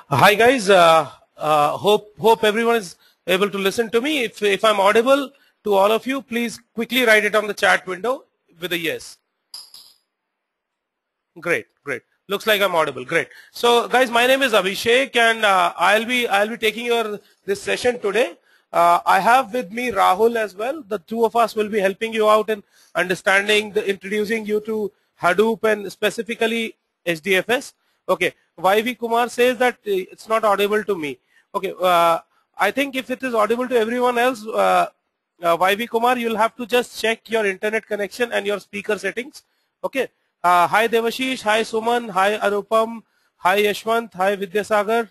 Hi guys, hope everyone is able to listen to me. If I'm audible to all of you, please quickly write it on the chat window with a yes. Great. Looks like I'm audible. Great. So guys, my name is Abhishek, and I'll be taking this session today. I have with me Rahul as well. The two of us will be helping you out in understanding, introducing you to Hadoop and specifically HDFS. Okay. YV Kumar says that it's not audible to me. Okay. I think if it is audible to everyone else, YV Kumar, you'll have to just check your internet connection and your speaker settings. Okay. Hi Devashish, hi Suman, hi Anupam, hi Yashwant, hi Vidyasagar.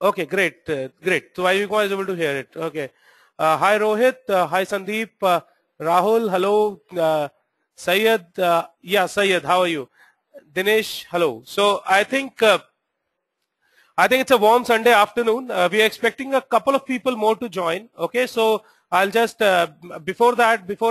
Okay, great. So Kumar is able to hear it. Okay. Hi Rohit, hi Sandeep, Rahul, hello. Syed, yeah, Syed, how are you? Dinesh, hello. So I think it's a warm Sunday afternoon. We are expecting a couple of people more to join. Okay, so I'll just, before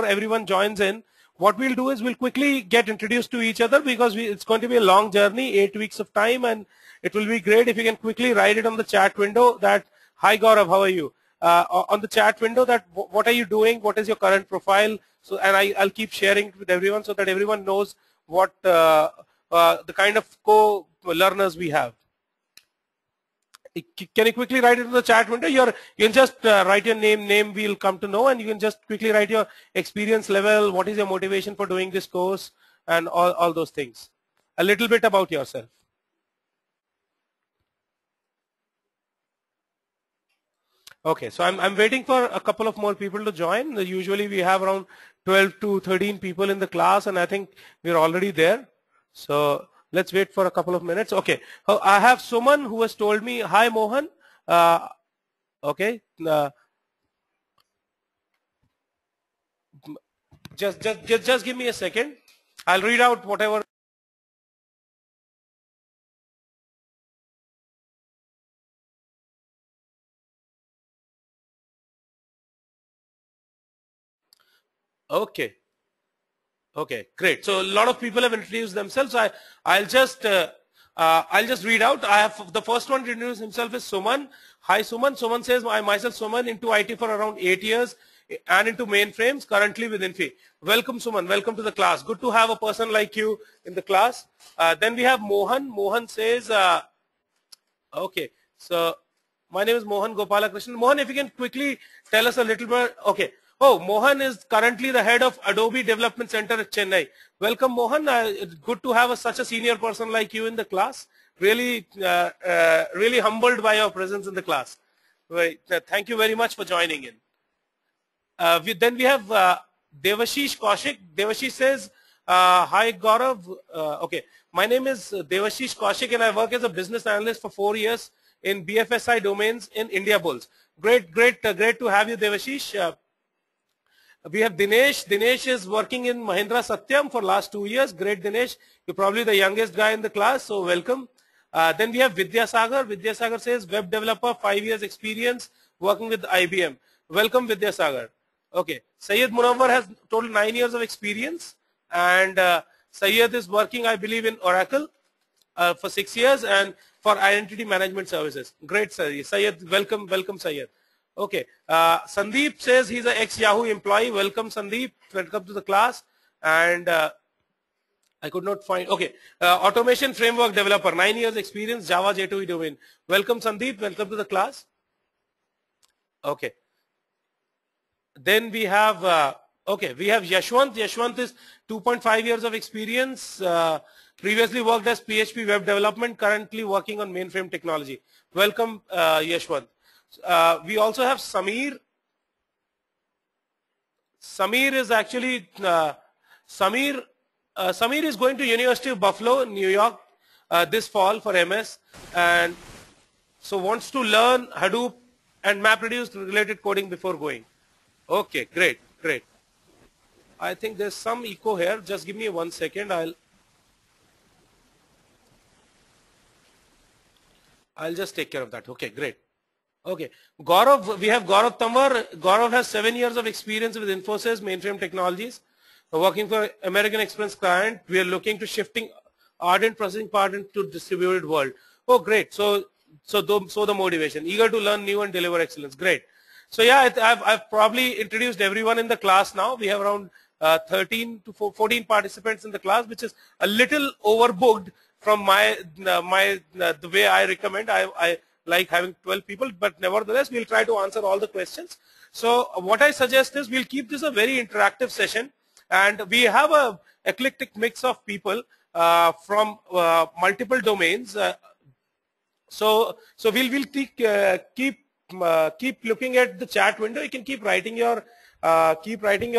everyone joins in, what we'll do is we'll quickly get introduced to each other because it's going to be a long journey, 8 weeks of time, and it will be great if you can quickly write it on the chat window that, hi Gaurav, how are you? On the chat window that, what are you doing? What is your current profile? So, and I'll keep sharing it with everyone so that everyone knows what the kind of co-learners we have. Can you quickly write it in the chat window? You can just write your name we'll come to know, and you can just quickly write your experience level, what is your motivation for doing this course, and all those things. A little bit about yourself. Okay, so I'm waiting for a couple of more people to join. Usually we have around 12 to 13 people in the class, and I think we're already there. So let's wait for a couple of minutes. Okay, I have Suman who has told me, hi Mohan. Okay, just give me a second. I'll read out whatever. Okay, great. So a lot of people have introduced themselves. I'll just read out. I have the first one to introduce himself is Suman. Hi Suman. Suman says, I myself Suman into IT for around 8 years and into mainframes currently with Infi. Welcome Suman. Welcome to the class. Good to have a person like you in the class. Then we have Mohan. Mohan says, okay. So my name is Mohan Gopalakrishnan. Mohan, if you can quickly tell us a little bit. Okay. Oh, Mohan is currently the head of Adobe Development Center at Chennai. Welcome, Mohan. It's good to have such a senior person like you in the class. Really, really humbled by your presence in the class. Right. Thank you very much for joining in. Then we have Devashish Kaushik. Devashish says, hi Gaurav. Okay, my name is Devashish Kaushik and I work as a business analyst for 4 years in BFSI domains in India Bulls. Great to have you, Devashish. We have Dinesh. Dinesh is working in Mahindra Satyam for last 2 years. Great, Dinesh. You're probably the youngest guy in the class, so welcome. Then we have Vidyasagar. Vidyasagar says web developer, 5 years experience working with IBM. Welcome, Vidyasagar. Okay. Syed Munawwar has total 9 years of experience, and Syed is working, I believe, in Oracle for 6 years and for identity management services. Great, Syed. Syed, welcome, Syed. Okay, Sandeep says he's an ex-Yahoo employee. Welcome, Sandeep. Welcome to the class. And I could not find. Okay, automation framework developer, 9 years experience, Java J2E domain. Welcome, Sandeep. Welcome to the class. Okay. Then we have we have Yashwant. Yashwant is 2.5 years of experience. Previously worked as PHP web development. Currently working on mainframe technology. Welcome, Yashwant. We also have Samir. Samir is actually Samir is going to University of Buffalo, New York, this fall for MS, and so wants to learn Hadoop and MapReduce related coding before going. Okay, great. I think there's some echo here. Just give me 1 second. I'll just take care of that. Okay, great. Okay, Gaurav, we have Gaurav Tamwar. Gaurav has 7 years of experience with Infosys mainframe technologies, working for American Express client. We are looking to shifting ardent processing part into distributed world. Oh, great. So the motivation, eager to learn new and deliver excellence. Great. So yeah, I've probably introduced everyone in the class now. We have around 13 to 14 participants in the class, which is a little overbooked from the way I recommend. I like having 12 people, but nevertheless, we'll try to answer all the questions. So what I suggest is we'll keep this a very interactive session, and we have a eclectic mix of people from multiple domains. So we'll keep looking at the chat window. You can keep writing your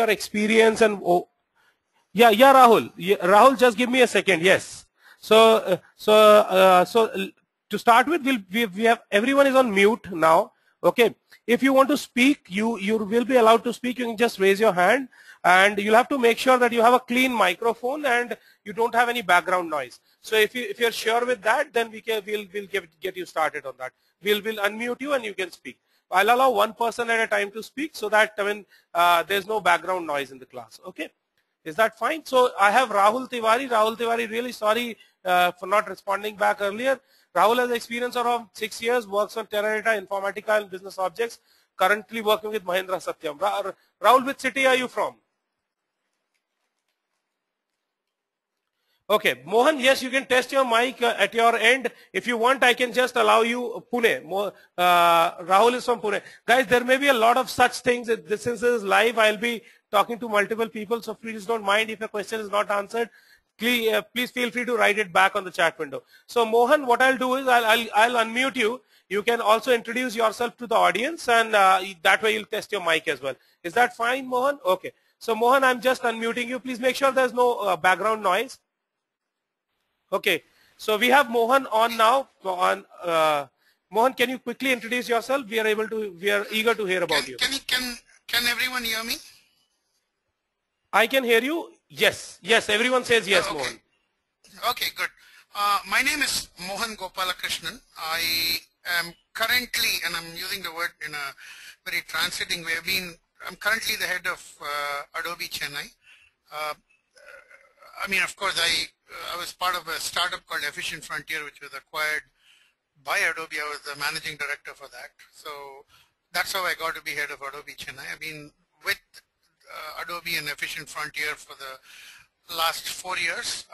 experience and yeah, Rahul. Yeah, Rahul, just give me a second. Yes. So to start with, we have everyone is on mute now. Okay. If you want to speak, you will be allowed to speak. You can just raise your hand, and you'll have to make sure that you have a clean microphone and you don't have any background noise. So if you're sure with that, then we'll get you started on that. We'll unmute you and you can speak. I'll allow one person at a time to speak so that there's no background noise in the class. Okay. Is that fine? So I have Rahul Tiwari. Rahul Tiwari, really sorry for not responding back earlier. Rahul has experience of around 6 years, works on Teradata, Informatica and business objects, currently working with Mahindra Satyam. Rahul, which city are you from? Okay, Mohan, yes, you can test your mic at your end. If you want, I can just allow you Pune. Rahul is from Pune. Guys, there may be a lot of such things. Since this is live, I'll be talking to multiple people, so please don't mind if a question is not answered. Please feel free to write it back on the chat window. So Mohan, what I'll do is I'll unmute you. You can also introduce yourself to the audience, and that way you'll test your mic as well. Is that fine, Mohan? Okay. So Mohan, I'm just unmuting you. Please make sure there's no background noise. Okay, so we have Mohan on now. Mohan, can you quickly introduce yourself? We are eager to hear about you. Can everyone hear me? I can hear you. Yes, everyone says yes, okay. Mohan. Okay, good. My name is Mohan Gopalakrishnan. I am currently, and I'm using the word in a very translating way, I'm currently the head of Adobe Chennai. I mean, of course, I was part of a startup called Efficient Frontier, which was acquired by Adobe. I was the managing director for that. So that's how I got to be head of Adobe Chennai. I've been with Adobe and Efficient Frontier for the last 4 years.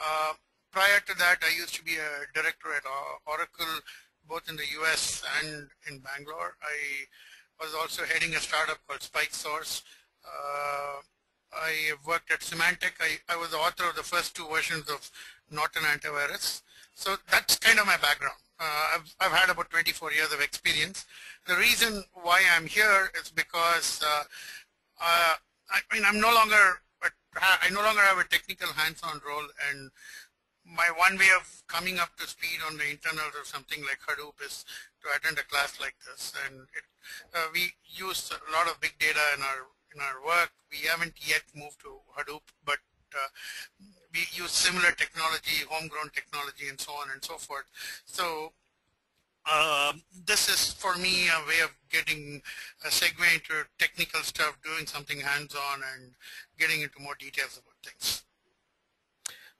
Prior to that, I used to be a director at Oracle, both in the US and in Bangalore. I was also heading a startup called SpikeSource. I worked at Symantec. I was the author of the first 2 versions of Norton Antivirus. So that's kind of my background. I've had about 24 years of experience. The reason why I'm here is because I no longer have a technical hands-on role, and my one way of coming up to speed on the internals of something like Hadoop is to attend a class like this. And we use a lot of big data in our work. We haven't yet moved to Hadoop, but we use similar technology, homegrown technology, and so on and so forth. So this is for me a way of getting a segue into technical stuff, doing something hands-on, and getting into more details about things.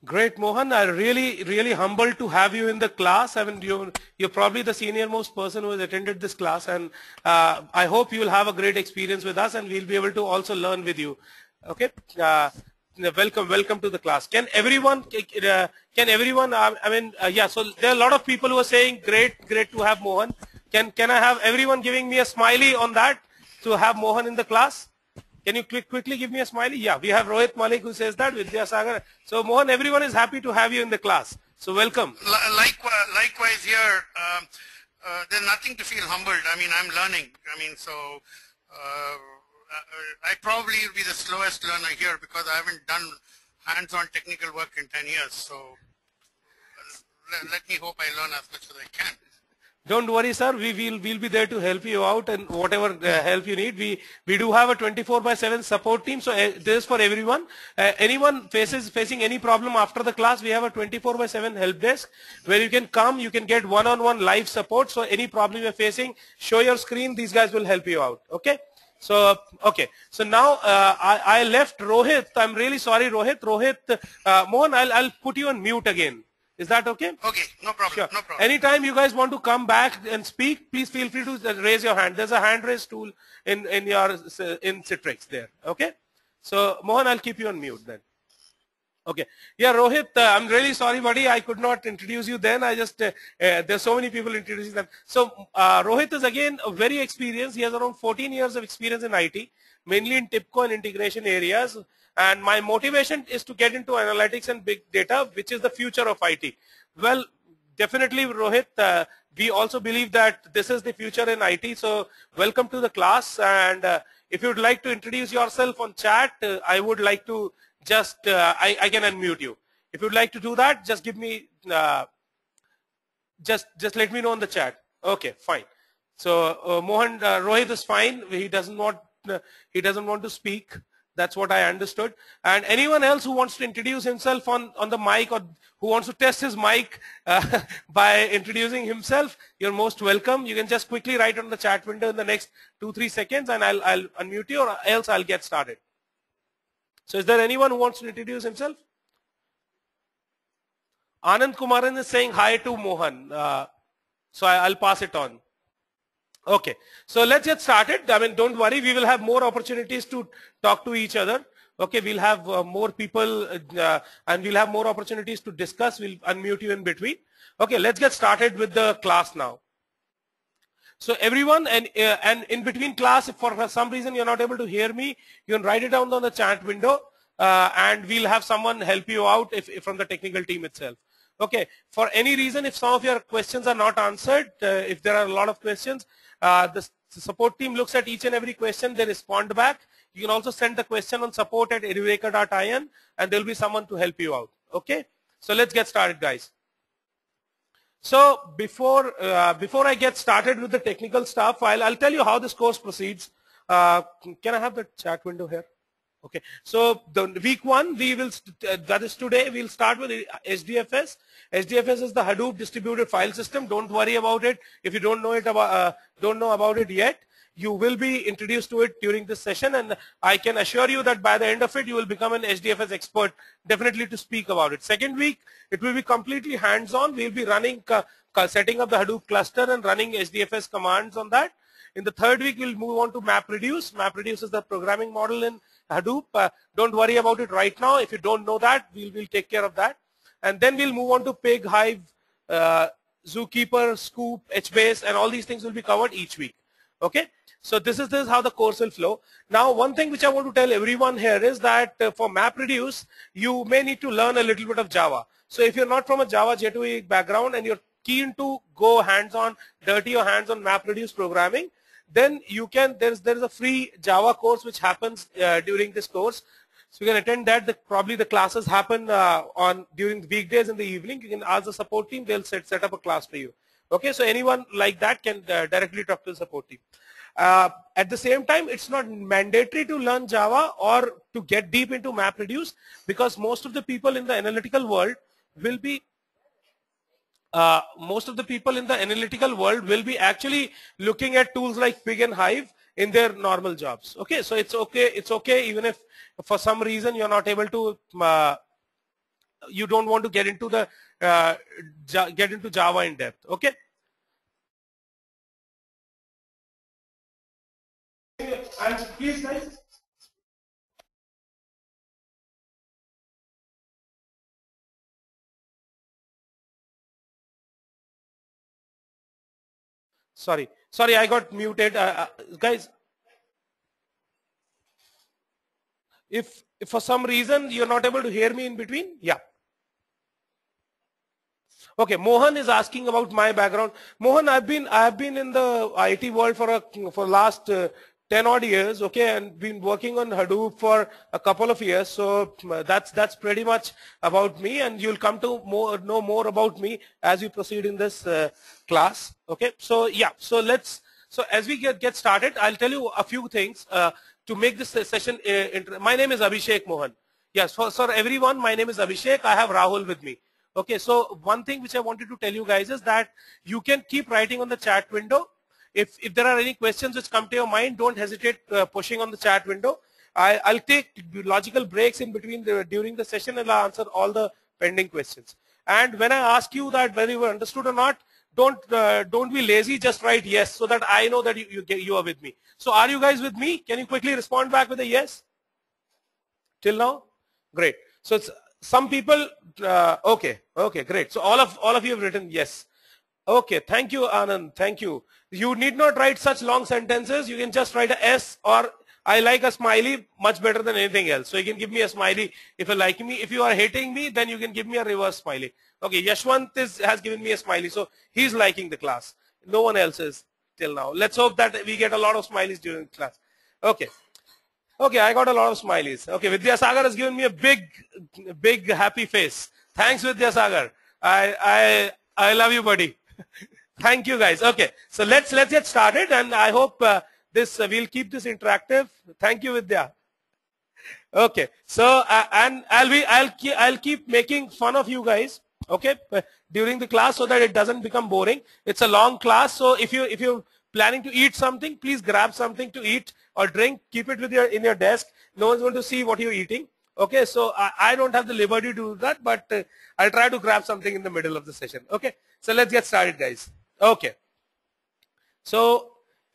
Great, Mohan. I'm really humbled to have you in the class. I mean, you're probably the senior most person who has attended this class, and I hope you'll have a great experience with us, and we'll be able to also learn with you. Okay. Welcome to the class. Can everyone? Yeah. So there are a lot of people who are saying great to have Mohan. Can I have everyone giving me a smiley on that to have Mohan in the class? Can you quickly give me a smiley? Yeah, we have Rohit Malik who says that, Vidya Sagar. So Mohan, everyone is happy to have you in the class. So welcome. Likewise here, there's nothing to feel humbled. I mean, I'm learning. I mean, so I probably will be the slowest learner here because I haven't done hands-on technical work in 10 years. So let me hope I learn as much as I can. Don't worry, sir. We'll be there to help you out, and whatever help you need. We do have a 24/7 support team, so this is for everyone. Anyone facing any problem after the class, we have a 24/7 help desk where you can come. You can get one-on-one live support. So any problem you're facing, show your screen. These guys will help you out. Okay. So okay. So now I left Rohit. I'm really sorry, Rohit. Mohan, I'll put you on mute again. Is that okay? Okay, no problem. Sure. No problem. Anytime you guys want to come back and speak, please feel free to raise your hand. There's a hand raise tool in Citrix there. Okay. So Mohan, I'll keep you on mute then. Okay. Yeah, Rohit, I'm really sorry, buddy. I could not introduce you then. I just, there's so many people introducing them. So Rohit is again very experienced. He has around 14 years of experience in IT, mainly in TIPCO and integration areas. And my motivation is to get into analytics and big data, which is the future of IT. Well, definitely, Rohit, we also believe that this is the future in IT. So welcome to the class. And if you'd like to introduce yourself on chat, I would like to just, I can unmute you. If you'd like to do that, just give me, just let me know in the chat. Okay, fine. So Mohan, Rohit is fine. He doesn't want to speak. That's what I understood. And anyone else who wants to introduce himself on the mic, or who wants to test his mic by introducing himself, you're most welcome. You can just quickly write on the chat window in the next 2-3 seconds, and I'll unmute you, or else I'll get started. So is there anyone who wants to introduce himself? Anand Kumaran is saying hi to Mohan. So I'll pass it on. Okay, so let's get started. I mean, don't worry, we will have more opportunities to talk to each other. Okay, we'll have more people and we'll have more opportunities to discuss. We'll unmute you in between. Okay, let's get started with the class now. So everyone, and in between class, if for some reason you're not able to hear me, you can write it down on the chat window and we'll have someone help you out if from the technical team itself. Okay, for any reason, if some of your questions are not answered, if there are a lot of questions, the support team looks at each and every question, they respond back. You can also send the question on support@edureka.in and there'll be someone to help you out. Okay, so let's get started, guys. So before I get started with the technical stuff, I'll tell you how this course proceeds. Can I have the chat window here? Okay, so the week 1 we will that is today, we'll start with HDFS. HDFS is the Hadoop Distributed File System. Don't worry about it if you don't know about it yet. You will be introduced to it during this session, and I can assure you that by the end of it you will become an HDFS expert, definitely, to speak about it. Second week it will be completely hands-on. We'll be running setting up the Hadoop cluster and running HDFS commands on that. In the third week we'll move on to MapReduce. MapReduce is the programming model in Hadoop. Don't worry about it right now. If you don't know that, we'll take care of that. And then we'll move on to Pig, Hive, Zookeeper, Scoop, HBase, and all these things will be covered each week. Okay, so this is how the course will flow. Now, one thing which I want to tell everyone here is that for MapReduce, you may need to learn a little bit of Java. So if you're not from a Java J2E background and you're keen to go hands-on, dirty your hands on MapReduce programming, then you can, there is a free Java course which happens during this course. So you can attend that. Probably the classes happen during the weekdays in the evening. You can ask the support team, they'll set up a class for you. Okay, so anyone like that can directly talk to the support team. At the same time, it's not mandatory to learn Java or to get deep into MapReduce, because most of the people in the analytical world will be actually looking at tools like Pig and Hive in their normal jobs. Okay, so it's okay even if for some reason you're not able to, you don't want to get into Java in depth. Okay. And please, guys. Sorry, I got muted. Guys, if for some reason you're not able to hear me in between, yeah. Okay, Mohan is asking about my background. Mohan, I've been in the IT world for last 10 odd years, okay, and been working on Hadoop for a couple of years. So that's pretty much about me, and you'll come to know more about me as we proceed in this class. Okay, so yeah, so as we get started, I'll tell you a few things to make this session. My name is Abhishek Mohan. Yes, for everyone, my name is Abhishek. I have Rahul with me. Okay, so one thing which I wanted to tell you guys is that you can keep writing on the chat window. If there are any questions which come to your mind, don't hesitate pushing on the chat window. I'll take logical breaks in between during the session, and I'll answer all the pending questions. And when I ask you that whether you understood or not, don't be lazy, just write yes, so that I know that you are with me. So are you guys with me? Can you quickly respond back with a yes? Till now? Great. So it's some people, okay, great. So all of you have written yes. Okay, thank you, Anand, thank you. You need not write such long sentences. You can just write a S, or I like a smiley much better than anything else. So you can give me a smiley if you like me. If you are hating me, then you can give me a reverse smiley. Okay, Yashwant has given me a smiley, so he's liking the class. No one else is till now. Let's hope that we get a lot of smileys during class. Okay. Okay, I got a lot of smileys. Okay, Vidyasagar has given me a big happy face. Thanks, Vidyasagar. I love you, buddy. Thank you, guys. Okay, so let's get started, and I hope we'll keep this interactive. Thank you, Vidya. Okay, so and I'll keep making fun of you guys. Okay, during the class, so that it doesn't become boring. It's a long class, so if you're planning to eat something, please grab something to eat or drink. Keep it in your desk. No one's going to see what you're eating. Okay, so I don't have the liberty to do that, but I'll try to grab something in the middle of the session. Okay, so let's get started, guys. Okay, so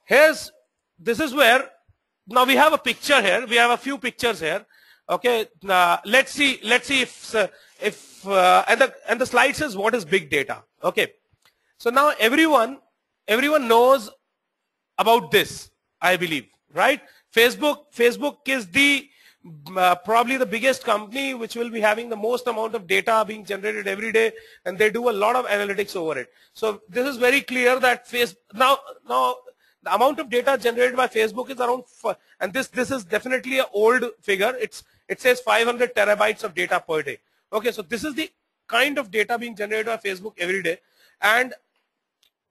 this is where now we have a picture here. We have a few pictures here. Okay, let's see if and the slide says what is big data. Okay, so now everyone knows about this, I believe, right? Facebook is the probably the biggest company which will be having the most amount of data being generated every day, and they do a lot of analytics over it. So this is very clear that now the amount of data generated by Facebook is around, and this is definitely an old figure. It says 500 terabytes of data per day. Okay, so this is the kind of data being generated by Facebook every day, and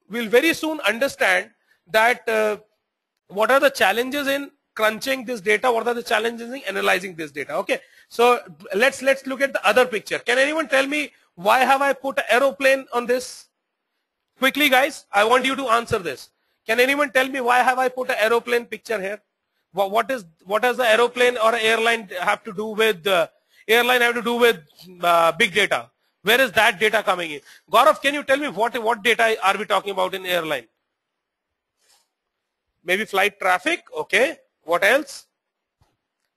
we'll very soon understand that what are the challenges in crunching this data, what are the challenges in analyzing this data. Okay, so let's look at the other picture. Can anyone tell me why have I put an aeroplane on this? Quickly, guys, I want you to answer this. Can anyone tell me why have I put an aeroplane picture here? What does the aeroplane or airline have to do with big data? Where is that data coming in? Gaurav, can you tell me what data are we talking about in airline? Maybe flight traffic. Okay, what else?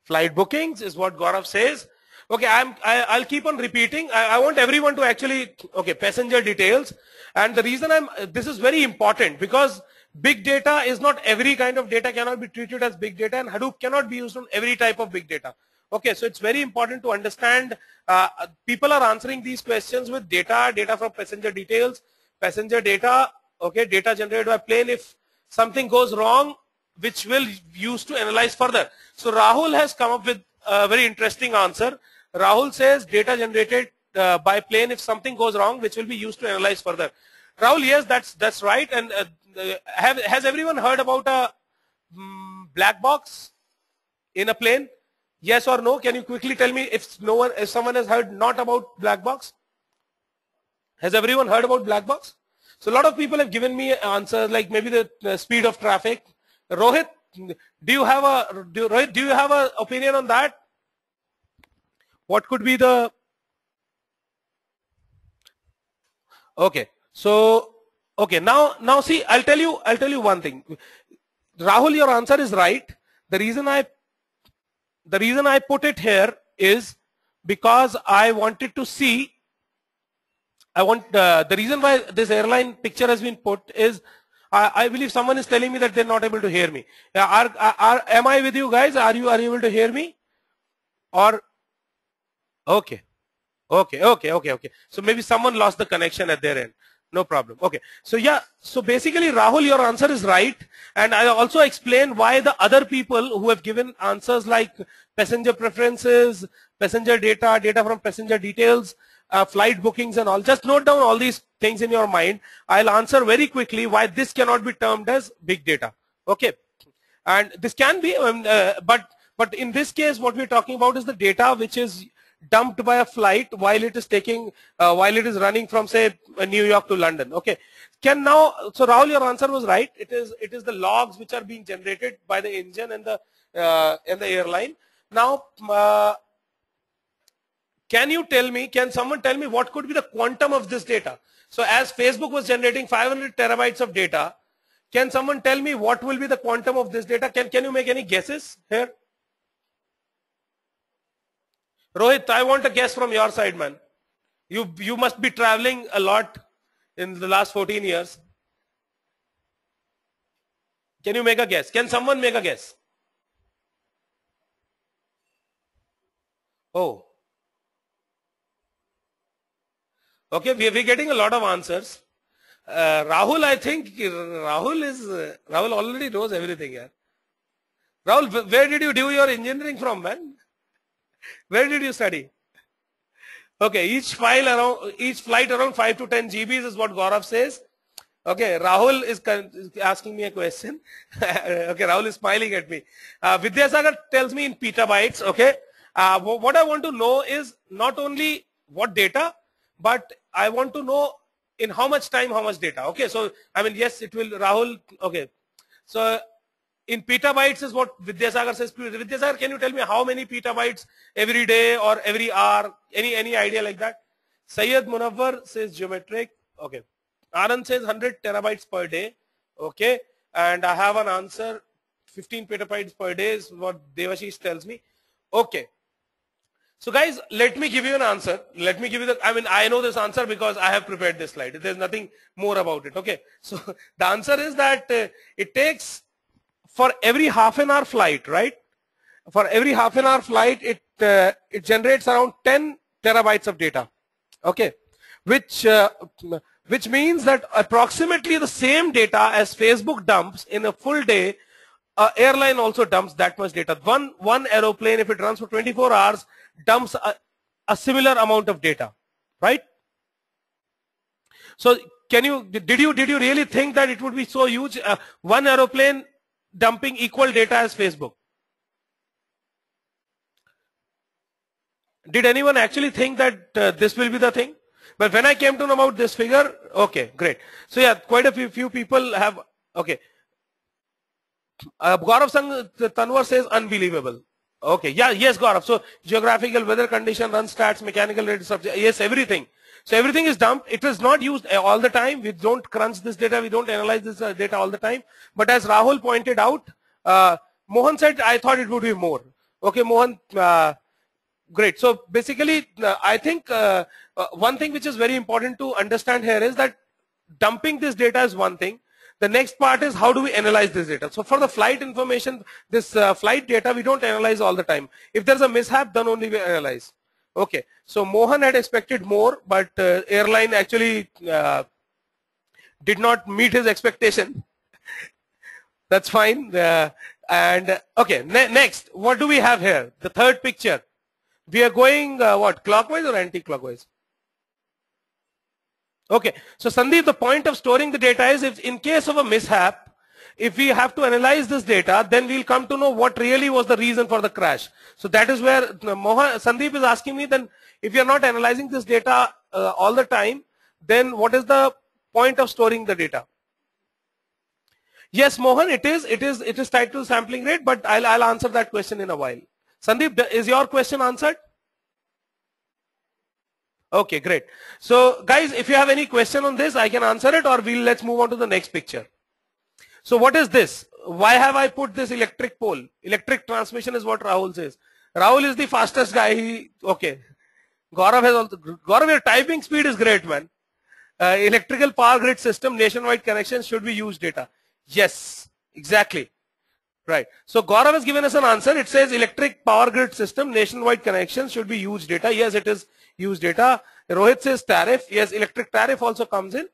Flight bookings is what Gaurav says. Okay, I'll keep on repeating. I want everyone to actually, okay, passenger details. And the reason this is very important, because big data is not every kind of data cannot be treated as big data, and Hadoop cannot be used on every type of big data. Okay, so it's very important to understand, people are answering these questions with data from passenger details, passenger data, okay, data generated by plane. If something goes wrong, which will use to analyze further. So Rahul has come up with a very interesting answer. Rahul says data generated by plane, if something goes wrong, which will be used to analyze further. Rahul, yes, that's right. And has everyone heard about a black box in a plane? Yes or no? Can you quickly tell me if someone has heard not about black box? Has everyone heard about black box? So a lot of people have given me answers like maybe the speed of traffic. Rohit, do you have a opinion on that? What could be the? Okay, so okay, now see, I'll tell you one thing. Rahul, your answer is right. The reason I put it here is because I wanted to see. The reason why this airline picture has been put is I believe someone is telling me that they're not able to hear me. Am I with you guys? Are you able to hear me? Or okay. So maybe someone lost the connection at their end. No problem. Okay. So yeah. So basically, Rahul, your answer is right, and I also explain why the other people who have given answers like passenger preferences, passenger data from passenger details, flight bookings and all. Just note down all these things in your mind. I'll answer very quickly why this cannot be termed as big data. Okay, and this can be, but in this case, what we're talking about is the data which is dumped by a flight while it is running from, say, New York to London. Okay, so Rahul, your answer was right. It is the logs which are being generated by the engine and the airline. Now, can you tell me, can someone tell me what could be the quantum of this data? So as Facebook was generating 500 terabytes of data, can someone tell me what will be the quantum of this data? Can you make any guesses here? Rohit, I want a guess from your side, man. You must be traveling a lot in the last 14 years. Can you make a guess? Can someone make a guess? Oh. Okay, we're getting a lot of answers. Rahul, I think Rahul already knows everything here. Rahul, where did you do your engineering from, man? Where did you study? Okay, each flight around 5 to 10 GBs is what Gaurav says. Okay, Rahul is asking me a question. Okay, Rahul is smiling at me. Vidyasagar tells me in petabytes. Okay, what I want to know is not only what data, but I want to know in how much time, how much data. Okay, so I mean, yes, it will, Rahul. Okay, so in petabytes is what Vidyasagar says. Vidyasagar, can you tell me how many petabytes every day or every hour? Any idea like that? Syed Munawwar says geometric. Okay. Anand says 100 terabytes per day. Okay. And I have an answer. 15 petabytes per day is what Devashish tells me. Okay. So guys, let me give you an answer. Let me give you I know this answer because I have prepared this slide. There's nothing more about it. Okay. So the answer is that it takes, for every half an hour flight, right? For every half an hour flight, it generates around 10 terabytes of data. Okay. Which means that approximately the same data as Facebook dumps in a full day, airline also dumps that much data. One aeroplane, if it runs for 24 hours, dumps a similar amount of data, right? So did you really think that it would be so huge? One aeroplane dumping equal data as Facebook? Did anyone actually think that this will be the thing? But when I came to know about this figure, okay, great. So yeah, quite a few people have, okay. Gaurav Tanwar says unbelievable. Okay, yeah, yes, Gaurav. So geographical, weather condition, run stats, mechanical rate, subject, yes, everything. So everything is dumped. It is not used all the time. We don't crunch this data. We don't analyze this data all the time. But as Rahul pointed out, Mohan said, I thought it would be more. Okay, Mohan, great. So basically, I think one thing which is very important to understand here is that dumping this data is one thing. The next part is how do we analyze this data. So for the flight information, this flight data, we don't analyze all the time. If there's a mishap, then only we analyze. Okay. So Mohan had expected more, but airline actually did not meet his expectation. That's fine. And okay, next, what do we have here? The third picture. We are going what, clockwise or anti-clockwise? Okay, so Sandeep, the point of storing the data is if in case of a mishap, if we have to analyze this data, then we'll come to know what really was the reason for the crash. So that is where Sandeep is asking me, then if you're not analyzing this data all the time, then what is the point of storing the data? Yes, Mohan, it is tied to sampling rate, but I'll answer that question in a while. Sandeep, is your question answered? Okay, great. So guys, if you have any question on this, I can answer it, or let's move on to the next picture. So what is this? Why have I put this electric pole? Electric transmission is what Rahul says. Rahul is the fastest guy. Okay. Gaurav has also, Gaurav, your typing speed is great, man. Electrical power grid system, nationwide connections should be used data. Yes, exactly. Right. So Gaurav has given us an answer. It says electric power grid system, nationwide connections should be used data. Yes, it is used data. Rohit says tariff. Yes, electric tariff also comes in.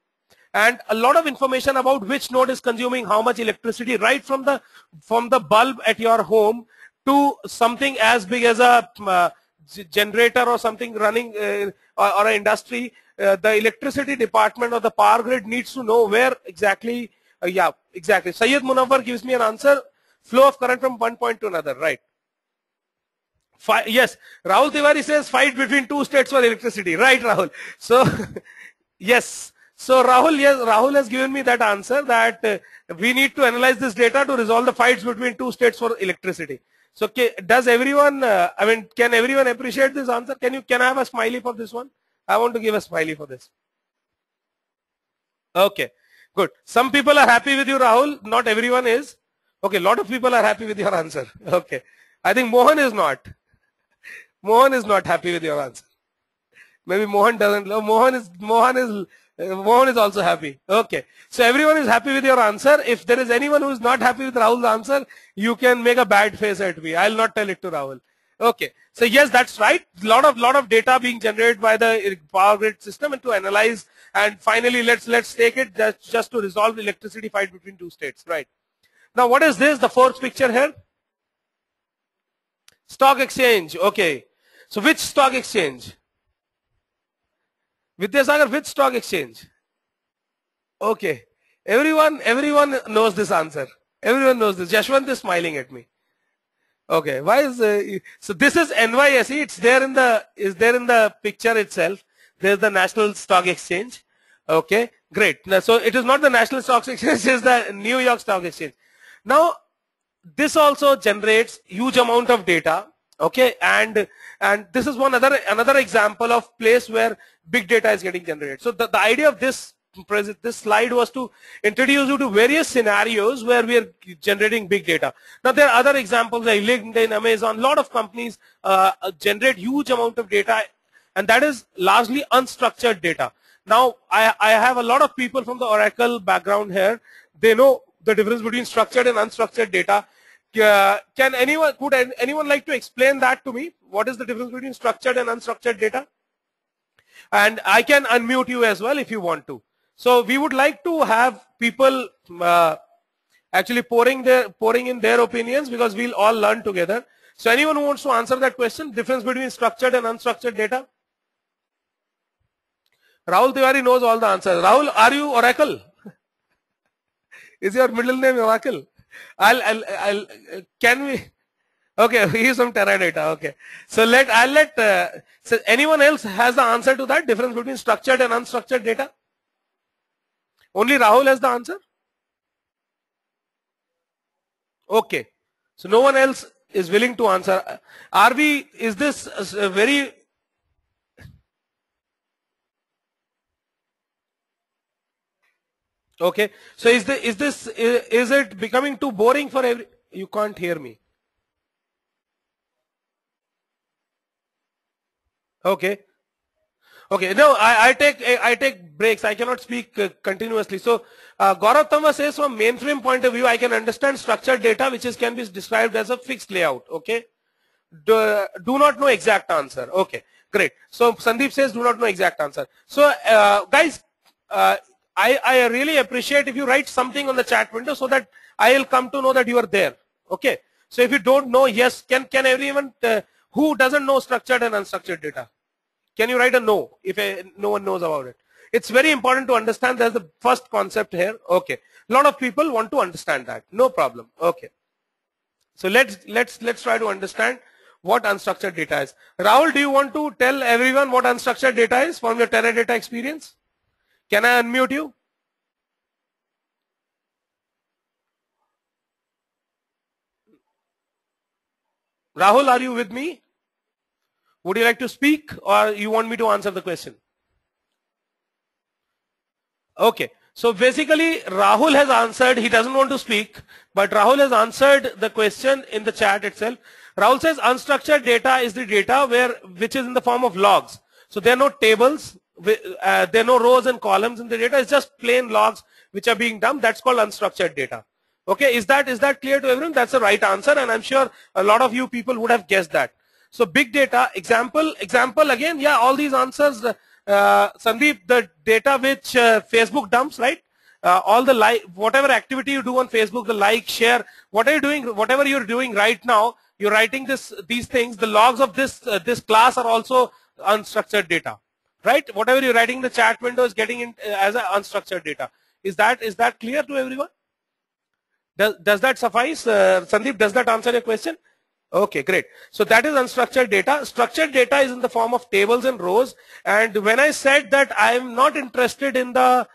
And a lot of information about which node is consuming how much electricity, right from the bulb at your home to something as big as a generator or something running or an industry. The electricity department or the power grid needs to know where exactly. Yeah, exactly. Syed Munawwar gives me an answer. Flow of current from one point to another, right? Yes, Rahul Tiwari says fight between two states for electricity, right, Rahul? So, yes. So Rahul, yes, Rahul has given me that answer that we need to analyze this data to resolve the fights between two states for electricity. So does everyone, I mean, can everyone appreciate this answer? Can I have a smiley for this one? I want to give a smiley for this. Okay, good. Some people are happy with you, Rahul. Not everyone is. Okay, a lot of people are happy with your answer. Okay. I think Mohan is not. Mohan is not happy with your answer. Maybe Mohan doesn't. Mohan is also happy. Okay. So everyone is happy with your answer. If there is anyone who is not happy with Rahul's answer, you can make a bad face at me. I'll not tell it to Rahul. Okay. So yes, that's right. Lot of data being generated by the power grid system and to analyze. And finally, let's take it just to resolve the electricity fight between two states. Right. Now, what is this? The fourth picture here. Stock exchange. Okay. So which stock exchange? Vidyasagar, which stock exchange? Okay. Everyone knows this answer. Everyone knows this. Yashwant is smiling at me. Okay. Why is so this is NYSE. It's there in the picture itself. There's the National Stock Exchange. Okay. Great. Now, so it is not the National Stock Exchange. It is the New York Stock Exchange. Now, this also generates huge amount of data. Okay, and this is another example of place where big data is getting generated. So the idea of this slide was to introduce you to various scenarios where we are generating big data. Now there are other examples like LinkedIn, Amazon. A lot of companies generate huge amount of data, and that is largely unstructured data. Now I have a lot of people from the Oracle background here. They know the difference between structured and unstructured data. Could anyone like to explain that to me? What is the difference between structured and unstructured data? And I can unmute you as well if you want to. So we would like to have people actually pouring in their opinions, because we'll all learn together. So anyone who wants to answer that question, difference between structured and unstructured data? Rahul Tiwari knows all the answers. Rahul, are you Oracle? Is your middle name Oracle? Can we? Okay, he is from Teradata. Okay, so so anyone else has the answer to that difference between structured and unstructured data? Only Rahul has the answer. Okay, so no one else is willing to answer. Is this very? Okay, so is it becoming too boring for every? You can't hear me. Okay. Okay. No, I take breaks. I cannot speak continuously. So Gaurav Tama says from mainframe point of view, I can understand structured data, which can be described as a fixed layout. Okay. Do not know exact answer. Okay. Great. So Sandeep says do not know exact answer. So guys. I really appreciate if you write something on the chat window so that I will come to know that you are there. Okay. So if you don't know, yes, can everyone who doesn't know structured and unstructured data? Can you write a no if no one knows about it? It's very important to understand. That's the first concept here. Okay. A lot of people want to understand that. No problem. Okay. So let's try to understand what unstructured data is. Rahul, do you want to tell everyone what unstructured data is from your Teradata experience? Can I unmute you? Rahul, are you with me? Would you like to speak, or you want me to answer the question? Okay. So basically, Rahul has answered. He doesn't want to speak, but Rahul has answered the question in the chat itself. Rahul says unstructured data is the data which is in the form of logs. So there are no tables. There are no rows and columns in the data. It's just plain logs which are being dumped. That's called unstructured data. Okay, is that clear to everyone? That's the right answer, and I'm sure a lot of you people would have guessed that. So big data example again. Yeah, all these answers. Sandeep, the data which Facebook dumps, right? All the whatever activity you do on Facebook, the like, share, whatever you're doing right now, you're writing these things. The logs of this class are also unstructured data. Right? Whatever you're writing in the chat window is getting in as a unstructured data. Is that clear to everyone? Does that suffice? Sandeep, does that answer your question? Okay, great. So that is unstructured data. Structured data is in the form of tables and rows. And when I said that I am not interested in the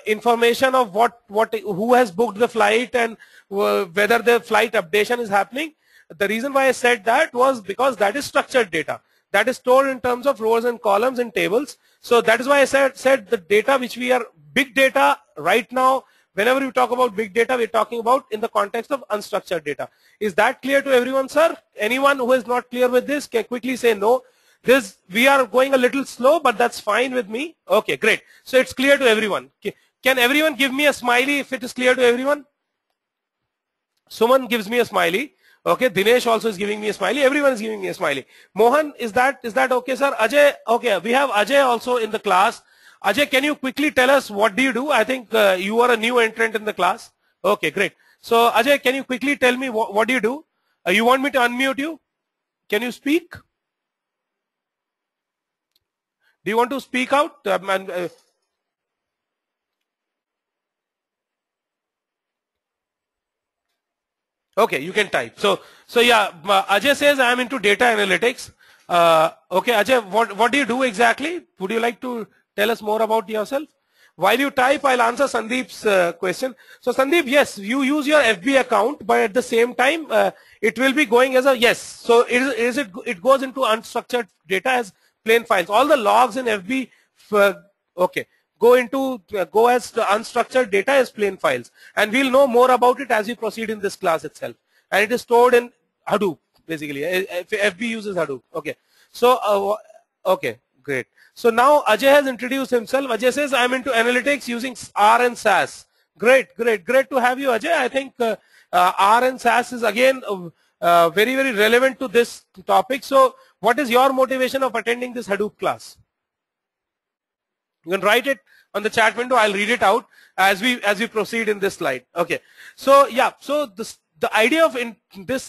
information of who has booked the flight and whether the flight updation is happening, The reason why I said that was because that is structured data. That is stored in terms of rows and columns and tables. So that is why I said the data which we are, big data right now, whenever we talk about big data, we're talking about in the context of unstructured data. Is that clear to everyone, sir? Anyone who is not clear with this can quickly say no. We are going a little slow, but that's fine with me. Okay, great. So it's clear to everyone. Can everyone give me a smiley if it is clear to everyone? Suman gives me a smiley. Okay, Dinesh also is giving me a smiley. Everyone is giving me a smiley. Mohan, is that okay, sir? Ajay, okay, we have Ajay also in the class. Ajay, can you quickly tell us what do you do? I think you are a new entrant in the class. Okay, great. So Ajay, can you quickly tell me what do you do? You want me to unmute you? Can you speak? Do you want to speak out? Okay, you can type. So yeah, Ajay says I am into data analytics. Okay, Ajay, what do you do exactly? Would you like to tell us more about yourself? While you type, I'll answer Sandeep's question. So Sandeep, yes, you use your FB account, but at the same time, it will be going as a yes. So it goes into unstructured data as plain files. All the logs in FB, okay, go as the unstructured data as plain files, and we'll know more about it as we proceed in this class itself. And it is stored in Hadoop, basically. FB uses Hadoop. Okay. So okay, great. So now Ajay has introduced himself. Ajay says I'm into analytics using R and SAS. Great to have you, Ajay. I think R and SAS is again very relevant to this topic. So what is your motivation of attending this Hadoop class? You can write it on the chat window. I'll read it out as we proceed in this slide. Okay. So yeah. So the idea of this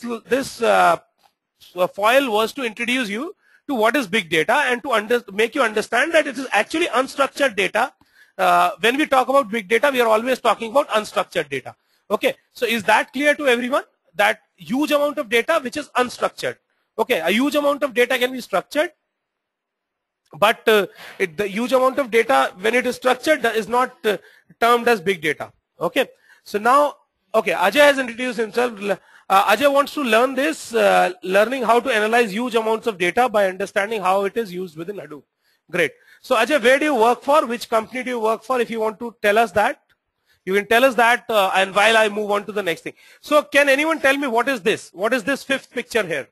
foil was to introduce you to what is big data and to make you understand that it is actually unstructured data. When we talk about big data, we are always talking about unstructured data. Okay. So is that clear to everyone? That huge amount of data which is unstructured. Okay. A huge amount of data can be structured, but the huge amount of data when it is structured is not termed as big data. Okay. So now, okay, Ajay has introduced himself. Ajay wants to learn this, learning how to analyze huge amounts of data by understanding how it is used within Hadoop. Great. So Ajay, where do you work for? Which company do you work for? If you want to tell us that, you can tell us that, and while I move on to the next thing. So can anyone tell me what is this? What is this fifth picture here?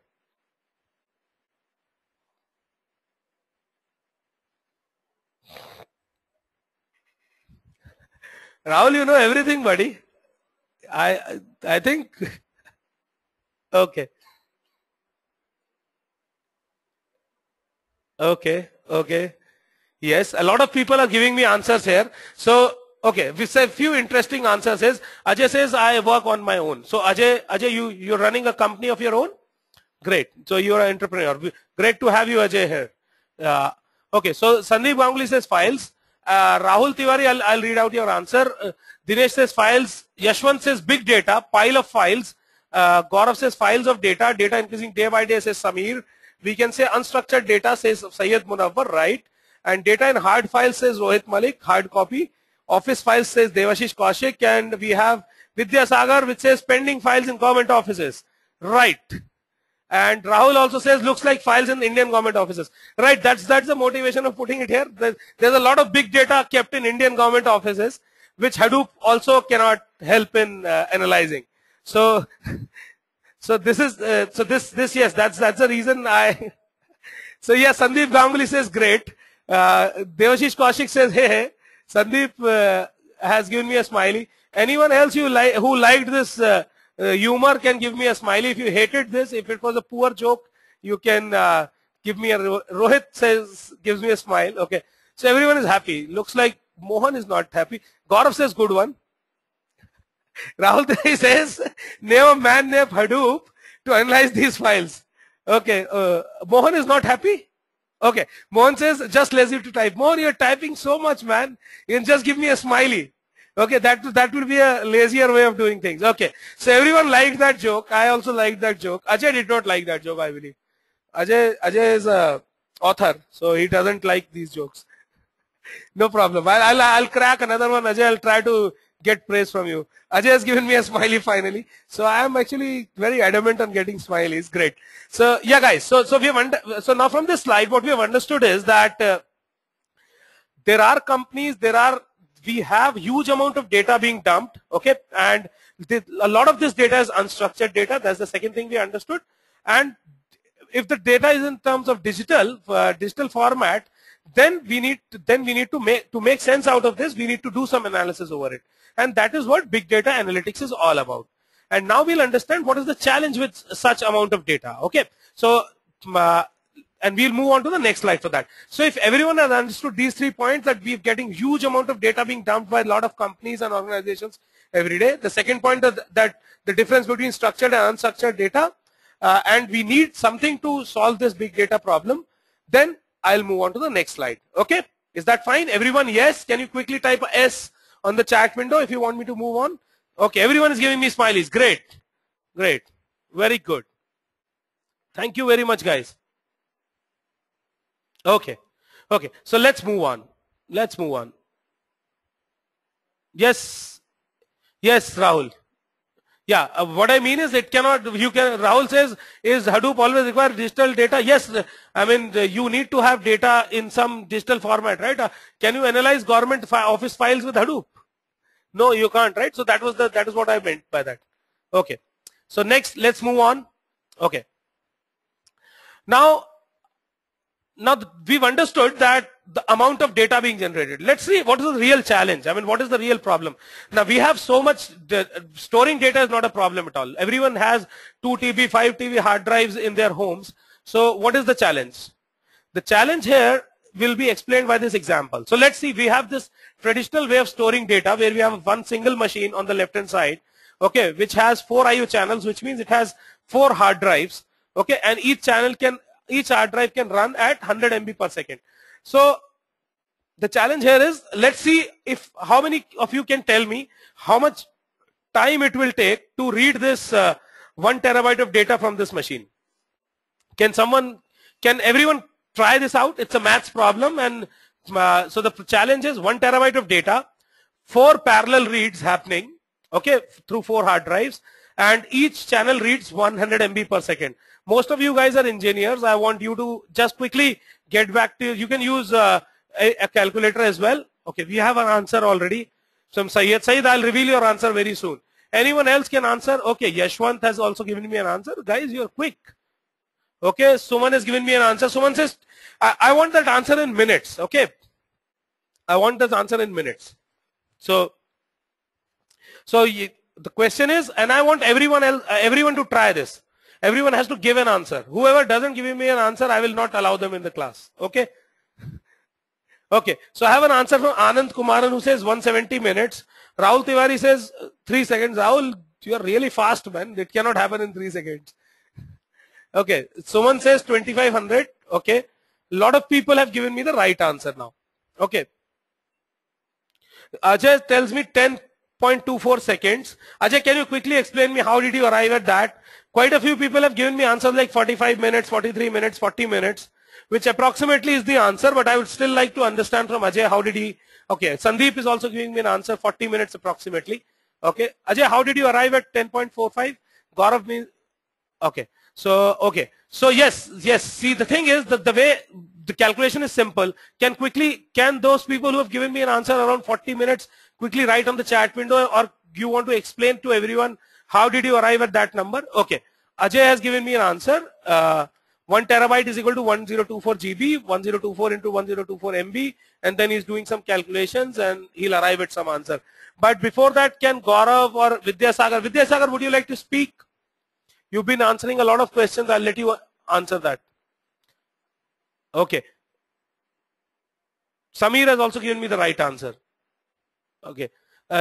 Rahul, you know everything, buddy. I think, okay. Okay. Yes, a lot of people are giving me answers here. So, okay, we say a few interesting answers. Ajay says, I work on my own. So, Ajay, you're running a company of your own? Great. So, you're an entrepreneur. Great to have you, Ajay, here. Okay, so Sandeep Ganguly says files. Rahul Tiwari, I'll read out your answer. Dinesh says files. Yashwant says big data, pile of files. Gaurav says files of data increasing day by day, says Samir. We can say unstructured data, says Syed Munawwar, right? And data in hard files, says Rohit Malik, hard copy. Office files, says Devashish Kaushik. And we have Vidya Sagar, which says pending files in government offices. Right. And Rahul also says looks like files in Indian government offices. Right, that's the motivation of putting it here. There's a lot of big data kept in Indian government offices, which Hadoop also cannot help in analyzing. So this is yes, that's the reason I. So yeah, Sandeep Ganguly says great. Devashish Kaushik says hey. Sandeep has given me a smiley. Anyone else who liked this humor can give me a smiley. If you hated this, if it was a poor joke, you can give me a. Rohit gives me a smile. Okay, so everyone is happy. Looks like Mohan is not happy. Gaurav says good one. Rahul says name a man named Hadoop to analyze these files. Okay, Mohan is not happy. Okay, Mohan says just lazy to type. Mohan, you're typing so much, man. You can just give me a smiley. Okay, that will be a lazier way of doing things. Okay, so everyone liked that joke. I also liked that joke. Ajay did not like that joke, I believe. Ajay is a author, so he doesn't like these jokes. No problem. I'll crack another one. Ajay, I'll try to get praise from you. Ajay has given me a smiley finally. So I am actually very adamant on getting smileys. Great. So yeah, guys. So now from this slide, what we have understood is that there are companies, we have huge amount of data being dumped. Okay, and a lot of this data is unstructured data. That's the second thing we understood. And if the data is in terms of digital format, then we need to make sense out of this. We need to do some analysis over it, and that is what big data analytics is all about. And now we'll understand what is the challenge with such amount of data. Okay, so and we'll move on to the next slide for that. So if everyone has understood these 3 points, that we're getting huge amount of data being dumped by a lot of companies and organizations every day. The second point is that the difference between structured and unstructured data, and we need something to solve this big data problem, then I'll move on to the next slide. Okay, is that fine? Everyone, yes? Can you quickly type a S on the chat window if you want me to move on? Okay, everyone is giving me smileys. Great, great, very good. Thank you very much, guys. Okay, okay, so let's move on. Let's move on. Yes, yes, Rahul. Yeah, what I mean is it cannot, Rahul says, is Hadoop always require digital data? Yes, I mean, you need to have data in some digital format, right? Can you analyze government office files with Hadoop? No, you can't, right? So that is what I meant by that. Okay, so next, let's move on. Okay. Now we've understood that the amount of data being generated. Let's see what is the real challenge. I mean, what is the real problem? Now we have so much, storing data is not a problem at all. Everyone has 2 TB, 5 TB hard drives in their homes. So what is the challenge? The challenge here will be explained by this example. So let's see, we have this traditional way of storing data where we have one single machine on the left hand side, okay, which has 4 IO channels, which means it has 4 hard drives, okay, and each hard drive can run at 100 MB per second. So the challenge here is, let's see if how many of you can tell me how much time it will take to read this 1 terabyte of data from this machine. Can everyone try this out? It's a maths problem, and so the challenge is 1 terabyte of data, 4 parallel reads happening, okay, through 4 hard drives, and each channel reads 100 MB per second. Most of you guys are engineers. I want you to just quickly get back to, you can use a calculator as well. Okay, we have an answer already. From Syed, I'll reveal your answer very soon. Anyone else can answer? Okay, Yashwant has also given me an answer. Guys, you're quick. Okay, Suman has given me an answer. Suman says, I want that answer in minutes. Okay, I want that answer in minutes. So the question is, and I want everyone to try this. Everyone has to give an answer. Whoever doesn't give me an answer, I will not allow them in the class. Okay? Okay. So I have an answer from Anand Kumaran, who says 170 minutes. Rahul Tiwari says 3 seconds. Rahul, you are really fast, man. It cannot happen in 3 seconds. Okay. Suman says 2500. Okay. A lot of people have given me the right answer now. Okay. Ajay tells me 10.24 seconds. Ajay, can you quickly explain me how did you arrive at that? Quite a few people have given me answers like 45 minutes, 43 minutes, 40 minutes, which approximately is the answer, but I would still like to understand from Ajay, how did he, okay, Sandeep is also giving me an answer, 40 minutes approximately. Okay, Ajay, how did you arrive at 10.45? Gaurav means, okay, so yes, see, the thing is that the way the calculation is simple. Can those people who have given me an answer around 40 minutes quickly write on the chat window, or you want to explain to everyone how did you arrive at that number? Okay, Ajay has given me an answer. 1 terabyte is equal to 1024 GB, 1024 into 1024 MB, and then he's doing some calculations and he'll arrive at some answer. But before that, can Gaurav or Vidyasagar, would you like to speak? You've been answering a lot of questions. I'll let you answer that. Okay. Samir has also given me the right answer. Okay.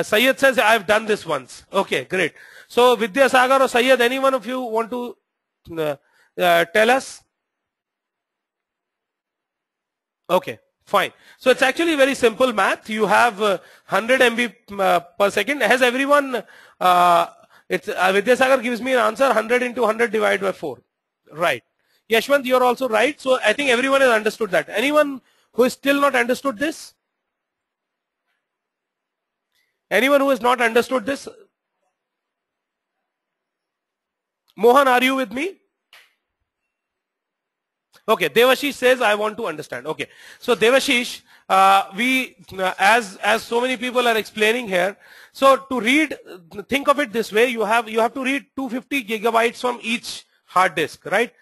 Syed says, I've done this once. Okay, great. So, Vidyasagar or Syed, any one of you want to tell us? Okay, fine. So, it's actually very simple math. You have 100 MB per second. Has everyone, Vidyasagar gives me an answer, 100 into 100 divided by 4. Right. Yashwant, you're also right. So, I think everyone has understood that. Anyone who is still not understood this? Anyone who has not understood this? Mohan, are you with me? Okay, Devashish says, I want to understand. Okay, so Devashish, as so many people are explaining here, so to read, think of it this way, you have to read 250 gigabytes from each hard disk, right?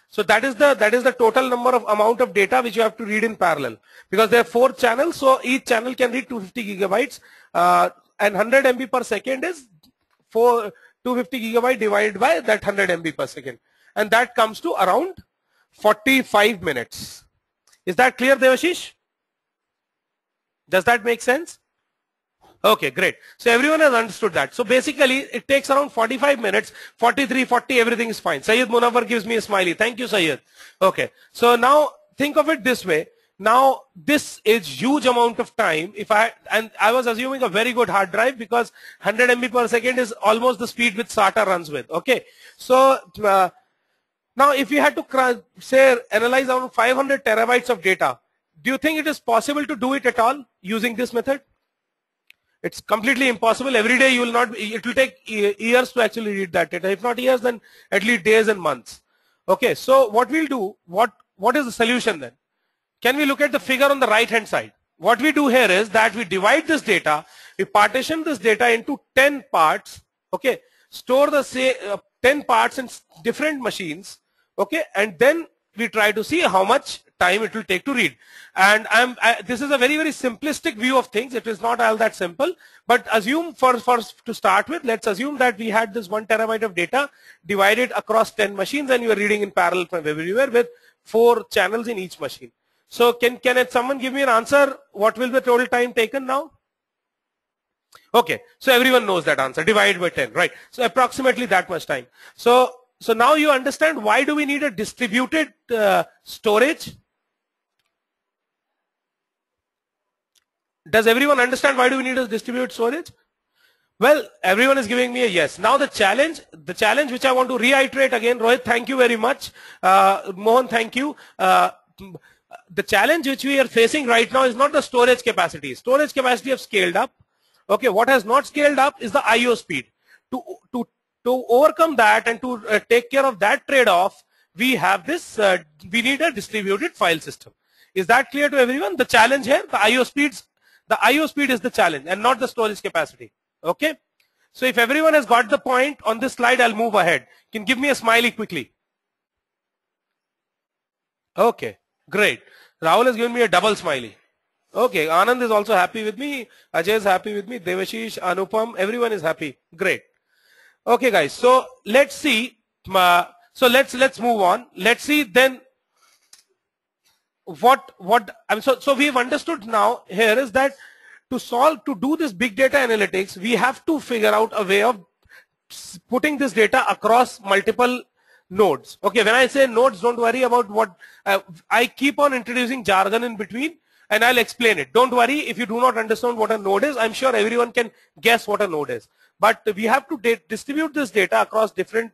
So that is the total number of amount of data which you have to read in parallel, because there are 4 channels, so each channel can read 250 gigabytes, and 100 MB per second is 250 gigabyte divided by that 100 MB per second. And that comes to around 45 minutes. Is that clear, Devashish? Does that make sense? Okay, great. So everyone has understood that. So basically, it takes around 45 minutes, 43, 40, everything is fine. Sayyid Munawar gives me a smiley. Thank you, Sayyid. Okay. So now think of it this way. Now this is huge amount of time. And I was assuming a very good hard drive, because 100 MB per second is almost the speed which SATA runs with. Okay. So now if you had to say analyze around 500 terabytes of data, do you think it is possible to do it at all using this method? It's completely impossible. Every day you will not, it will take years to actually read that data. If not years, then at least days and months. Okay, so what we'll do, what is the solution then? Can we look at the figure on the right hand side? What we do here is that we divide this data, we partition this data into 10 parts, okay, store the 10 parts in different machines, okay, and then we try to see how much time it will take to read. And this is a very, very simplistic view of things. It is not all that simple, but assume to start with, let's assume that we had this 1 terabyte of data divided across 10 machines, and you are reading in parallel from everywhere with 4 channels in each machine. So can someone give me an answer? What will the total time taken now? Okay, so everyone knows that answer, divided by 10, right? So approximately that much time. So now you understand why do we need a distributed storage? Does everyone understand why do we need a distributed storage? Well, everyone is giving me a yes. Now the challenge which I want to reiterate again, Rohit, thank you very much. Mohan, thank you. The challenge which we are facing right now is not the storage capacity. Storage capacity have scaled up. Okay, what has not scaled up is the IO speed. To overcome that and to take care of that trade-off, we have this, we need a distributed file system. Is that clear to everyone? The challenge here, the IO speed is the challenge and not the storage capacity. Okay. So if everyone has got the point on this slide, I'll move ahead. Can give me a smiley quickly. Okay, great. Rahul has given me a double smiley. Okay, Anand is also happy with me. Ajay is happy with me. Devashish, Anupam, everyone is happy. Great. Okay, guys. So let's see. So let's move on. Let's see then so we've understood now here is that to do this big data analytics, we have to figure out a way of putting this data across multiple nodes. Okay, when I say nodes, don't worry about what I keep on introducing jargon in between, and I'll explain it. Don't worry if you do not understand what a node is. I'm sure everyone can guess what a node is. But we have to distribute this data across different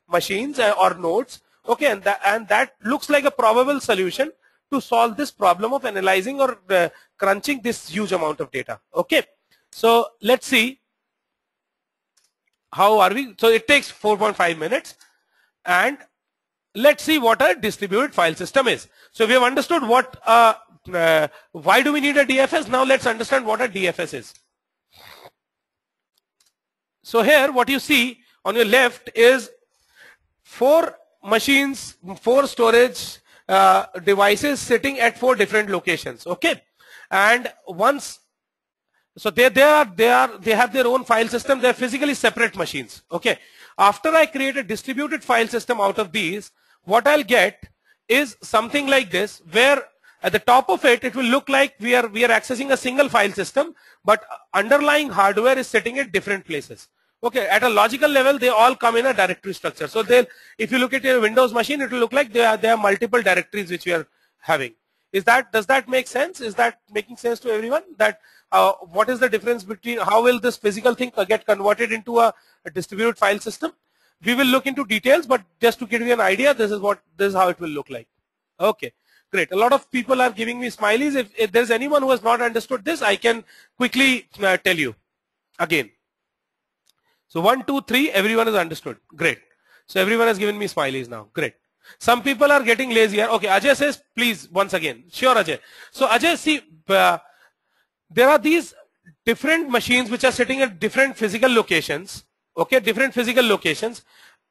machines or nodes. Okay, and that looks like a probable solution to solve this problem of analyzing or crunching this huge amount of data. Okay, so let's see how are we. So it takes 4.5 minutes, and let's see what a distributed file system is. So we have understood what why do we need a DFS. Now let's understand what a DFS is. So here what you see on your left is 4 machines, 4 storage devices sitting at 4 different locations. Okay, and so they have their own file system. They're physically separate machines. Okay, after I create a distributed file system out of these, what I'll get is something like this, where at the top of it, it will look like we are accessing a single file system, but underlying hardware is sitting at different places. Okay, at a logical level, they all come in a directory structure. So if you look at your Windows machine, it will look like there are multiple directories which we are having. Does that make sense? Is that making sense to everyone? That what is the difference between how will this physical thing get converted into a distributed file system? We will look into details, but just to give you an idea, this is how it will look like. Okay, great. A lot of people are giving me smileys. If there's anyone who has not understood this, I can quickly tell you again. So 1, 2, 3, everyone has understood. Great. So everyone has given me smileys now. Great. Some people are getting lazier. Okay, Ajay says, please, once again. Sure, Ajay. So Ajay, see, there are these different machines which are sitting at different physical locations. Okay, different physical locations.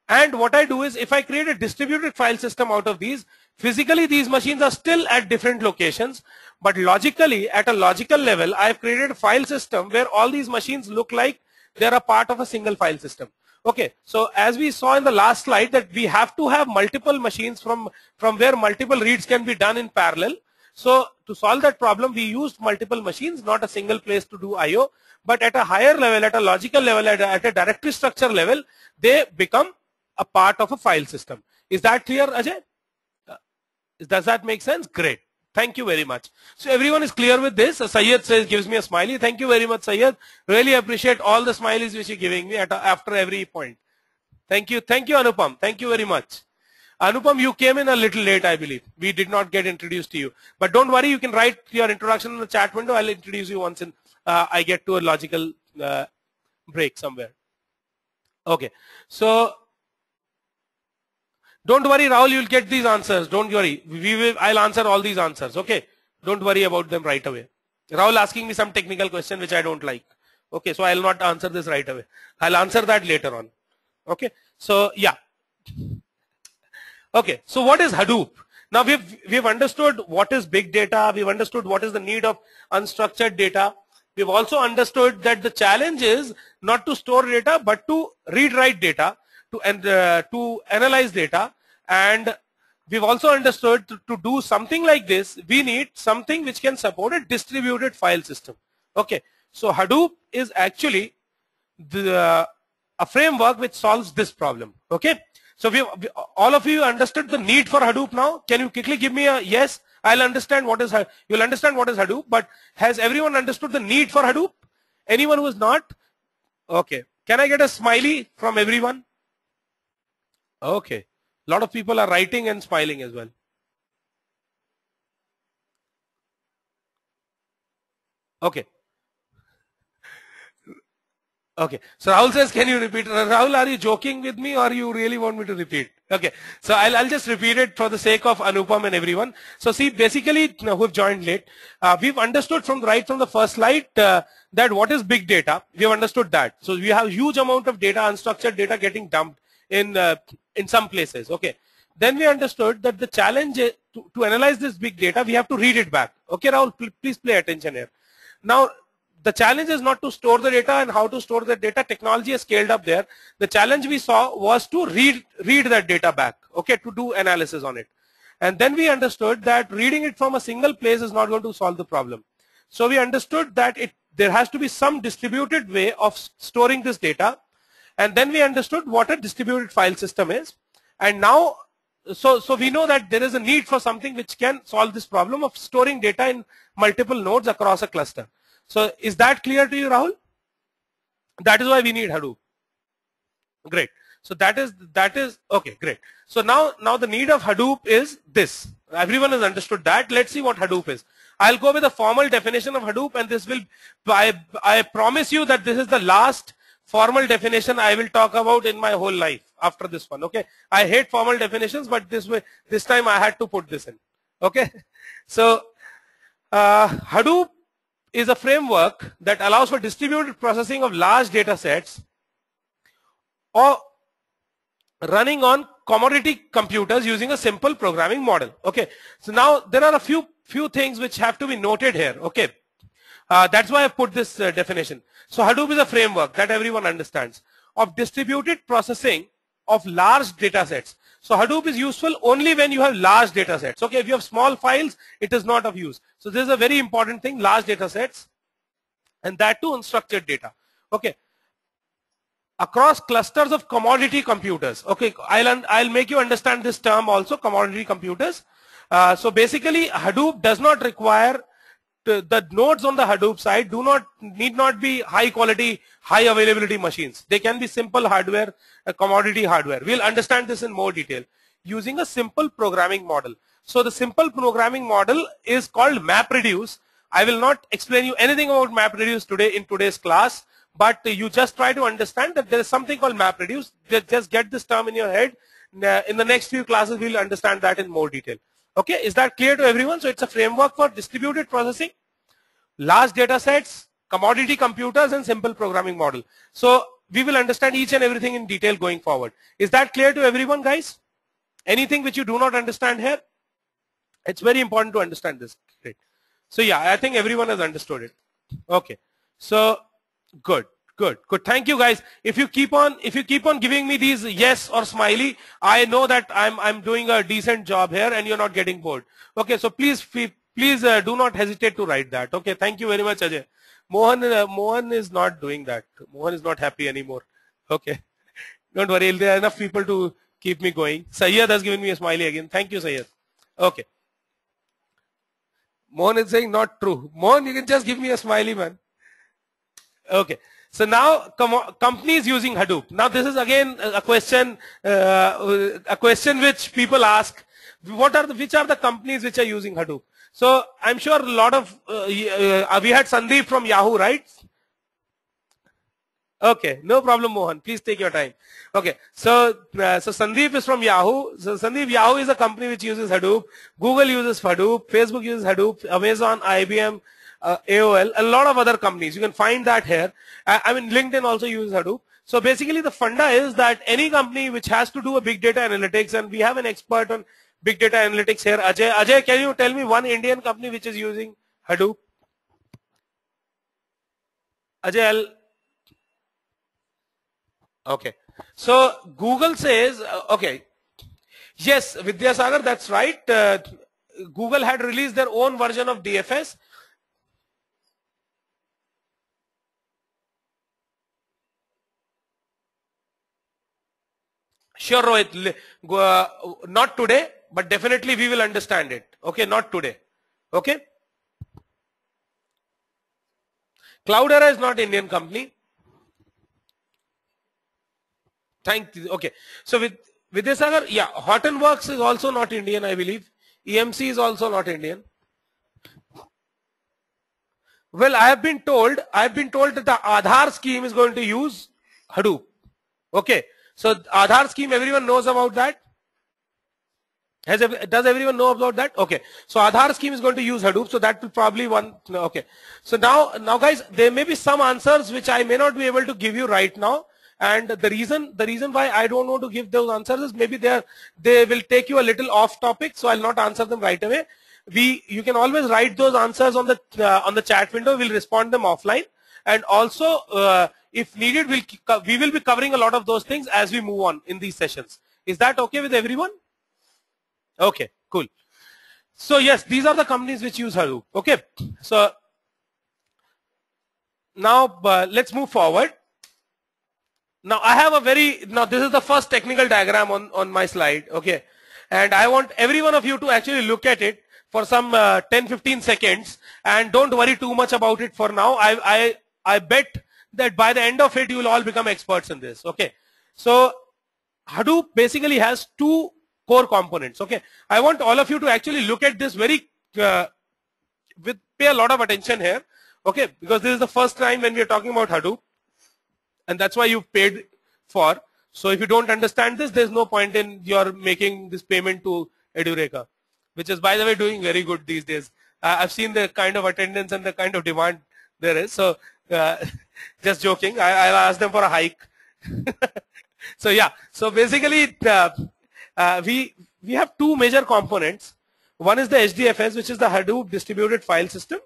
And what I do is, if I create a distributed file system out of these, physically these machines are still at different locations, but logically, at a logical level, I have created a file system where all these machines look like they're a part of a single file system. Okay, so as we saw in the last slide that we have to have multiple machines from where multiple reads can be done in parallel. So to solve that problem, we used multiple machines, not a single place to do IO, but at a higher level, at a logical level, at a directory structure level, they become a part of a file system. Is that clear, Ajay? Does that make sense? Great. Thank you very much. So everyone is clear with this. Syed says, gives me a smiley. Thank you very much, Syed. Really appreciate all the smileys which you're giving me after every point. Thank you. Thank you, Anupam. Thank you very much. Anupam, you came in a little late, I believe. We did not get introduced to you. But don't worry, you can write your introduction in the chat window. I'll introduce you once I get to a logical break somewhere. Okay. So don't worry, Rahul, you'll get these answers. Don't worry. I'll answer all these answers. Okay. Don't worry about them right away. Rahul asking me some technical question which I don't like. Okay. So I'll not answer this right away. I'll answer that later on. Okay. So yeah. Okay. So what is Hadoop? Now we've understood what is big data. We've understood what is the need of unstructured data. We've also understood that the challenge is not to store data, but to read-write data. To analyze data, and we've also understood to do something like this, we need something which can support a distributed file system. Okay, so Hadoop is actually a framework which solves this problem. Okay, so all of you understood the need for Hadoop now. Can you quickly give me a yes? I'll understand what is you'll understand what is Hadoop, but has everyone understood the need for Hadoop? Anyone who is not? Okay, can I get a smiley from everyone? Okay, a lot of people are writing and smiling as well. Okay. Okay, so Rahul says, can you repeat? Rahul, are you joking with me or you really want me to repeat? Okay, so I'll just repeat it for the sake of Anupam and everyone. So see, basically, who've joined late, we've understood right from the first slide that what is big data. We've understood that. So we have huge amount of data, unstructured data getting dumped in some places. Okay, then we understood that the challenge is to analyze this big data, we have to read it back. Okay, Rahul, please pay attention here. Now, the challenge is not to store the data and how to store the data. Technology has scaled up there. The challenge we saw was to read that data back, okay, to do analysis on it. And then we understood that reading it from a single place is not going to solve the problem. So we understood that there has to be some distributed way of storing this data. And then we understood what a distributed file system is. And now, so we know that there is a need for something which can solve this problem of storing data in multiple nodes across a cluster. So is that clear to you, Rahul? That is why we need Hadoop. Great. So that is okay, great. So now the need of Hadoop is this. Everyone has understood that. Let's see what Hadoop is. I'll go with a formal definition of Hadoop, and this will, I promise you that this is the last formal definition I will talk about in my whole life after this one. Okay. I hate formal definitions, but this time I had to put this in. Okay. So Hadoop is a framework that allows for distributed processing of large data sets or running on commodity computers using a simple programming model. Okay, so now there are a few things which have to be noted here. Okay, that's why I put this definition. So Hadoop is a framework that everyone understands of distributed processing of large data sets. So Hadoop is useful only when you have large data sets. Okay, if you have small files, it is not of use. So this is a very important thing, large data sets, and that too unstructured data. Okay, across clusters of commodity computers. Okay, I'll make you understand this term also, commodity computers. So basically, Hadoop does not require the nodes on the Hadoop side need not be high quality, high availability machines. They can be simple hardware, commodity hardware. We'll understand this in more detail using a simple programming model. So the simple programming model is called MapReduce. I will not explain you anything about MapReduce today in today's class, but you just try to understand that there is something called MapReduce. Just get this term in your head. In the next few classes, we'll understand that in more detail. Okay, is that clear to everyone? So it's a framework for distributed processing, large data sets, commodity computers, and simple programming model. So we will understand each and everything in detail going forward. Is that clear to everyone, guys? Anything which you do not understand here? It's very important to understand this. Great. So yeah, I think everyone has understood it. Okay. So good. Thank you, guys. If you keep on giving me these yes or smiley, I know that I'm doing a decent job here and you're not getting bored. Okay. So please do not hesitate to write that. Okay. Thank you very much, Ajay. Mohan is not doing that. Mohan is not happy anymore. Okay. Don't worry. There are enough people to keep me going. Sayyad has given me a smiley again. Thank you, Sayyad. Okay. Mohan is saying not true. Mohan, you can just give me a smiley, man. Okay. So now companies using Hadoop. Now this is again a question which people ask. Which are the companies which are using Hadoop? So I'm sure a lot of we had Sandeep from Yahoo, right? Okay, no problem, Mohan. Please take your time. Okay, so Sandeep is from Yahoo. So Sandeep, Yahoo is a company which uses Hadoop. Google uses Hadoop. Facebook uses Hadoop. Amazon, IBM, AOL, a lot of other companies. You can find that here. I mean, LinkedIn also uses Hadoop. So basically, the funda is that any company which has to do a big data analytics, and we have an expert on big data analytics here, Ajay. Ajay, can you tell me one Indian company which is using Hadoop? Ajay, okay. So Google says, okay, yes, Vidyasagar, that's right. Google had released their own version of DFS. Sure, Rohit. Not today, but definitely we will understand it. Okay, not today. Okay. Cloudera is not Indian company. Thank you. Okay. So with Vidyasagar, yeah, Hortonworks is also not Indian, I believe. EMC is also not Indian. Well, I have been told that the Aadhaar scheme is going to use Hadoop. Okay. So Aadhaar scheme, everyone knows about that. Does everyone know about that? Okay. So Aadhaar scheme is going to use Hadoop. So that will probably one. Okay. So now guys, there may be some answers which I may not be able to give you right now. And the reason why I don't want to give those answers is maybe they will take you a little off topic. So I'll not answer them right away. You can always write those answers on the chat window. We'll respond them offline. And also, if needed, we will be covering a lot of those things as we move on in these sessions. Is that okay with everyone? Okay, cool. So yes, these are the companies which use Hadoop. Okay, so now let's move forward. Now I have this is the first technical diagram on my slide. Okay, and I want every one of you to actually look at it for some 10-15 seconds, and don't worry too much about it for now. I bet that by the end of it, you will all become experts in this. Okay. So Hadoop basically has two core components. Okay. I want all of you to actually look at this pay a lot of attention here. Okay. Because this is the first time when we are talking about Hadoop, and that's why you've paid for. So if you don't understand this, there's no point in your making this payment to Edureka, which is, by the way, doing very good these days. I've seen the kind of attendance and the kind of demand there is. So just joking. I'll ask them for a hike. So yeah. So basically, we have two major components. One is the HDFS, which is the Hadoop Distributed File System,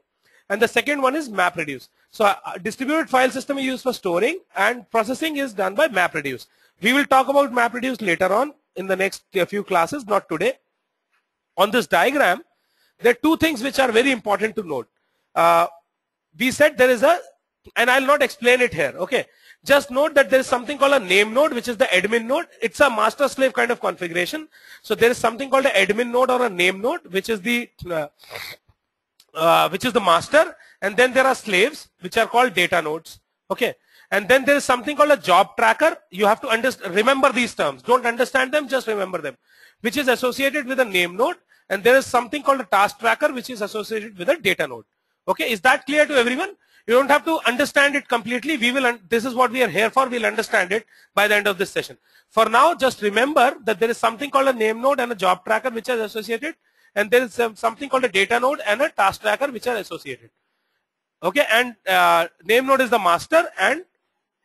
and the second one is MapReduce. So distributed file system is used for storing, and processing is done by MapReduce. We will talk about MapReduce later on in the next few classes, not today. On this diagram, there are two things which are very important to note. We said there is and I'll not explain it here. Okay, just note that there is something called a name node, which is the admin node. It's a master slave kind of configuration. So there is something called an admin node or a name node, which is the master, and then there are slaves which are called data nodes. Okay, and then there is something called a job tracker. You have to remember these terms. Don't understand them, just remember them, which is associated with a name node. and there is something called a task tracker which is associated with a data node. Okay, is that clear to everyone? You don't have to understand it completely. This is what we are here for. We'll understand it by the end of this session. For now, just remember that there is something called a name node and a job tracker which are associated, and there is something called a data node and a task tracker which are associated. Okay, and name node is the master and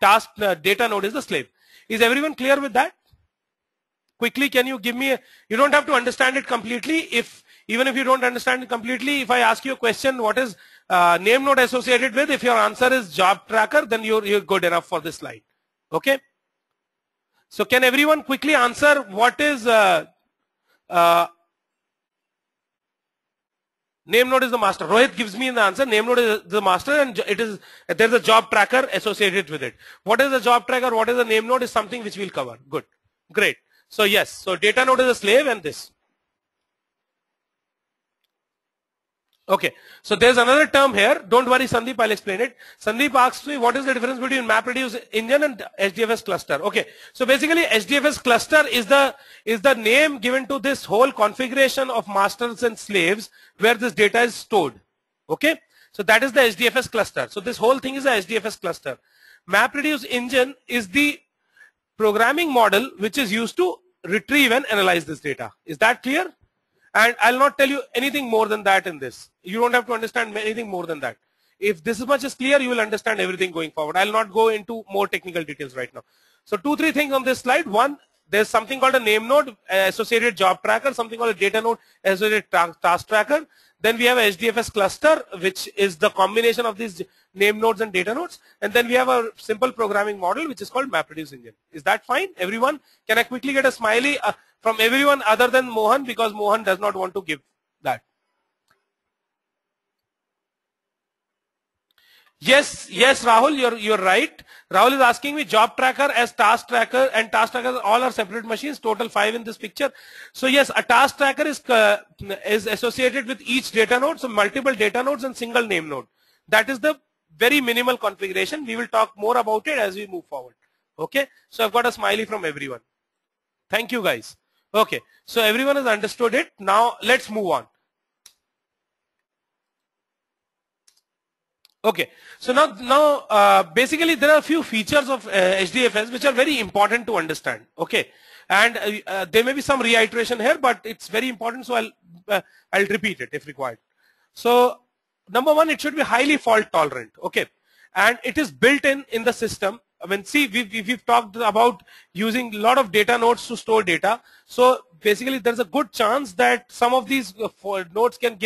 data node is the slave. Is everyone clear with that? Quickly, can you give me you don't have to understand it completely. Even if you don't understand it completely, if I ask you a question, what is name node associated with? If your answer is job tracker, then you're good enough for this slide. Okay. So can everyone quickly answer what is name node is the master? Rohit gives me the answer. Name node is the master, and there's a job tracker associated with it. What is a job tracker? What is a name node is something which we'll cover. Good. Great. So yes, so data node is a slave and this. Okay, so there's another term here. Don't worry, Sandeep, I'll explain it. Sandeep asks me what is the difference between MapReduce engine and HDFS cluster. Okay, so basically HDFS cluster is the name given to this whole configuration of masters and slaves where this data is stored. Okay, so that is the HDFS cluster. So this whole thing is a HDFS cluster. MapReduce engine is the programming model which is used to retrieve and analyze this data. Is that clear? And I'll not tell you anything more than that in this. You don't have to understand anything more than that. If this much is clear, you will understand everything going forward. I'll not go into more technical details right now. So 2-3 things on this slide. One, there's something called a name node, associated job tracker, something called a data node, associated task tracker. Then we have a HDFS cluster, which is the combination of these name nodes and data nodes. And then we have a simple programming model, which is called MapReduce engine. Is that fine, everyone? Can I quickly get a smiley from everyone other than Mohan, because Mohan does not want to give that. Yes, Rahul, you're right. Rahul is asking me job tracker as task tracker, and task tracker all are separate machines, total 5 in this picture. So yes, a task tracker is associated with each data node, so multiple data nodes and single name node. That is the very minimal configuration. We will talk more about it as we move forward. Okay, so I've got a smiley from everyone. Thank you guys. Okay, so everyone has understood it. Now let's move on. Okay, so now basically there are a few features of HDFS which are very important to understand. Okay, and there may be some reiteration here, but it's very important, so I'll repeat it if required. So number one, it should be highly fault tolerant. Okay, and it is built in the system. I mean, see, we've talked about using a lot of data nodes to store data. So basically, there's a good chance that some of these nodes can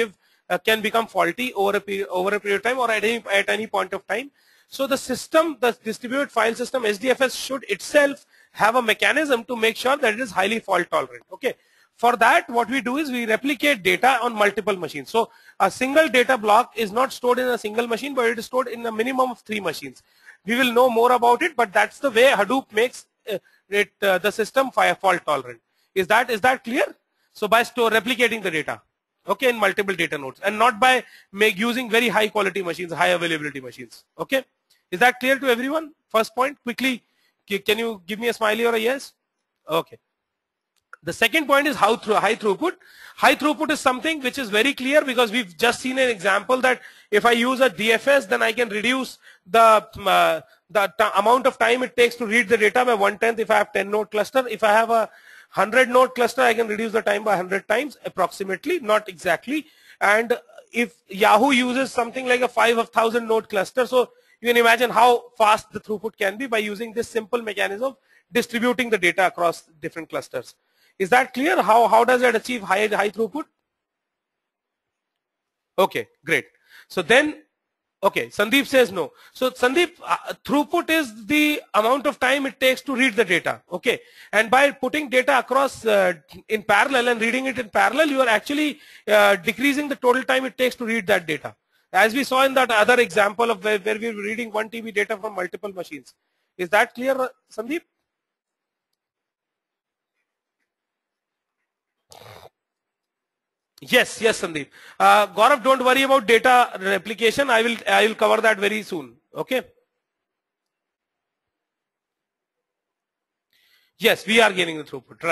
become faulty over a period of time or at any point of time. So the system, the distributed file system, HDFS, should itself have a mechanism to make sure that it is highly fault tolerant. Okay. For that, what we do is we replicate data on multiple machines. So a single data block is not stored in a single machine, but it is stored in a minimum of 3 machines. We will know more about it, but that's the way Hadoop makes the system fault tolerant. Is that clear? So by replicating the data, okay, in multiple data nodes, and not by using very high quality machines, high availability machines. Okay, is that clear to everyone? First point, quickly, can you give me a smiley or a yes? Okay. The second point is high throughput. High throughput is something which is very clear because we've just seen an example that if I use a DFS, then I can reduce the amount of time it takes to read the data by 1/10 if I have 10 node cluster. If I have a 100 node cluster, I can reduce the time by 100 times approximately, not exactly. And if Yahoo uses something like a 5,000 node cluster, so you can imagine how fast the throughput can be by using this simple mechanism of distributing the data across different clusters. Is that clear? How does it achieve high throughput? Okay, great. So then, okay, Sandeep says no. So Sandeep, throughput is the amount of time it takes to read the data. Okay, and by putting data across in parallel and reading it in parallel, you are actually decreasing the total time it takes to read that data. As we saw in that other example of where we were reading 1 TB data from multiple machines. Is that clear, Sandeep? Yes, Sandeep. Gaurav, don't worry about data replication. I will cover that very soon. Okay. Yes, we are gaining the throughput.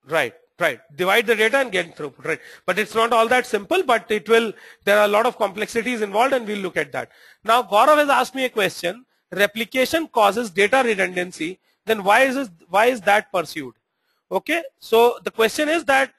Right. Right, divide the data and get throughput, right? But it's not all that simple, but it will, there are a lot of complexities involved and we'll look at that. Now Gaurav has asked me a question, replication causes data redundancy, then why is that pursued? Okay, so the question is that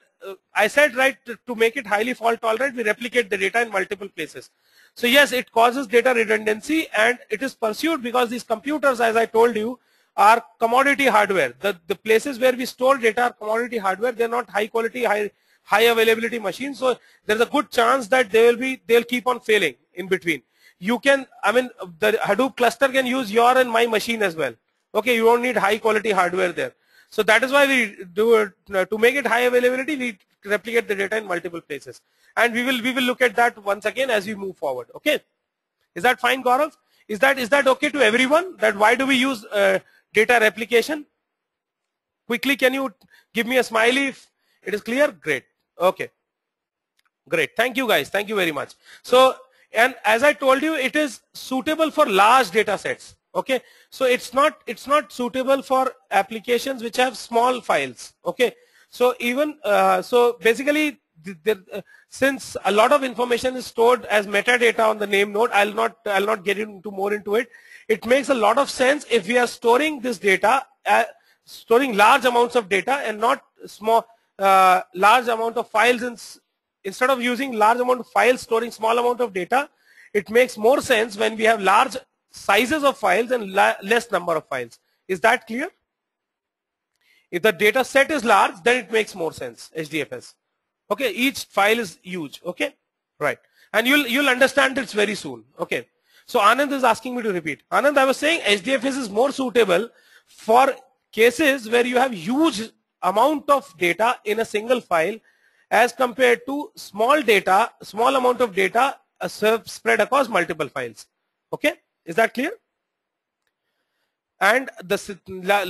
I said, right, to make it highly fault tolerant, we replicate the data in multiple places. So yes, it causes data redundancy and it is pursued because these computers, as I told you, are commodity hardware. The places where we store data are commodity hardware. They're not high quality, high availability machines. So there's a good chance that they'll keep on failing in between. You can, I mean, the Hadoop cluster can use your and my machine as well. Okay, you don't need high quality hardware there. So that is why we do it, to make it high availability, we replicate the data in multiple places. And we will look at that once again as we move forward. Okay, is that fine, Gaurav? Is that okay to everyone? That why do we use data replication? Quickly, can you give me a smiley if it is clear? Great. Okay, great. Thank you guys. Thank you very much. So, and as I told you, it is suitable for large data sets. Okay, so it's not suitable for applications which have small files. Okay, so even so basically since a lot of information is stored as metadata on the name node, I'll not get into more into it. It makes a lot of sense if we are storing this data, storing large amounts of data and not small large amount of files. Instead of using large amount of files storing small amount of data, it makes more sense when we have large sizes of files and less number of files. Is that clear? If the data set is large, then it makes more sense, HDFS. Okay, each file is huge. Okay, right, and you'll understand this very soon. Okay, so Anand is asking me to repeat. Anand, I was saying HDFS is more suitable for cases where you have huge amount of data in a single file as compared to small amount of data spread across multiple files. Okay, is that clear? And the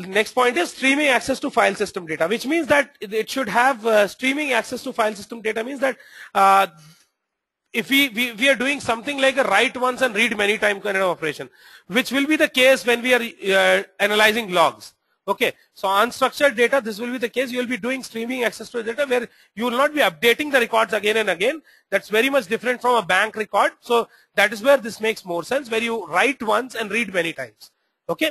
next point is streaming access to file system data, which means that it should have streaming access to file system data means that if we are doing something like a write once and read many times kind of operation, which will be the case when we are analyzing logs. Okay, so unstructured data, this will be the case. You will be doing streaming access to data where you will not be updating the records again and again. That's very much different from a bank record. So that is where this makes more sense, where you write once and read many times. Okay,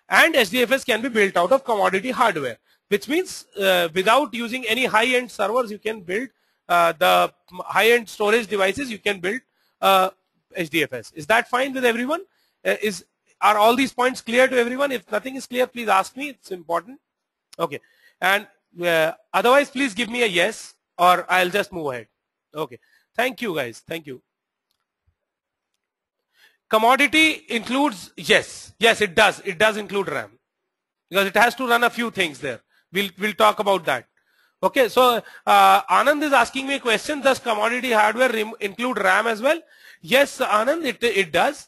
and HDFS can be built out of commodity hardware, which means without using any high-end servers, you can build the high-end storage devices. You can build HDFS. Is that fine with everyone? Are all these points clear to everyone? If nothing is clear, please ask me. It's important. Okay. And otherwise, please give me a yes or I'll just move ahead. Okay. Thank you, guys. Thank you. Commodity includes, yes, it does. It does include RAM because it has to run a few things there. We'll talk about that. Okay. So Anand is asking me a question. Does commodity hardware include RAM as well? Yes, Anand, it does.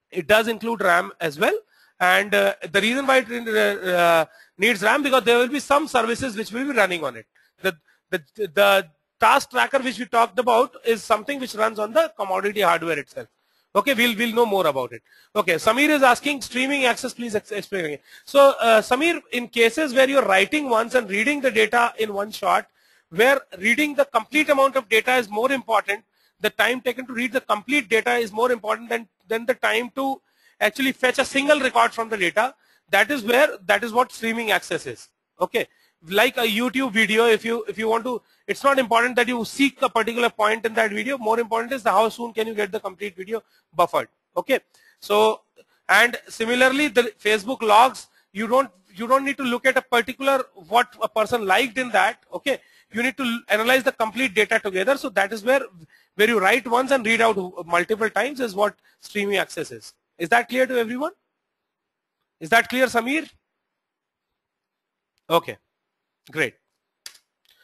It does include RAM as well, and the reason why it needs RAM because there will be some services which will be running on it. The task tracker which we talked about is something which runs on the commodity hardware itself. Okay, we'll know more about it. Okay, Samir is asking streaming access, please explain again. So Samir, in cases where you're writing once and reading the data in one shot, where reading the complete amount of data is more important, the time taken to read the complete data is more important than the time to actually fetch a single record from the data. That is what streaming access is. Okay, like a YouTube video, if you want to, it's not important that you seek a particular point in that video. More important is how soon can you get the complete video buffered. Okay, so and similarly the Facebook logs, you don't need to look at a particular what a person liked in that. Okay, you need to analyze the complete data together. So that is where you write once and read out multiple times is what streaming access is. Is that clear to everyone? Is that clear, Samir? Okay, great.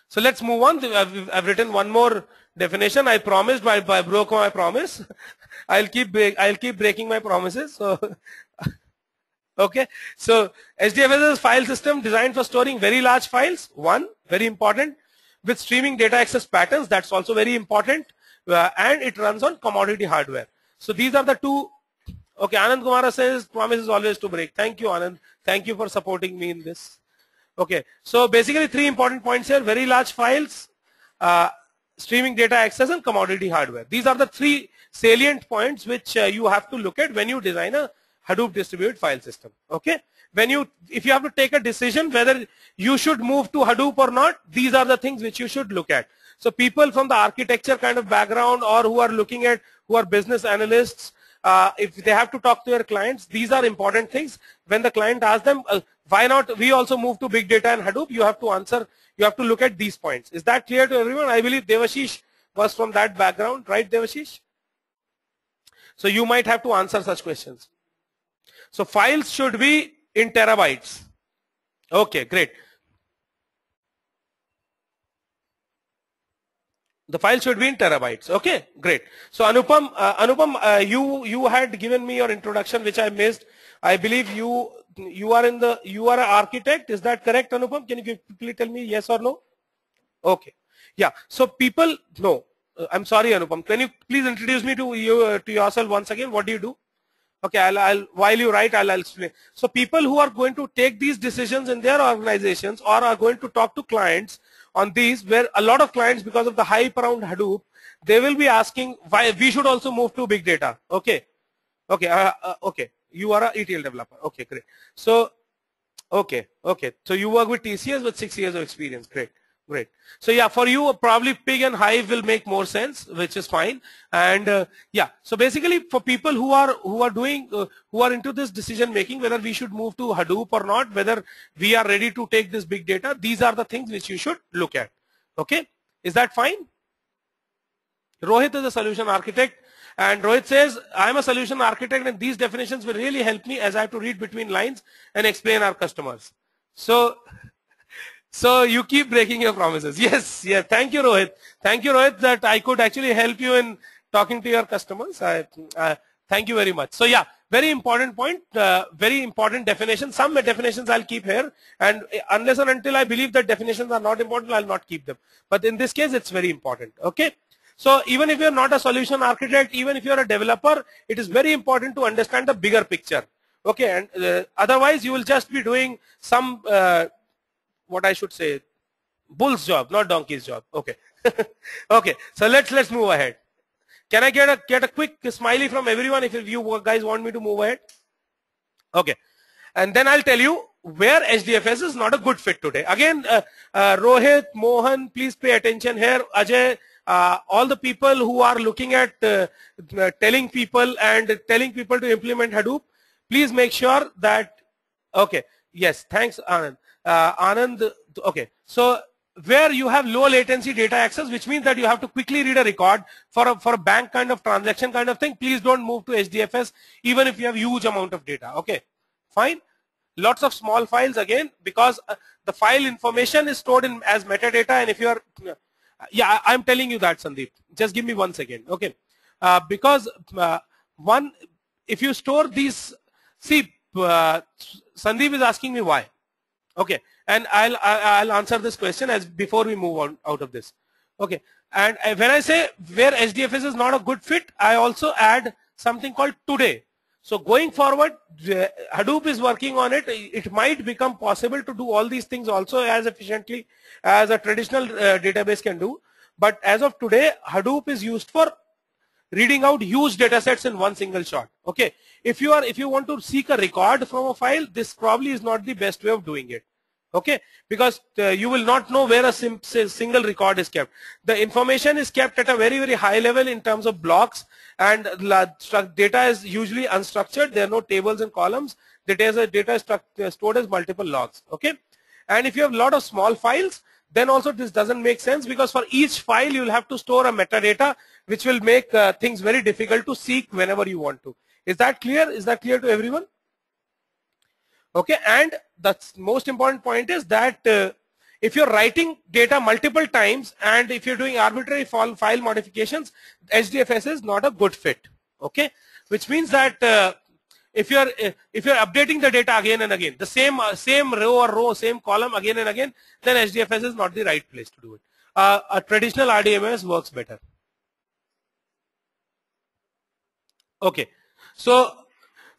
So let's move on. I've written one more definition. I promised, but I broke my promise. I'll keep breaking my promises. So okay. So HDFS is file system designed for storing very large files. One, very important. With streaming data access patterns, that's also very important. And it runs on commodity hardware. So these are the two. Okay, Anand Kumara says promise is always to break. Thank you, Anand. Thank you for supporting me in this. Okay, so basically 3 important points here: very large files, streaming data access, and commodity hardware. These are the 3 salient points which you have to look at when you design a Hadoop distributed file system. Okay, if you have to take a decision whether you should move to Hadoop or not, these are the things which you should look at. So people from the architecture kind of background, or who are business analysts, if they have to talk to their clients, these are important things. When the client asks them, why not we also move to big data and Hadoop, you have to answer, you have to look at these points. Is that clear to everyone? I believe Devashish was from that background, right, Devashish? So you might have to answer such questions. So files should be in terabytes. Okay, great. The file should be in terabytes. Okay, great. So Anupam, you had given me your introduction, which I missed. I believe you are an architect. Is that correct, Anupam? Can you quickly tell me yes or no? Okay. Yeah. So people, no. I'm sorry, Anupam. Can you please introduce me to yourself once again? What do you do? Okay, I'll while you write, I'll explain. So people who are going to take these decisions in their organizations, or are going to talk to clients on these, where a lot of clients, because of the hype around Hadoop, they will be asking why we should also move to big data. Okay, okay, okay. You are a ETL developer. Okay, great. So, okay. So you work with TCS with 6 years of experience. Great. Great. So yeah, for you probably pig and hive will make more sense, which is fine. And yeah, so basically for people who are into this decision making, whether we should move to Hadoop or not, whether we are ready to take this big data, these are the things which you should look at. Okay, is that fine? Rohit is a solution architect, and Rohit says, I'm a solution architect, and these definitions will really help me as I have to read between lines and explain our customers. So you keep breaking your promises. Yes, yeah. Thank you, Rohit. Thank you, Rohit, that I could actually help you in talking to your customers. Thank you very much. So yeah, very important point, very important definition. Some definitions I'll keep here, and unless and until I believe that definitions are not important, I'll not keep them. But in this case, it's very important. Okay. So even if you're not a solution architect, even if you're a developer, it is very important to understand the bigger picture. Okay, and otherwise you will just be doing some what I should say, bull's job, not donkey's job. Okay. Okay, so let's move ahead. Can I get a quick smiley from everyone if you guys want me to move ahead? Okay, and then I'll tell you where HDFS is not a good fit today. Again, Rohit, Mohan, please pay attention here. Ajay, all the people who are looking at telling people to implement Hadoop, please make sure that, okay, yes, thanks Anand. Anand, okay, so where you have low latency data access, which means that you have to quickly read a record for a bank kind of transaction kind of thing, please don't move to HDFS even if you have huge amount of data. Okay, fine. Lots of small files, again, because the file information is stored in as metadata, and if you are, yeah, I'm telling you that, Sandeep, just give me 1 second. Okay, because if you store these, see, Sandeep is asking me why. Okay, and I'll answer this question as before we move on out of this. Okay, and when I say where HDFS is not a good fit, I also add something called today. So going forward, Hadoop is working on it. It might become possible to do all these things also as efficiently as a traditional database can do. But as of today, Hadoop is used for reading out huge data sets in one single shot. Okay, if you want to seek a record from a file, this probably is not the best way of doing it. Okay, because you will not know where a single record is kept. The information is kept at a very, very high level in terms of blocks, and data is usually unstructured. There are no tables and columns. The data is stored as multiple logs. Okay, and if you have a lot of small files, then also this doesn't make sense, because for each file you will have to store a metadata, which will make things very difficult to seek whenever you want to. Is that clear? Is that clear to everyone? Okay, and the most important point is that if you're writing data multiple times and if you're doing arbitrary file modifications, HDFS is not a good fit. Okay, which means that if you're updating the data again and again, the same row, same column again and again, then HDFS is not the right place to do it. A traditional RDMS works better. Okay, so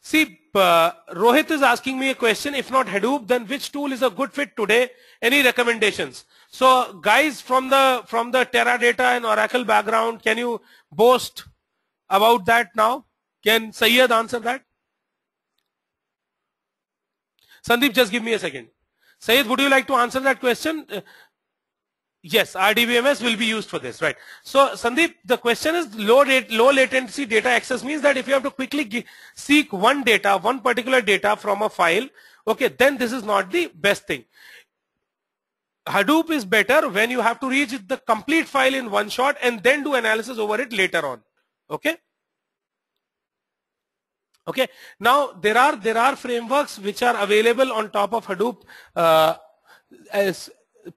See, Rohit is asking me a question. If not Hadoop, then which tool is a good fit today? Any recommendations? So guys from the Teradata and Oracle background, can you boast about that now? Can Syed answer that? Sandeep, just give me a second. Syed, would you like to answer that question? Yes, RDBMS will be used for this, right? So, Sandeep, the question is low latency data access means that if you have to quickly seek one particular data from a file, okay, then this is not the best thing. Hadoop is better when you have to reach the complete file in one shot and then do analysis over it later on, okay? Okay, now there are frameworks which are available on top of Hadoop. As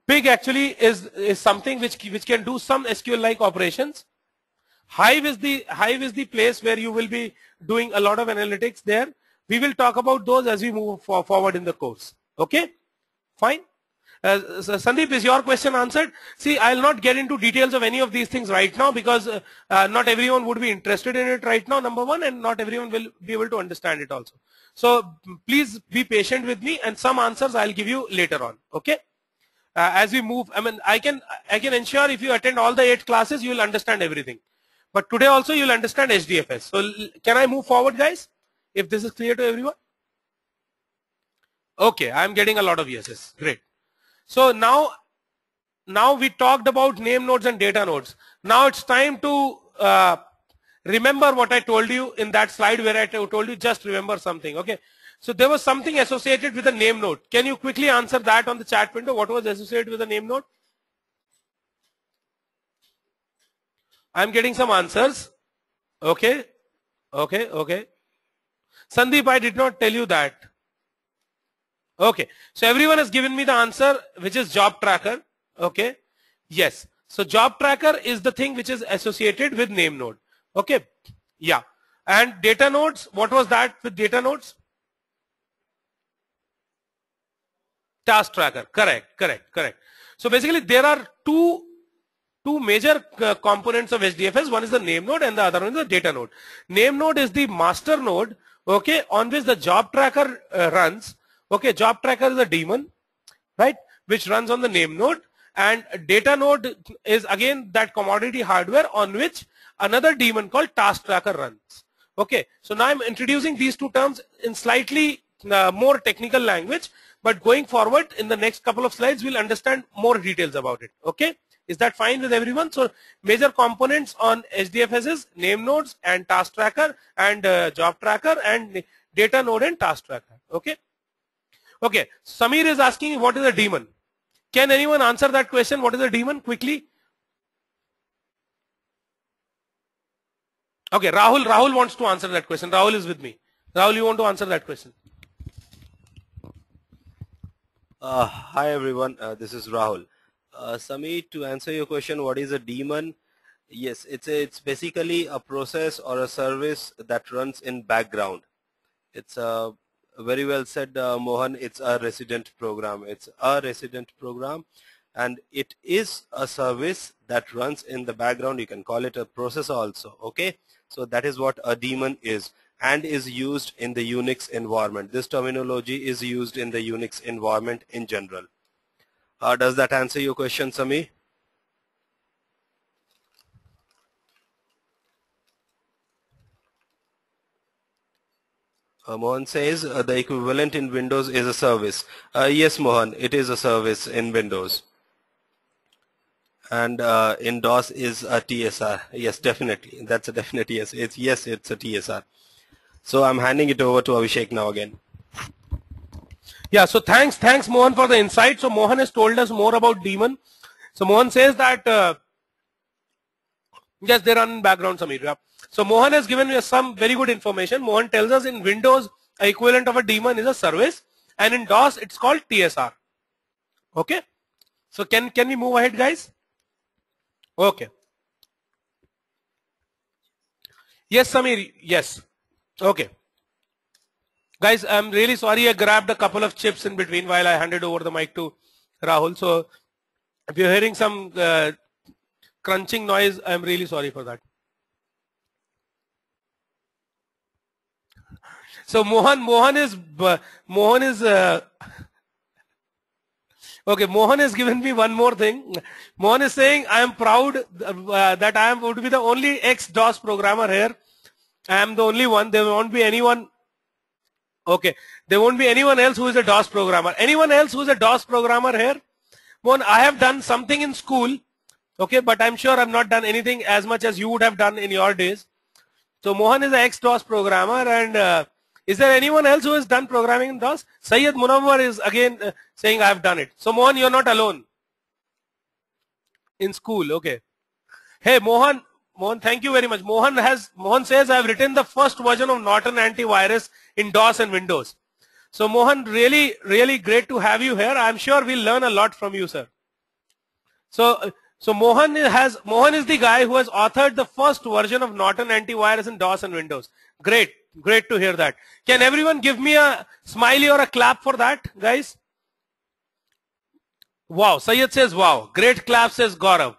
Pig actually is something which can do some SQL like operations. Hive is the place where you will be doing a lot of analytics there. We will talk about those as we move forward in the course. Okay, fine. So Sandeep, is your question answered? See, I'll not get into details of any of these things right now because not everyone would be interested in it right now, number one, and not everyone will be able to understand it also. So please be patient with me, and some answers I'll give you later on. Okay. As we move, I mean, I can ensure if you attend all the 8 classes, you will understand everything. But today also you'll understand HDFS. So can I move forward, guys? If this is clear to everyone? Okay, I'm getting a lot of yeses. Great. So now we talked about name nodes and data nodes. Now it's time to remember what I told you in that slide where I told you just remember something. Okay. So there was something associated with a name node. Can you quickly answer that on the chat window? What was associated with a name node? I'm getting some answers. Okay. Okay. Okay. Sandeep, I did not tell you that. Okay. So everyone has given me the answer, which is job tracker. Okay. Yes. So job tracker is the thing which is associated with name node. Okay. Yeah. And data nodes, what was that with data nodes? Task tracker. Correct. Correct. Correct. So basically there are two major components of HDFS. One is the name node and the other one is the data node. Name node is the master node, okay, on which the job tracker runs. Okay, job tracker is a daemon, right, which runs on the name node, and data node is again that commodity hardware on which another daemon called task tracker runs. Okay, so now I'm introducing these two terms in slightly more technical language, but going forward in the next couple of slides we'll understand more details about it. Okay, is that fine with everyone? So major components on HDFS is name nodes and task tracker and job tracker and data node and task tracker. Okay. Okay, Samir is asking what is a daemon. Can anyone answer that question? What is a daemon? Quickly. Okay, Rahul wants to answer that question. Rahul is with me. Rahul, you want to answer that question? Hi everyone, this is Rahul. Samir, to answer your question, what is a daemon? Yes, it's basically a process or a service that runs in background. It's very well said, Mohan. It's a resident program. It's a resident program, and it is a service that runs in the background. You can call it a process also. Okay, so that is what a daemon is, and is used in the Unix environment. This terminology is used in the Unix environment in general. Does that answer your question, Samir? Mohan says the equivalent in Windows is a service. Yes, Mohan, it is a service in Windows. And in DOS is a TSR. Yes, definitely. That's a definite yes. It's a TSR. So I'm handing it over to Abhishek now again. Yeah, so thanks Mohan for the insight. So Mohan has told us more about daemon. So Mohan says that yes, they run in background, Samir. Yeah. So Mohan has given us some very good information. Mohan tells us in Windows, the equivalent of a daemon is a service, and in DOS it's called TSR. Okay. So can we move ahead, guys? Okay. Yes, Samir. Yes. Okay. Guys, I'm really sorry I grabbed a couple of chips in between while I handed over the mic to Rahul. So if you're hearing some crunching noise, I'm really sorry for that. So Mohan is okay. Mohan has given me one more thing. Mohan is saying, I am proud that I would be the only ex-DOS programmer here. I am the only one. There won't be anyone. Okay, there won't be anyone else who is a DOS programmer. Anyone else who is a DOS programmer here? Mohan, I have done something in school. Okay, but I'm sure I've not done anything as much as you would have done in your days. So Mohan is an ex-DOS programmer, and is there anyone else who has done programming in DOS? Syed Munawwar is again saying I have done it. So Mohan, you're not alone in school. Okay. Hey Mohan, thank you very much. Mohan says I have written the first version of Norton antivirus in DOS and Windows. So Mohan, really, really great to have you here. I'm sure we'll learn a lot from you, sir. So Mohan is the guy who has authored the first version of Norton antivirus in DOS and Windows. Great to hear that. Can everyone give me a smiley or a clap for that, guys? Wow, Syed says wow. Great clap, says Gaurav.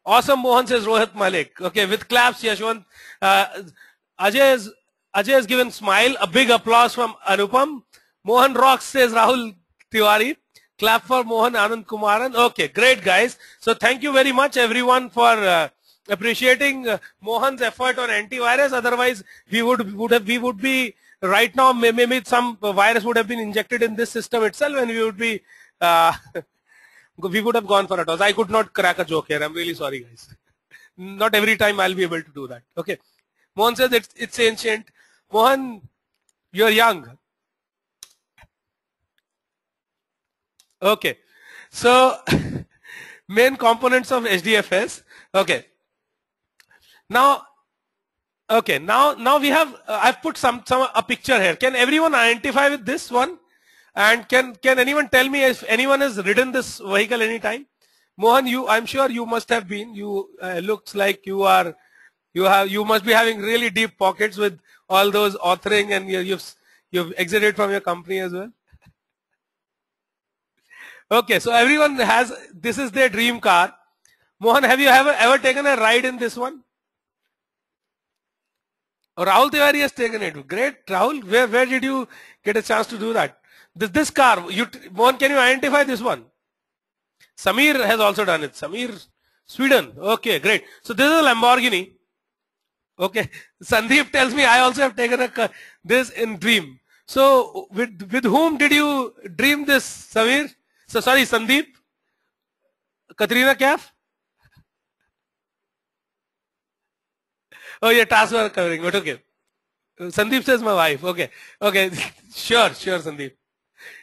Awesome, Mohan, says Rohit Malik. Okay, with claps, Yashwant. Ajay has given smile. A big applause from Anupam. Mohan rocks, says Rahul Tiwari. Clap for Mohan Anand Kumaran. Okay, great guys. So thank you very much everyone for appreciating Mohan's effort on antivirus. Otherwise, we would be right now, maybe some virus would have been injected in this system itself, and we would be we would have gone for a toss. I could not crack a joke here. I'm really sorry, guys. Not every time I'll be able to do that. Okay. Mohan says it's ancient. Mohan, you're young. Okay. So main components of HDFS. Okay. Now we have I've put a picture here. Can everyone identify with this one? And can anyone tell me if anyone has ridden this vehicle anytime? Mohan, I'm sure you must have been. You looks like you must be having really deep pockets with all those authoring, and you've exited from your company as well. Okay, so everyone this is their dream car. Mohan, have you ever taken a ride in this one? Oh, Rahul Tiwari has taken it. Great, Rahul. Where did you get a chance to do that? This car, Mohan, can you identify this one? Samir has also done it. Samir, Sweden. Okay, great. So this is a Lamborghini. Okay. Sandeep tells me I also have taken this in dream. So with whom did you dream this, Samir? So sorry, Sandeep. Katrina Kaif? Oh yeah, tasks were covering, but okay. Sandeep says my wife. Okay. Okay. Sure, Sandeep.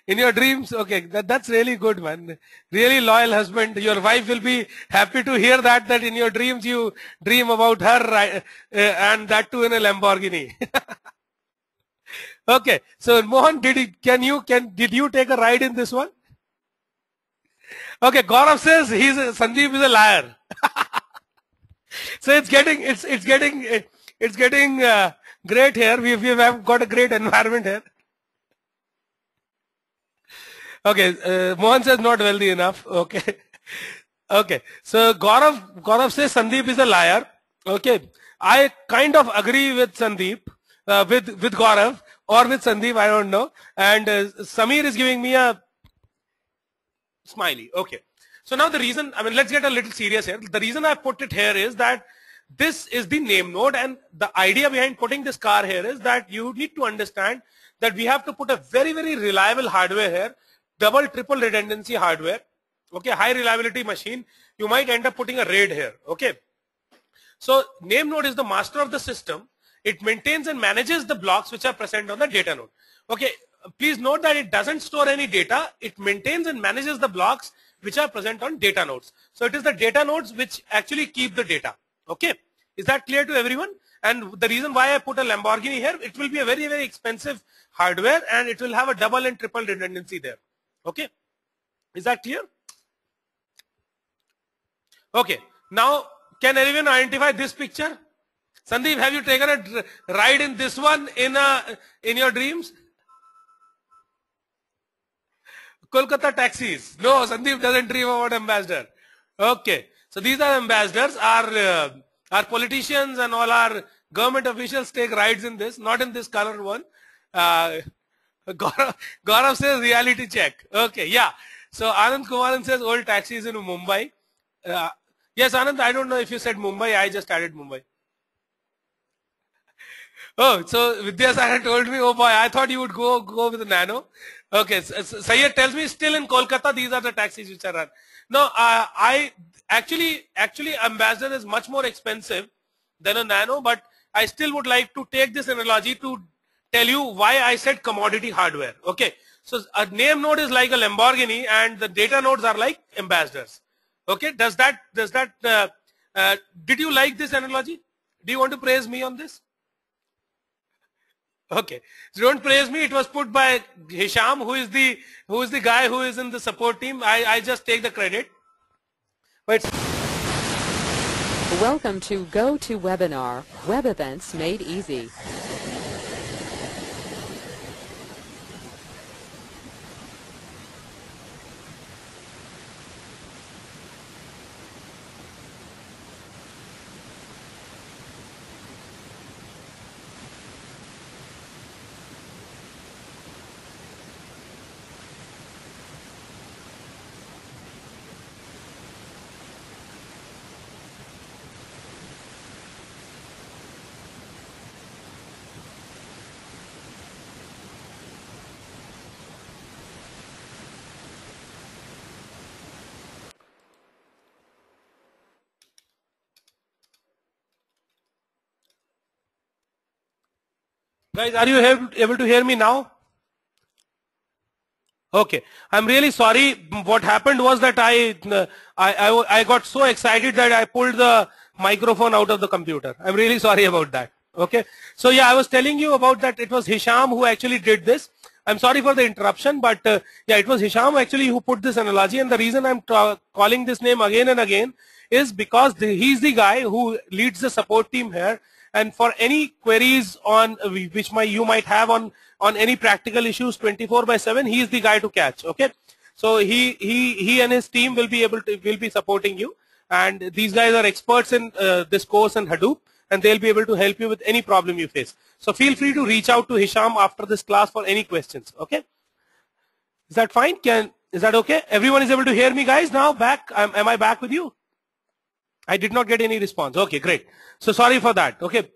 In your dreams, okay, that's really good, man. Really loyal husband. Your wife will be happy to hear that in your dreams you dream about her, and that too in a Lamborghini. Okay, so Mohan, did you take a ride in this one? Okay, Gaurav says Sandeep is a liar. So it's getting great here. We have got a great environment here. Okay, Mohan says not wealthy enough. Okay. Okay. So Gaurav says Sandeep is a liar. Okay. I kind of agree with Sandeep, with Gaurav or with Sandeep, I don't know. And Samir is giving me a smiley. Okay. So now the reason, let's get a little serious here. The reason I put it here is that this is the name node, and the idea behind putting this car here is that you need to understand that we have to put a very, very reliable hardware here. Double, triple redundancy hardware, okay, high reliability machine. You might end up putting a RAID here, okay. So name node is the master of the system. It maintains and manages the blocks which are present on the data node. Okay, please note that it doesn't store any data. It maintains and manages the blocks which are present on data nodes. So it is the data nodes which actually keep the data, okay. Is that clear to everyone? And the reason why I put a Lamborghini here, it will be a very, very expensive hardware, and it will have a double and triple redundancy there. Okay, is that clear? Okay, now can anyone identify this picture? Sandeep, have you taken a ride in this one in your dreams? Kolkata taxis. No, Sandeep doesn't dream about ambassador. Okay, so these are ambassadors, our politicians and all our government officials take rides in this, not in this colored one. Gaurav says reality check. Okay, yeah. So Anand Kumaran says old taxis in Mumbai. Yes, Anand, I don't know if you said Mumbai. I just added Mumbai. Oh, so Vidyasagar told me, oh boy, I thought you would go with the Nano. Okay, Sayyid tells me still in Kolkata, these are the taxis which are run. No, I actually Ambassador is much more expensive than a Nano, but I still would like to take this analogy to tell you why I said commodity hardware. Okay, so a name node is like a Lamborghini and the data nodes are like ambassadors. Okay, did you like this analogy? Do you want to praise me on this? Okay, so don't praise me. It was put by Hisham, who is the guy who is in the support team. I just take the credit. But welcome to GoToWebinar, web events made easy. guys, are you able to hear me now? Okay, I'm really sorry. What happened was that I got so excited that I pulled the microphone out of the computer. I'm really sorry about that. Okay, so yeah, I was telling you about that. It was Hisham who actually did this. I'm sorry for the interruption, but yeah, it was Hisham actually who put this analogy, and the reason I'm calling this name again and again is because he's the guy who leads the support team here. And for any queries on which you might have on any practical issues 24/7, he is the guy to catch. Okay, so he and his team will be supporting you, and these guys are experts in this course in Hadoop, and they'll be able to help you with any problem you face. So feel free to reach out to Hisham after this class for any questions. Okay, is that fine? Is that okay? Everyone is able to hear me, guys? Now back. Am I back with you? I did not get any response. Okay, great. So sorry for that. Okay.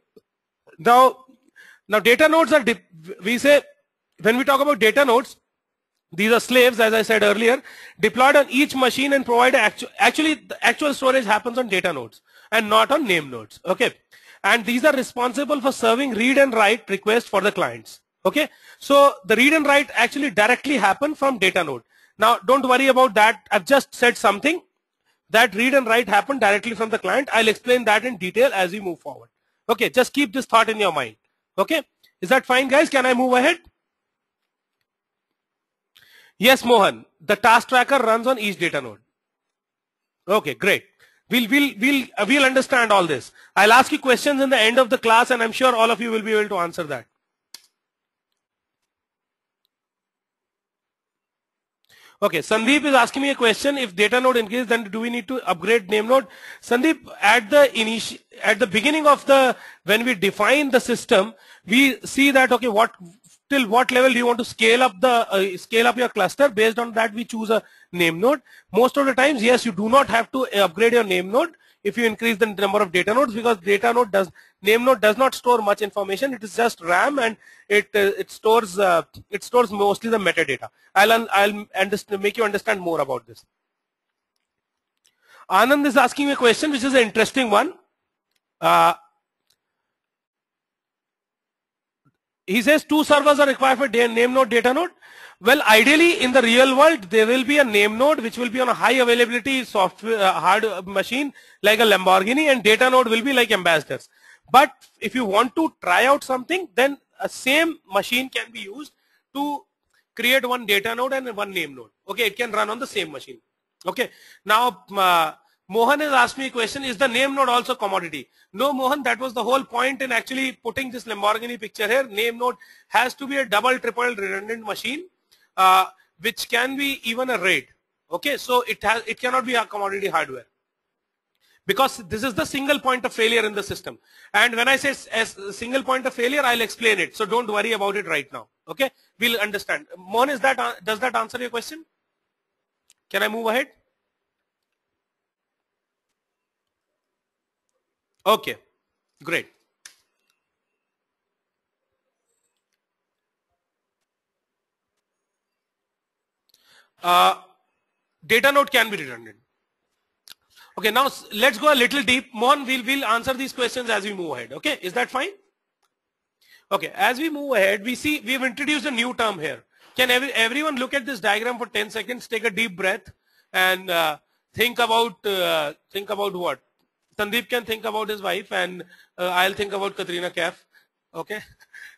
Now data nodes are, we say, when we talk about data nodes, these are slaves, as I said earlier, deployed on each machine and provide actually the actual storage happens on data nodes and not on name nodes. Okay. And these are responsible for serving read and write requests for the clients. Okay. So the read and write actually directly happen from data node. Now don't worry about that. I've just said something. That read and write happen directly from the client. I'll explain that in detail as we move forward. Okay, just keep this thought in your mind. Okay, is that fine, guys? Can I move ahead? Yes, Mohan. The task tracker runs on each data node. Okay, great. We'll understand all this. I'll ask you questions in the end of the class, and I'm sure all of you will be able to answer that. Okay, Sandeep is asking me a question. If data node increases, then do we need to upgrade name node? Sandeep, at the beginning of when we define the system, we see that, okay, till what level do you want to scale up your cluster? Based on that, we choose a name node. Most of the times, yes, you do not have to upgrade your name node if you increase the number of data nodes, because name node does not store much information. It is just RAM, and it stores mostly the metadata. I'll make you understand more about this. Anand is asking me a question which is an interesting one. He says 2 servers are required for name node, data node. Well, ideally in the real world, there will be a name node which will be on a high availability software hard machine like a Lamborghini, and data node will be like ambassadors. But if you want to try out something, then a same machine can be used to create one data node and one name node. Okay, it can run on the same machine. Okay, now Mohan has asked me a question, is the name node also commodity? No, Mohan, that was the whole point in actually putting this Lamborghini picture here. Name node has to be a double, triple redundant machine, which can be even a RAID. Okay, so it cannot be a commodity hardware. because this is the single point of failure in the system. And when I say as single point of failure, I'll explain it. So don't worry about it right now. Okay, we'll understand. Mohan, does that answer your question? Can I move ahead? Okay, great. Data node can be redundant. Okay, now let's go a little deep. Mohan, we'll answer these questions as we move ahead. Okay, is that fine? Okay, as we move ahead, we've introduced a new term here. Can everyone look at this diagram for 10 seconds, take a deep breath, and think about what? Sandeep can think about his wife, and I'll think about Katrina Kaif. Okay,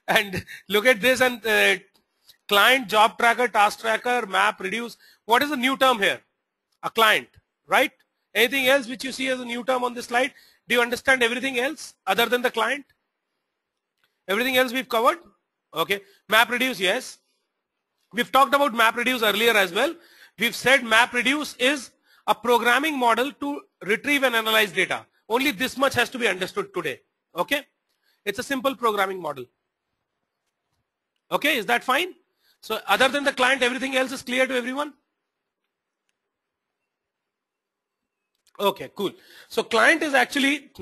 and look at this, and client, job tracker, task tracker, map, reduce. What is the new term here? A client, right? Anything else which you see as a new term on this slide? Do you understand everything else other than the client? Everything else we've covered? Okay. Map reduce, yes. We've talked about map reduce earlier as well. We've said map reduce is a programming model to retrieve and analyze data. Only this much has to be understood today. Okay. It's a simple programming model. Okay. Is that fine? So other than the client, everything else is clear to everyone? Okay, cool. So client is actually,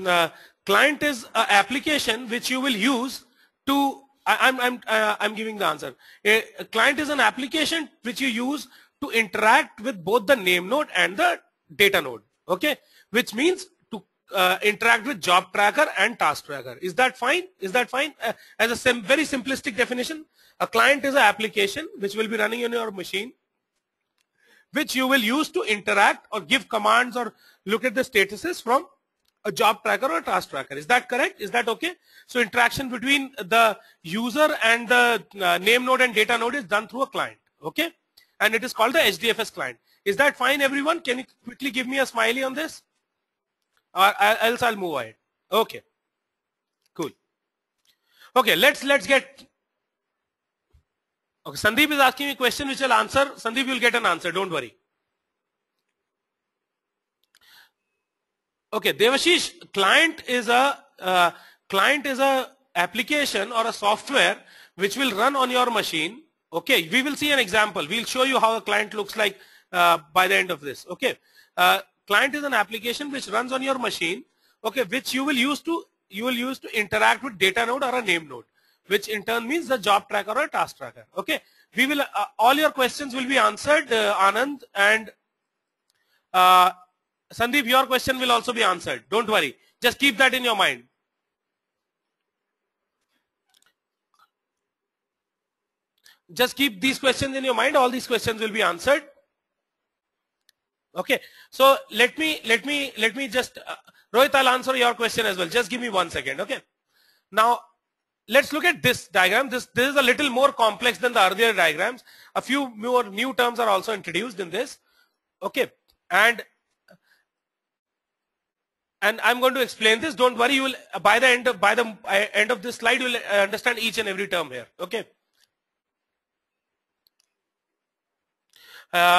client is an application which you will use to, I'm giving the answer. A client is an application which you use to interact with both the name node and the data node. Okay, which means to interact with job tracker and task tracker. Is that fine? Is that fine? As a very simplistic definition, a client is an application which will be running on your machine, which you will use to interact or give commands or look at the statuses from a job tracker or a task tracker. Is that correct? Is that okay? So interaction between the user and the name node and data node is done through a client. Okay, and it is called the HDFS client. Is that fine, everyone? Can you quickly give me a smiley on this? Or else I'll move ahead. Okay, cool. Okay, let's get. Okay, Sandeep is asking me a question which I'll answer. Sandeep will get an answer, don't worry. Okay, Devashish, client is a application or a software which will run on your machine. Okay, we will see an example. We'll show you how a client looks like by the end of this. Okay, client is an application which runs on your machine. Okay, which you will use to interact with data node or a name node, which in turn means the job tracker or a task tracker. Okay, we will all your questions will be answered, Anand, and Sandeep, your question will also be answered. Don't worry, just keep that in your mind. Just keep these questions in your mind. All these questions will be answered. Okay, so let me just Rohit, I'll answer your question as well. Just give me 1 second. Okay, now let's look at this diagram. This is a little more complex than the earlier diagrams. A few more new terms are also introduced in this. Okay, and I'm going to explain this. Don't worry, you will by the end of this slide you will understand each and every term here. Okay.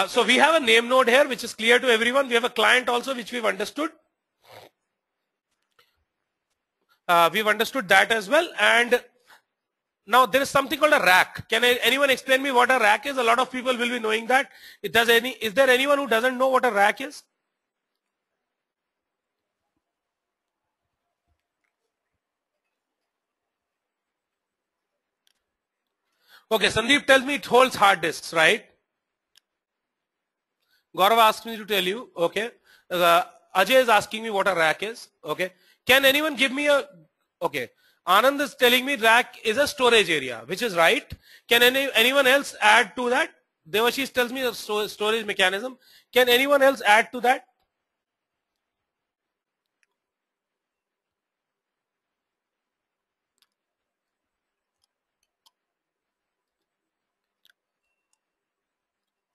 So we have a name node here which is clear to everyone. We have a client also which we've understood. We've understood that as well. And now there is something called a rack. Can anyone explain me what a rack is? A lot of people will be knowing that. Is there anyone who doesn't know what a rack is? Okay, Sandeep tells me it holds hard disks, right? Gaurav asked me to tell you. Okay, Ajay is asking me what a rack is. Okay, can anyone give me a? Okay, Anand is telling me rack is a storage area, which is right. Can anyone else add to that? Devashish tells me a storage mechanism. Can anyone else add to that?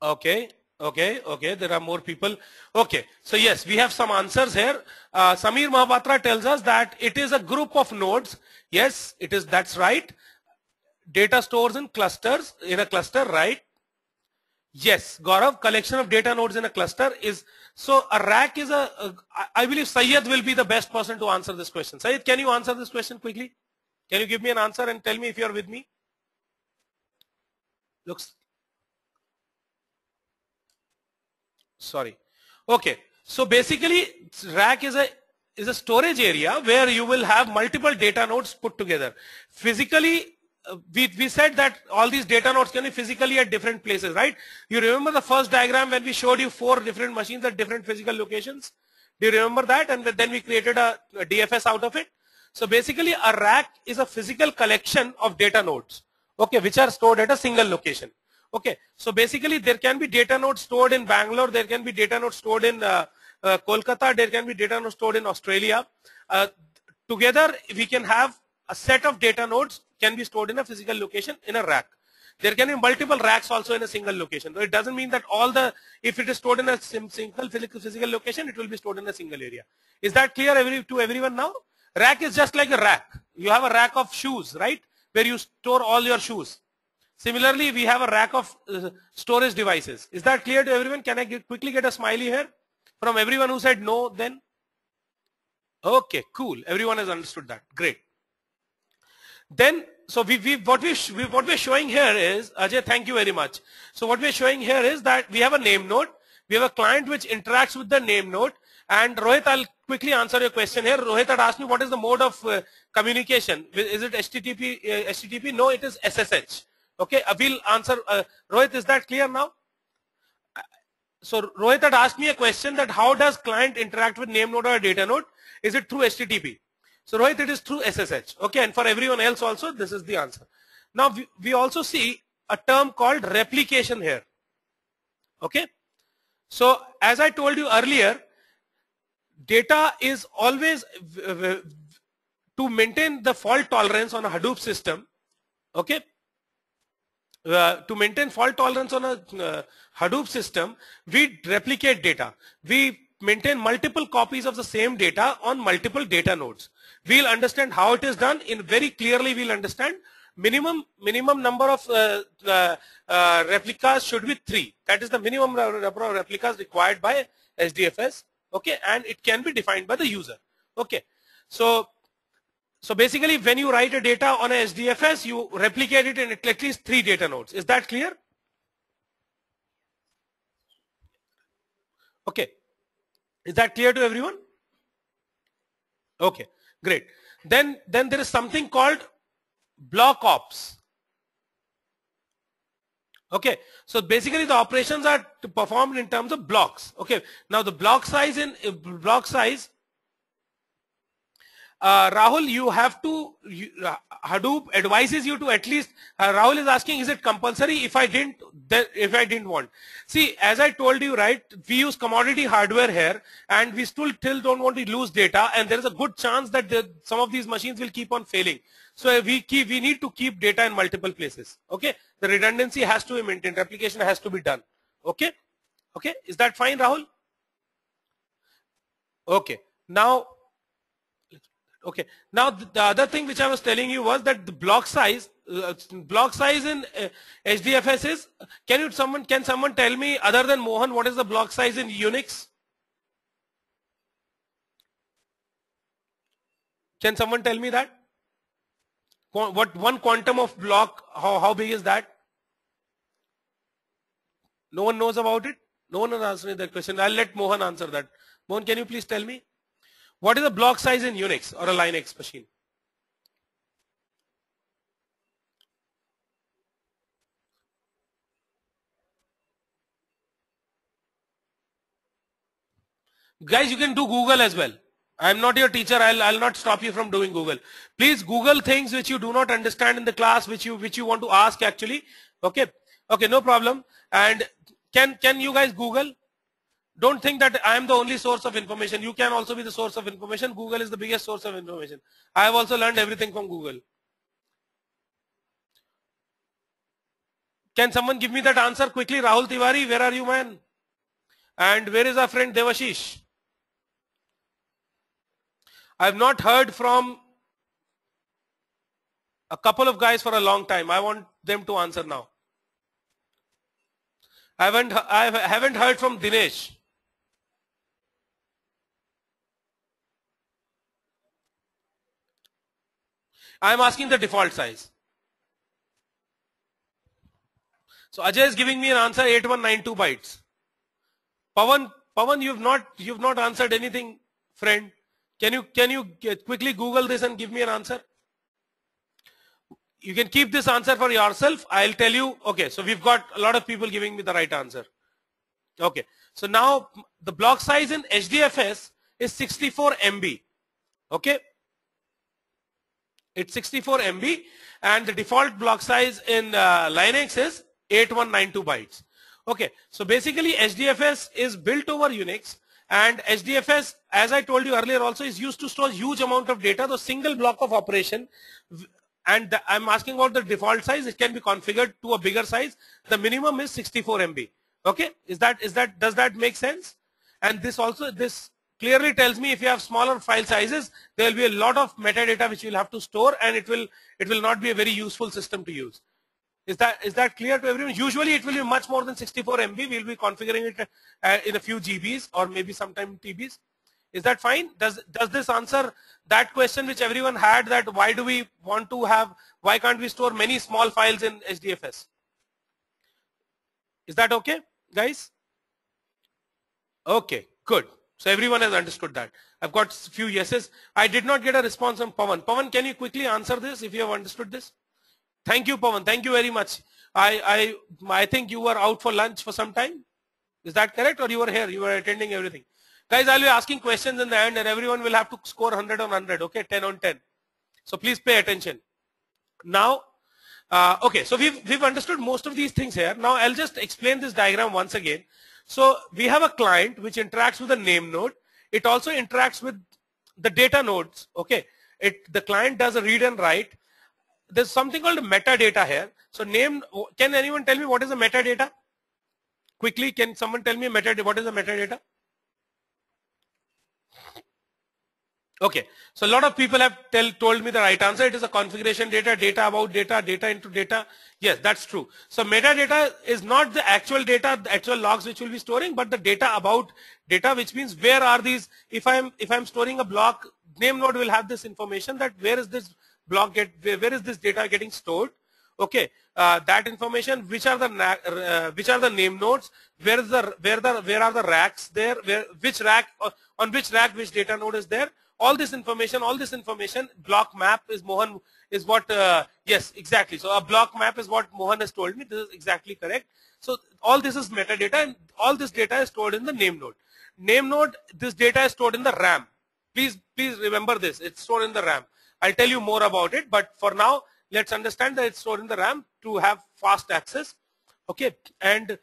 Okay. Okay, there are more people. Okay, so yes, we have some answers here. Samir Mahapatra tells us that it is a group of nodes. Yes, it is, that's right. Data stores in clusters, in a cluster, right? Yes, Gaurav, collection of data nodes in a cluster is So a rack is I believe Syed will be the best person to answer this question. Syed, can you answer this question quickly? Can you give me an answer and tell me if you are with me? Looks, sorry. Okay. So basically rack is a storage area where you will have multiple data nodes put together. Physically, we said that all these data nodes can be physically at different places, right? You remember the first diagram when we showed you 4 different machines at different physical locations? Do you remember that? And then we created a DFS out of it. So basically a rack is a physical collection of data nodes, okay, which are stored at a single location. Okay, so basically there can be data nodes stored in Bangalore, there can be data nodes stored in Kolkata, there can be data nodes stored in Australia. Together we can have a set of data nodes can be stored in a physical location in a rack. There can be multiple racks also in a single location. So it doesn't mean that if it is stored in a single physical location, it will be stored in a single area. Is that clear to everyone now? Rack is just like a rack. You have a rack of shoes, right? Where you store all your shoes. Similarly, we have a rack of storage devices. Is that clear to everyone? Can I quickly get a smiley here from everyone who said no then? Okay, cool. Everyone has understood that. Great. Then, so what we're showing here is, Ajay, thank you very much. So what we're showing here is that we have a name node. We have a client which interacts with the name node. And Rohit, I'll quickly answer your question here. Rohit had asked me what is the mode of communication. Is it HTTP? No, it is SSH. Okay, we'll answer. Rohit, is that clear now? So Rohit had asked me a question that how does client interact with name node or data node? Is it through HTTP? So Rohit, it is through SSH. Okay, and for everyone else also, this is the answer. Now we also see a term called replication here. Okay, so as I told you earlier, data is always to maintain the fault tolerance on a Hadoop system. Okay. To maintain fault tolerance on a Hadoop system, we replicate data. We maintain multiple copies of the same data on multiple data nodes. We'll understand how it is done. Very clearly we'll understand minimum number of replicas should be 3. That is the minimum number of replicas required by HDFS. Okay, and it can be defined by the user. Okay, so basically when you write a data on a HDFS, you replicate it in at least 3 data nodes. Is that clear? Okay, is that clear to everyone? Okay, great. Then there is something called block ops. Okay, so basically the operations are performed in terms of blocks. Okay, now the block size Rahul, you have to, Hadoop advises you to at least, Rahul is asking, is it compulsory if I didn't want? See, as I told you, right, we use commodity hardware here and we still don't want to lose data, and there is a good chance that some of these machines will keep on failing. So we need to keep data in multiple places. Okay, the redundancy has to be maintained, replication has to be done. Okay, okay, is that fine, Rahul? Okay, now, okay, now the other thing which I was telling you was that the block size in HDFS is, can someone tell me other than Mohan what is the block size in Unix? Can someone tell me that? What one quantum of block, how big is that? No one knows about it? No one has answered that question. I'll let Mohan answer that. Mohan, can you please tell me? What is the block size in Unix or a Linux machine? Guys, you can do Google as well. I'm not your teacher. I'll not stop you from doing Google. Please Google things which you do not understand in the class, which you want to ask actually. Okay. Okay, no problem. And can you guys Google? Don't think that I am the only source of information. You can also be the source of information. Google is the biggest source of information. I have also learned everything from Google. Can someone give me that answer quickly? Rahul Tiwari, where are you, man? And where is our friend Devashish? I have not heard from a couple of guys for a long time. I want them to answer now. I haven't heard from Dinesh. I'm asking the default size. So Ajay is giving me an answer 8192 bytes. Pawan, you've not answered anything, friend. Can you quickly Google this and give me an answer? You can keep this answer for yourself. I'll tell you. Okay, so we've got a lot of people giving me the right answer. Okay, so now the block size in HDFS is 64 MB. Okay, it's 64 MB, and the default block size in Linux is 8192 bytes. Okay, so basically HDFS is built over Unix, and HDFS, as I told you earlier also, is used to store huge amount of data, the single block of operation. And I'm asking about the default size. It can be configured to a bigger size. The minimum is 64 MB. Okay, does that make sense? And this clearly tells me if you have smaller file sizes, there will be a lot of metadata which you will have to store, and it will not be a very useful system to use. Is that clear to everyone? Usually it will be much more than 64 MB. We'll be configuring it in a few GBs or maybe sometime TBs. Is that fine? Does this answer that question which everyone had, that why can't we store many small files in HDFS? Is that okay, guys? Okay, good. So everyone has understood that. I've got a few yeses. I did not get a response from Pawan. Pawan, can you quickly answer this if you have understood this? Thank you, Pawan. Thank you very much. I think you were out for lunch for some time. Is that correct, or you were here? You were attending everything. Guys, I'll be asking questions in the end, and everyone will have to score 100 on 100, okay, 10 on 10. So please pay attention. Now, okay, so we've understood most of these things here. Now I'll just explain this diagram once again. So we have a client which interacts with a name node. It also interacts with the data nodes, okay. The client does a read and write. There's something called metadata here. So can anyone tell me what is the metadata? Quickly, can someone tell me what is the metadata? Okay, so a lot of people have told me the right answer. It is a configuration data about data into data. Yes, that's true. So metadata is not the actual data, the actual logs which will be storing, but the data about data, which means where are these. If I'm storing a block, name node will have this information that where is this block where is this data getting stored. Okay, that information, which are the name nodes, where are the racks there, which rack on which rack which data node is there. All this information, block map is what, yes, exactly. So a block map is what Mohan has told me. This is exactly correct. So all this is metadata, and all this data is stored in the name node. Name node, this data is stored in the RAM. Please remember this. It's stored in the RAM. I'll tell you more about it, but for now, let's understand that it's stored in the RAM to have fast access. Okay, and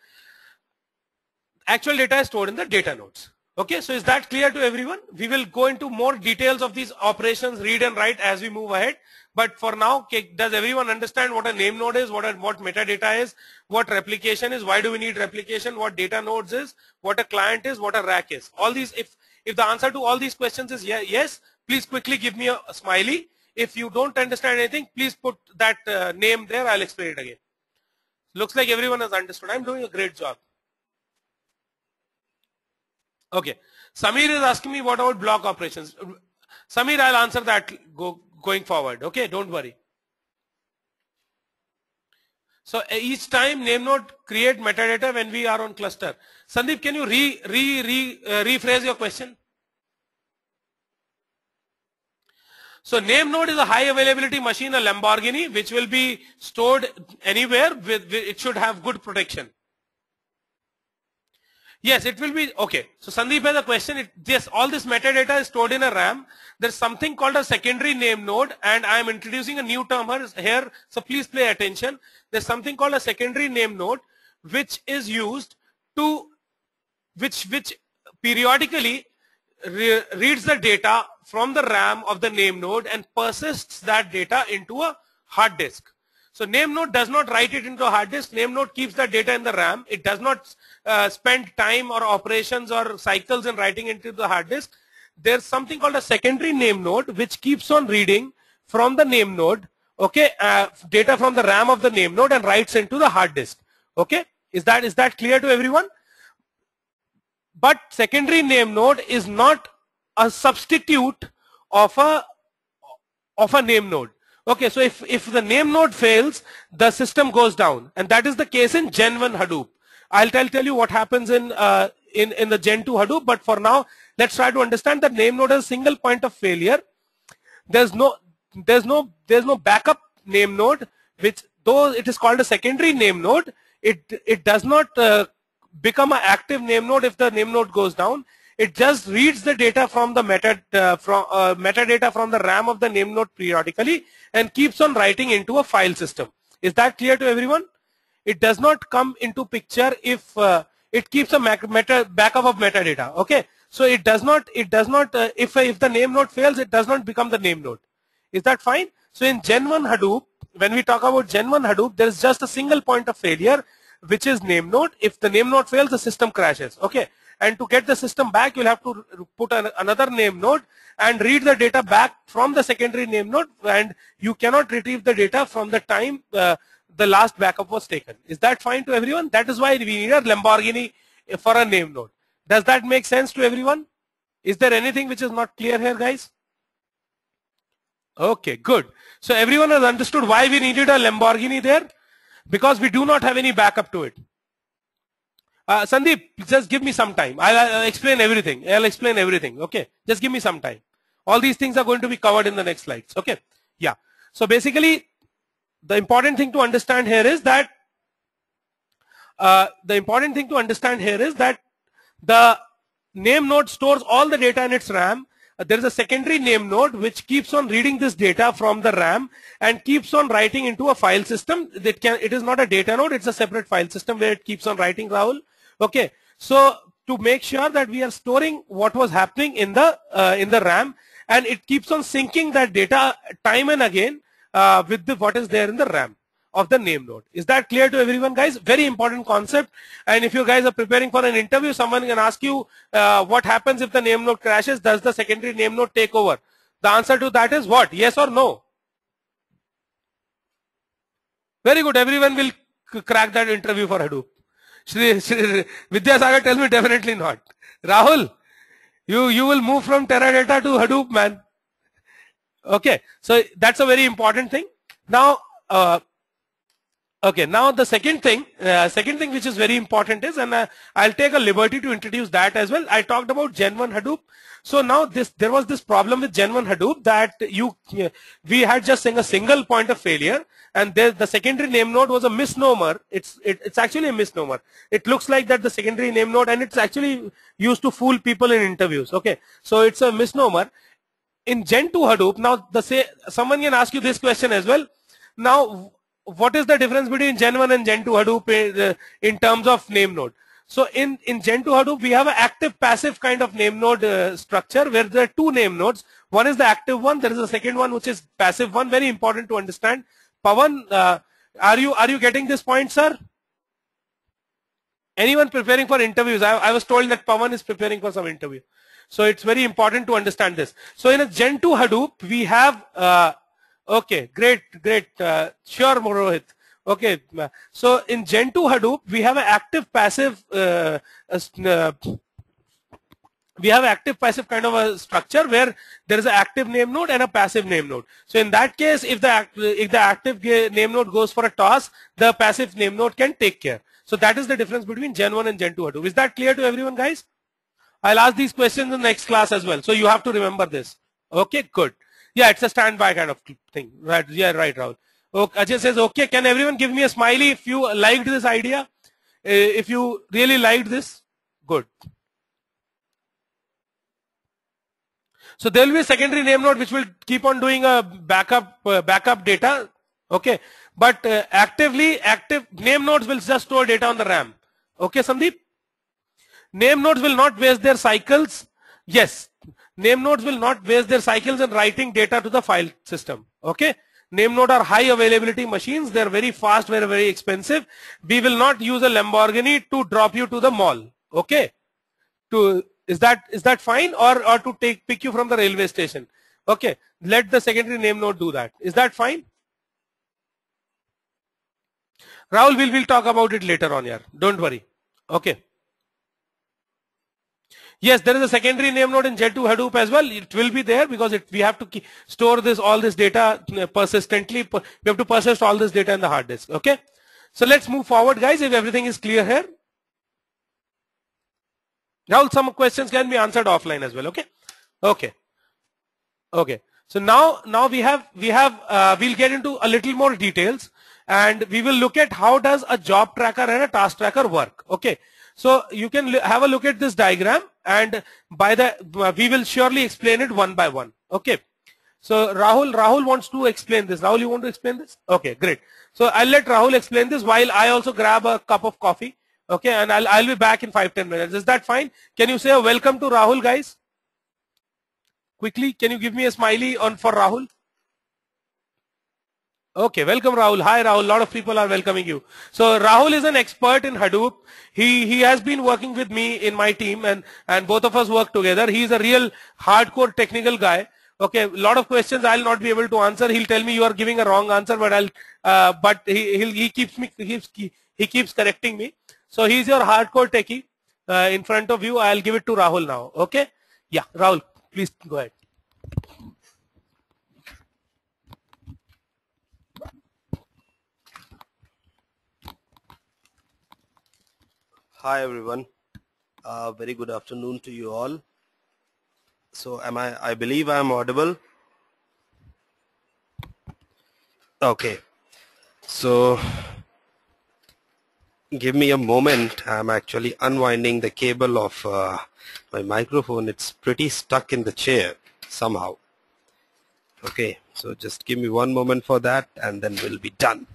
actual data is stored in the data nodes. Okay, so is that clear to everyone? We will go into more details of these operations, read and write, as we move ahead. But for now, does everyone understand what a name node is, what metadata is, what replication is, why do we need replication, what data nodes is, what a client is, what a rack is? All these, if the answer to all these questions is yes, please quickly give me a smiley. If you don't understand anything, please put that name there. I'll explain it again. Looks like everyone has understood. I'm doing a great job. Okay, Samir is asking me what about block operations. Samir, I'll answer that going forward. Okay, don't worry. So each time name node create metadata when we are on cluster. Sandeep, can you rephrase your question? So name node is a high availability machine, a Lamborghini, which will be stored anywhere. It should have good protection. Yes, it will be, okay. So Sandeep has a question. Yes, all this metadata is stored in a RAM. There's something called a secondary name node, and I am introducing a new term here, so please pay attention. There's something called a secondary name node, which is used to, which periodically reads the data from the RAM of the name node and persists that data into a hard disk. So name node does not write it into a hard disk. Name node keeps that data in the RAM. It does not spend time or operations or cycles in writing into the hard disk. There's something called a secondary name node which keeps on reading from the name node, okay, data from the RAM of the name node and writes into the hard disk. Okay, is that clear to everyone? But secondary name node is not a substitute of a name node. Okay, so if the name node fails, the system goes down, and that is the case in Gen 1 Hadoop. I'll tell you what happens in the Gen 2 Hadoop, but for now, let's try to understand that name node has a single point of failure. There's no backup name node, which though it is called a secondary name node, it does not become an active name node if the name node goes down. It just reads the data from the metadata from the RAM of the name node periodically and keeps on writing into a file system. Is that clear to everyone? It does not come into picture if it keeps a backup of metadata. Okay, so it does not if the name node fails, it does not become the name node. Is that fine? So in Gen 1 Hadoop, when we talk about Gen 1 Hadoop, there is just a single point of failure, which is name node. If the name node fails, the system crashes. Okay, and to get the system back, you'll have to put another name node and read the data back from the secondary name node, and you cannot retrieve the data from the time the last backup was taken. Is that fine to everyone? That is why we need a Lamborghini for a name node. Does that make sense to everyone? Is there anything which is not clear here, guys? Okay, good. So everyone has understood why we needed a Lamborghini there? Because we do not have any backup to it. Sandeep, just give me some time. I'll explain everything. I'll explain everything. Okay, just give me some time. All these things are going to be covered in the next slides. Okay, yeah. So basically, the important thing to understand here is that the name node stores all the data in its RAM. There is a secondary name node which keeps on reading this data from the RAM and keeps on writing into a file system. It is not a data node, it's a separate file system where it keeps on writing, Rahul. Okay, so to make sure that we are storing what was happening in the RAM, and it keeps on syncing that data time and again with what is there in the RAM of the name node. Is that clear to everyone, guys? Very important concept. And if you guys are preparing for an interview, someone can ask you what happens if the name node crashes. Does the secondary name node take over? The answer to that is what? Yes or no? Very good. Everyone will crack that interview for Hadoop. Vidyasagar tells me definitely not. Rahul, you will move from Teradata to Hadoop, man. Okay, so that's a very important thing. Now, okay, now the second thing which is very important is, and I'll take a liberty to introduce that as well. I talked about Gen 1 Hadoop. So now there was this problem with Gen 1 Hadoop that we had just a single point of failure, and the secondary name node was a misnomer. It's actually a misnomer. It looks like that the secondary name node, and it's actually used to fool people in interviews. Okay, so it's a misnomer. In Gen 2 Hadoop, now someone can ask you this question as well. Now, what is the difference between Gen 1 and Gen 2 Hadoop in terms of name node? So in Gen 2 Hadoop, we have an active passive kind of name node structure where there are two name nodes. One is the active one. There is a second one which is passive one. Very important to understand. Pawan, are you getting this point, sir? Anyone preparing for interviews? I was told that Pawan is preparing for some interview. So it's very important to understand this. So in a Gen 2 Hadoop, we have okay, great. Sure, Rohit. Okay, so in Gen 2 Hadoop, we have an active passive kind of a structure where there is an active name node and a passive name node. So in that case, if the active name node goes for a toss, the passive name node can take care. So that is the difference between Gen 1 and Gen 2 Hadoop. Is that clear to everyone, guys? I'll ask these questions in the next class as well. So you have to remember this. Okay, good. Yeah, it's a standby kind of thing. Right? Yeah, right, Rahul. Okay, Ajay says, okay, can everyone give me a smiley if you liked this idea? If you really liked this, good. So there will be a secondary name node which will keep on doing a backup data. Okay, but active name nodes will just store data on the RAM. Okay, Sandeep? Name nodes will not waste their cycles. Yes, name nodes will not waste their cycles in writing data to the file system. Okay, name node are high availability machines. They're very fast, very expensive. We will not use a Lamborghini to drop you to the mall. Okay, is that fine, or to pick you from the railway station? Okay, let the secondary name node do that. Is that fine? Rahul, we'll talk about it later on, yeah. Don't worry. Okay. Yes, there is a secondary name node in J2 Hadoop as well. It will be there because we have to store all this data persistently. We have to persist all this data in the hard disk. Okay. So let's move forward, guys, if everything is clear here. Now some questions can be answered offline as well. Okay. Okay. Okay. So now we'll get into a little more details, and we will look at how does a job tracker and a task tracker work. Okay. So you can have a look at this diagram, and we will surely explain it one by one. Okay. So Rahul wants to explain this. Rahul, you want to explain this? Okay, great. So I'll let Rahul explain this while I also grab a cup of coffee. Okay, and I'll be back in 5-10 minutes. Is that fine? Can you say a welcome to Rahul, guys? Quickly, can you give me a smiley for Rahul? Okay, welcome Rahul. Hi Rahul, a lot of people are welcoming you. So Rahul is an expert in Hadoop. He has been working with me in my team, and both of us work together. He is a real hardcore technical guy. Okay, a lot of questions I'll not be able to answer. He'll tell me you are giving a wrong answer, but he keeps correcting me. So he's your hardcore techie in front of you. I'll give it to Rahul now. Okay? Yeah, Rahul, please go ahead. Hi everyone. Very good afternoon to you all. So I believe I am audible. Okay. So give me a moment. I'm actually unwinding the cable of my microphone. It's pretty stuck in the chair somehow. Okay. So just give me one moment for that, and then we'll be done.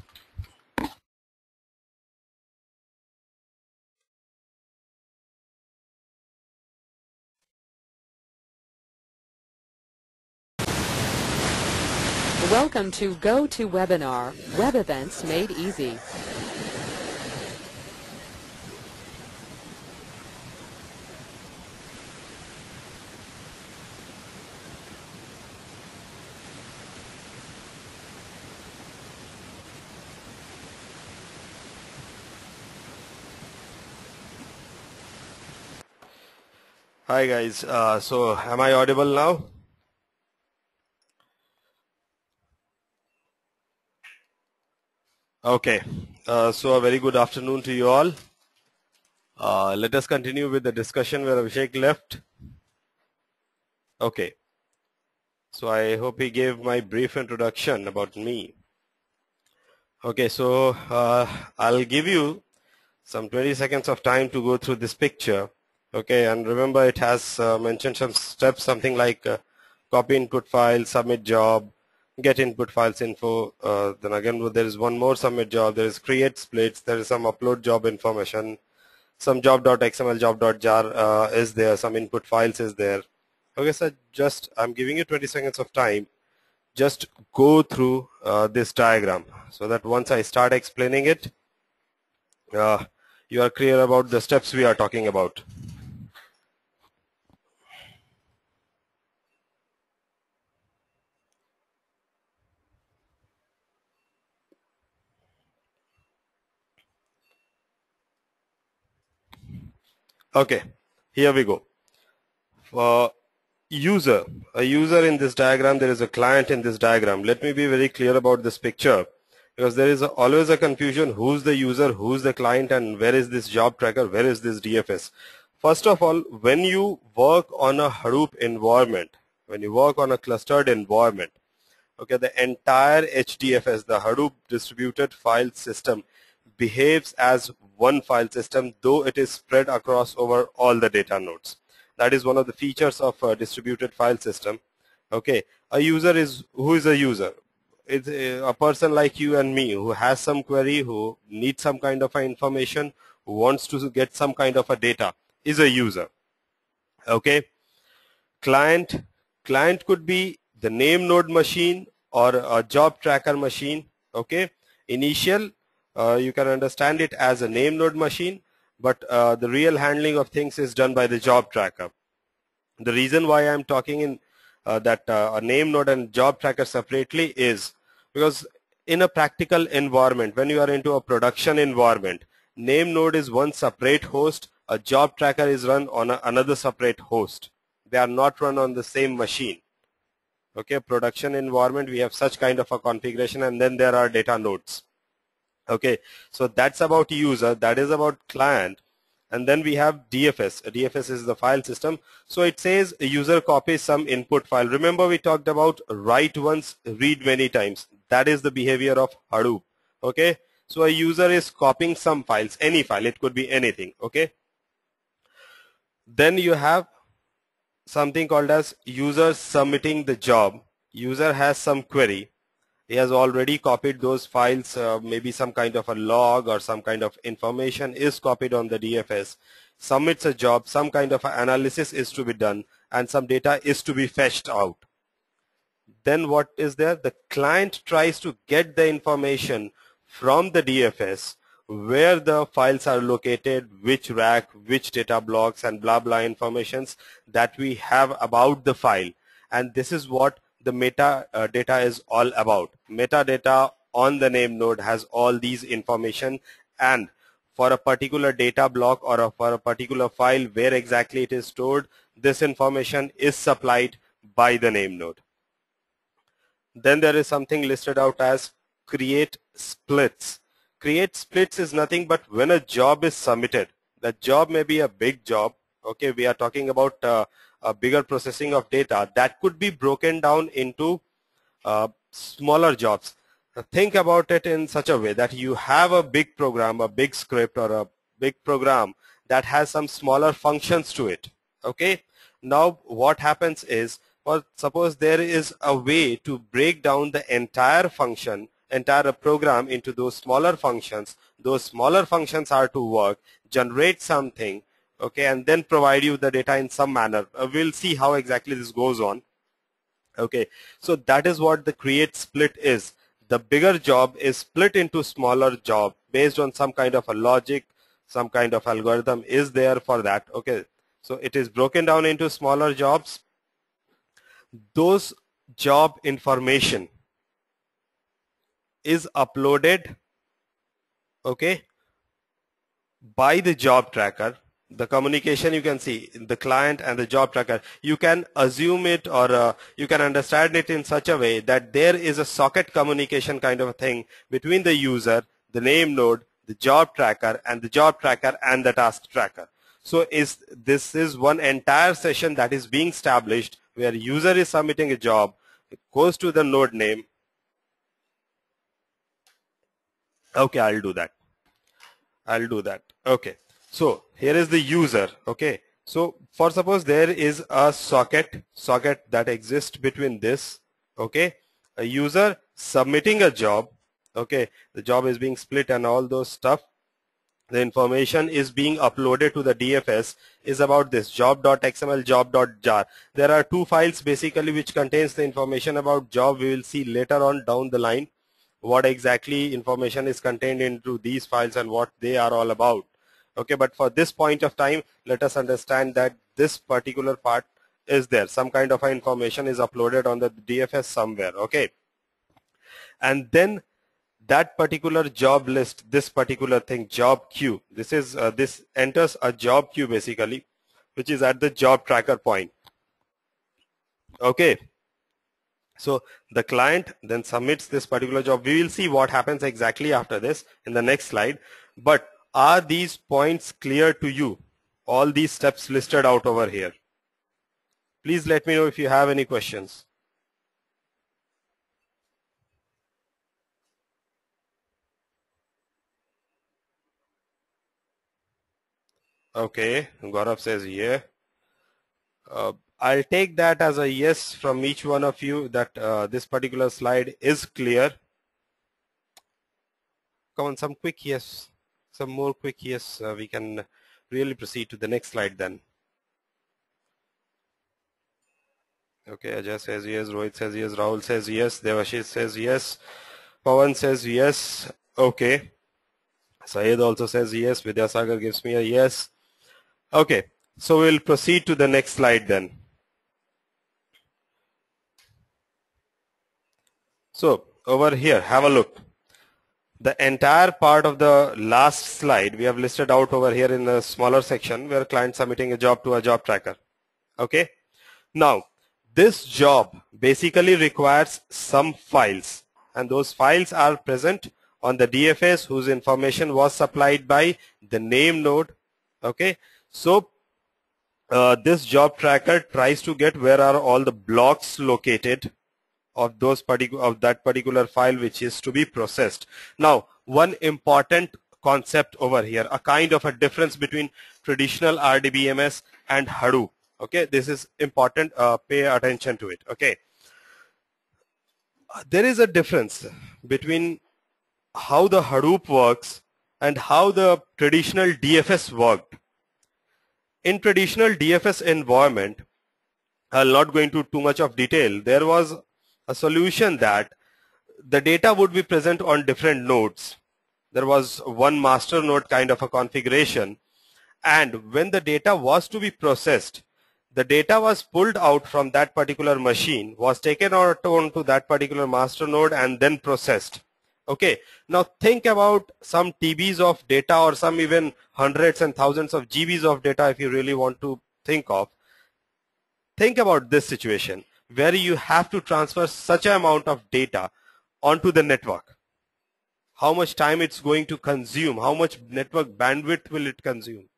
Welcome to GoToWebinar, Web Events Made Easy. Hi guys. So am I audible now? Okay, so a very good afternoon to you all. Let us continue with the discussion where Abhishek left. Okay, so I hope he gave my brief introduction about me. Okay, so I'll give you some 20 seconds of time to go through this picture. Okay, and remember it has mentioned some steps, something like copy input file, submit job, get input files info, then again there is one more submit job, there is create splits, there is some upload job information, some job.xml, job.jar is there, some input files is there. Okay, so just I'm giving you 20 seconds of time. Just go through this diagram so that once I start explaining it, you are clear about the steps we are talking about. Okay, here we go. A user in this diagram, there is a client in this diagram. Let me be very clear about this picture, because there is always a confusion: who's the user, who's the client, and where is this job tracker, where is this DFS. First of all, when you work on a Hadoop environment, when you work on a clustered environment, okay, the entire HDFS, the Hadoop Distributed File System, behaves as one file system, though it is spread across over all the data nodes. That is one of the features of a distributed file system. Okay, who is a user? It's a person like you and me who has some query, who needs some kind of information, who wants to get some kind of a data, is a user. Okay, client could be the name node machine or a job tracker machine. Okay, initial you can understand it as a name node machine, but the real handling of things is done by the job tracker. The reason why I'm talking in that a name node and job tracker separately is because in a practical environment, when you are into a production environment, name node is one separate host, a job tracker is run on another separate host. They are not run on the same machine. Okay, production environment, we have such kind of a configuration, and then there are data nodes. Okay, so that's about user, that is about client, and then we have DFS. DFS is the file system. So it says a user copies some input file. Remember we talked about write once, read many times. That is the behavior of Hadoop. Okay, so a user is copying some files, any file, it could be anything. Okay, then you have something called as user submitting the job. User has some query. He has already copied those files, maybe some kind of a log or some kind of information is copied on the DFS, submits a job, some kind of analysis is to be done, and some data is to be fetched out. Then what is there? The client tries to get the information from the DFS, where the files are located, which rack, which data blocks, and blah blah informations that we have about the file. And this is what the metadata is all about. Metadata on the name node has all these information, and for a particular data block or for a particular file where exactly it is stored, this information is supplied by the name node. Then there is something listed out as create splits. Create splits is nothing but when a job is submitted. The job may be a big job. Okay, we are talking about a bigger processing of data that could be broken down into smaller jobs. Think about it in such a way that you have a big program, a big script or a big program that has some smaller functions to it. Okay, now what happens is, well, suppose there is a way to break down the entire function, entire program into those smaller functions. Those smaller functions are to work, generate something, okay, and then provide you the data in some manner. We'll see how exactly this goes on. Okay, so that is what the create split is. The bigger job is split into smaller job based on some kind of a logic, some kind of algorithm is there for that. Okay, so it is broken down into smaller jobs. Those job information is uploaded, okay, by the job tracker. The communication you can see in the client and the job tracker. You can assume it or you can understand it in such a way that there is a socket communication kind of a thing between the user, the name node, the job tracker, and the job tracker and the task tracker. So this is one entire session that is being established where user is submitting a job, it goes to the node name. Okay, I'll do that. Okay, so here is the user. Okay, so for suppose there is a socket that exists between this, okay, a user submitting a job, okay, the job is being split and all those stuff. The information is being uploaded to the DFS is about this job.xml, job.jar. There are two files basically which contains the information about job. We will see later on down the line what exactly information is contained into these files and what they are all about. Okay, but for this point of time, let us understand that this particular part is there. Some kind of information is uploaded on the DFS somewhere. Okay, and then that particular job list, this particular thing, job queue, this is this enters a job queue basically, which is at the job tracker point. Okay, so the client then submits this particular job. We will see what happens exactly after this in the next slide. But are these points clear to you? All these steps listed out over here. Please let me know if you have any questions. Okay, Gaurav says yeah. I'll take that as a yes from each one of you that this particular slide is clear. Come on, some quick yes, some more quick yes. We can really proceed to the next slide then. Okay, Ajay says yes, Rohit says yes, Rahul says yes, Devashish says yes, Pawan says yes. Okay, Syed also says yes, Vidyasagar gives me a yes. Okay, so we'll proceed to the next slide then. So over here, have a look. the entire part of the last slide we have listed out over here in a smaller section where client submitting a job to a job tracker. Okay. Now, this job basically requires some files, and those files are present on the DFS whose information was supplied by the name node. Okay. So, this job tracker tries to get where are all the blocks located of that particular file which is to be processed. Now, one important concept over here, a kind of a difference between traditional RDBMS and Hadoop. Okay, this is important. Pay attention to it. Okay, there is a difference between how the Hadoop works and how the traditional DFS worked. In traditional DFS environment, I'll not go into too much of detail. There was a solution that the data would be present on different nodes. There was one master node kind of a configuration, and when the data was to be processed, the data was pulled out from that particular machine, was taken out onto that particular master node and then processed. Okay, now think about some TBs of data or some even hundreds and thousands of GBs of data if you really want to think of. Think about this situation where you have to transfer such an amount of data onto the network. How much time it's going to consume, how much network bandwidth will it consume.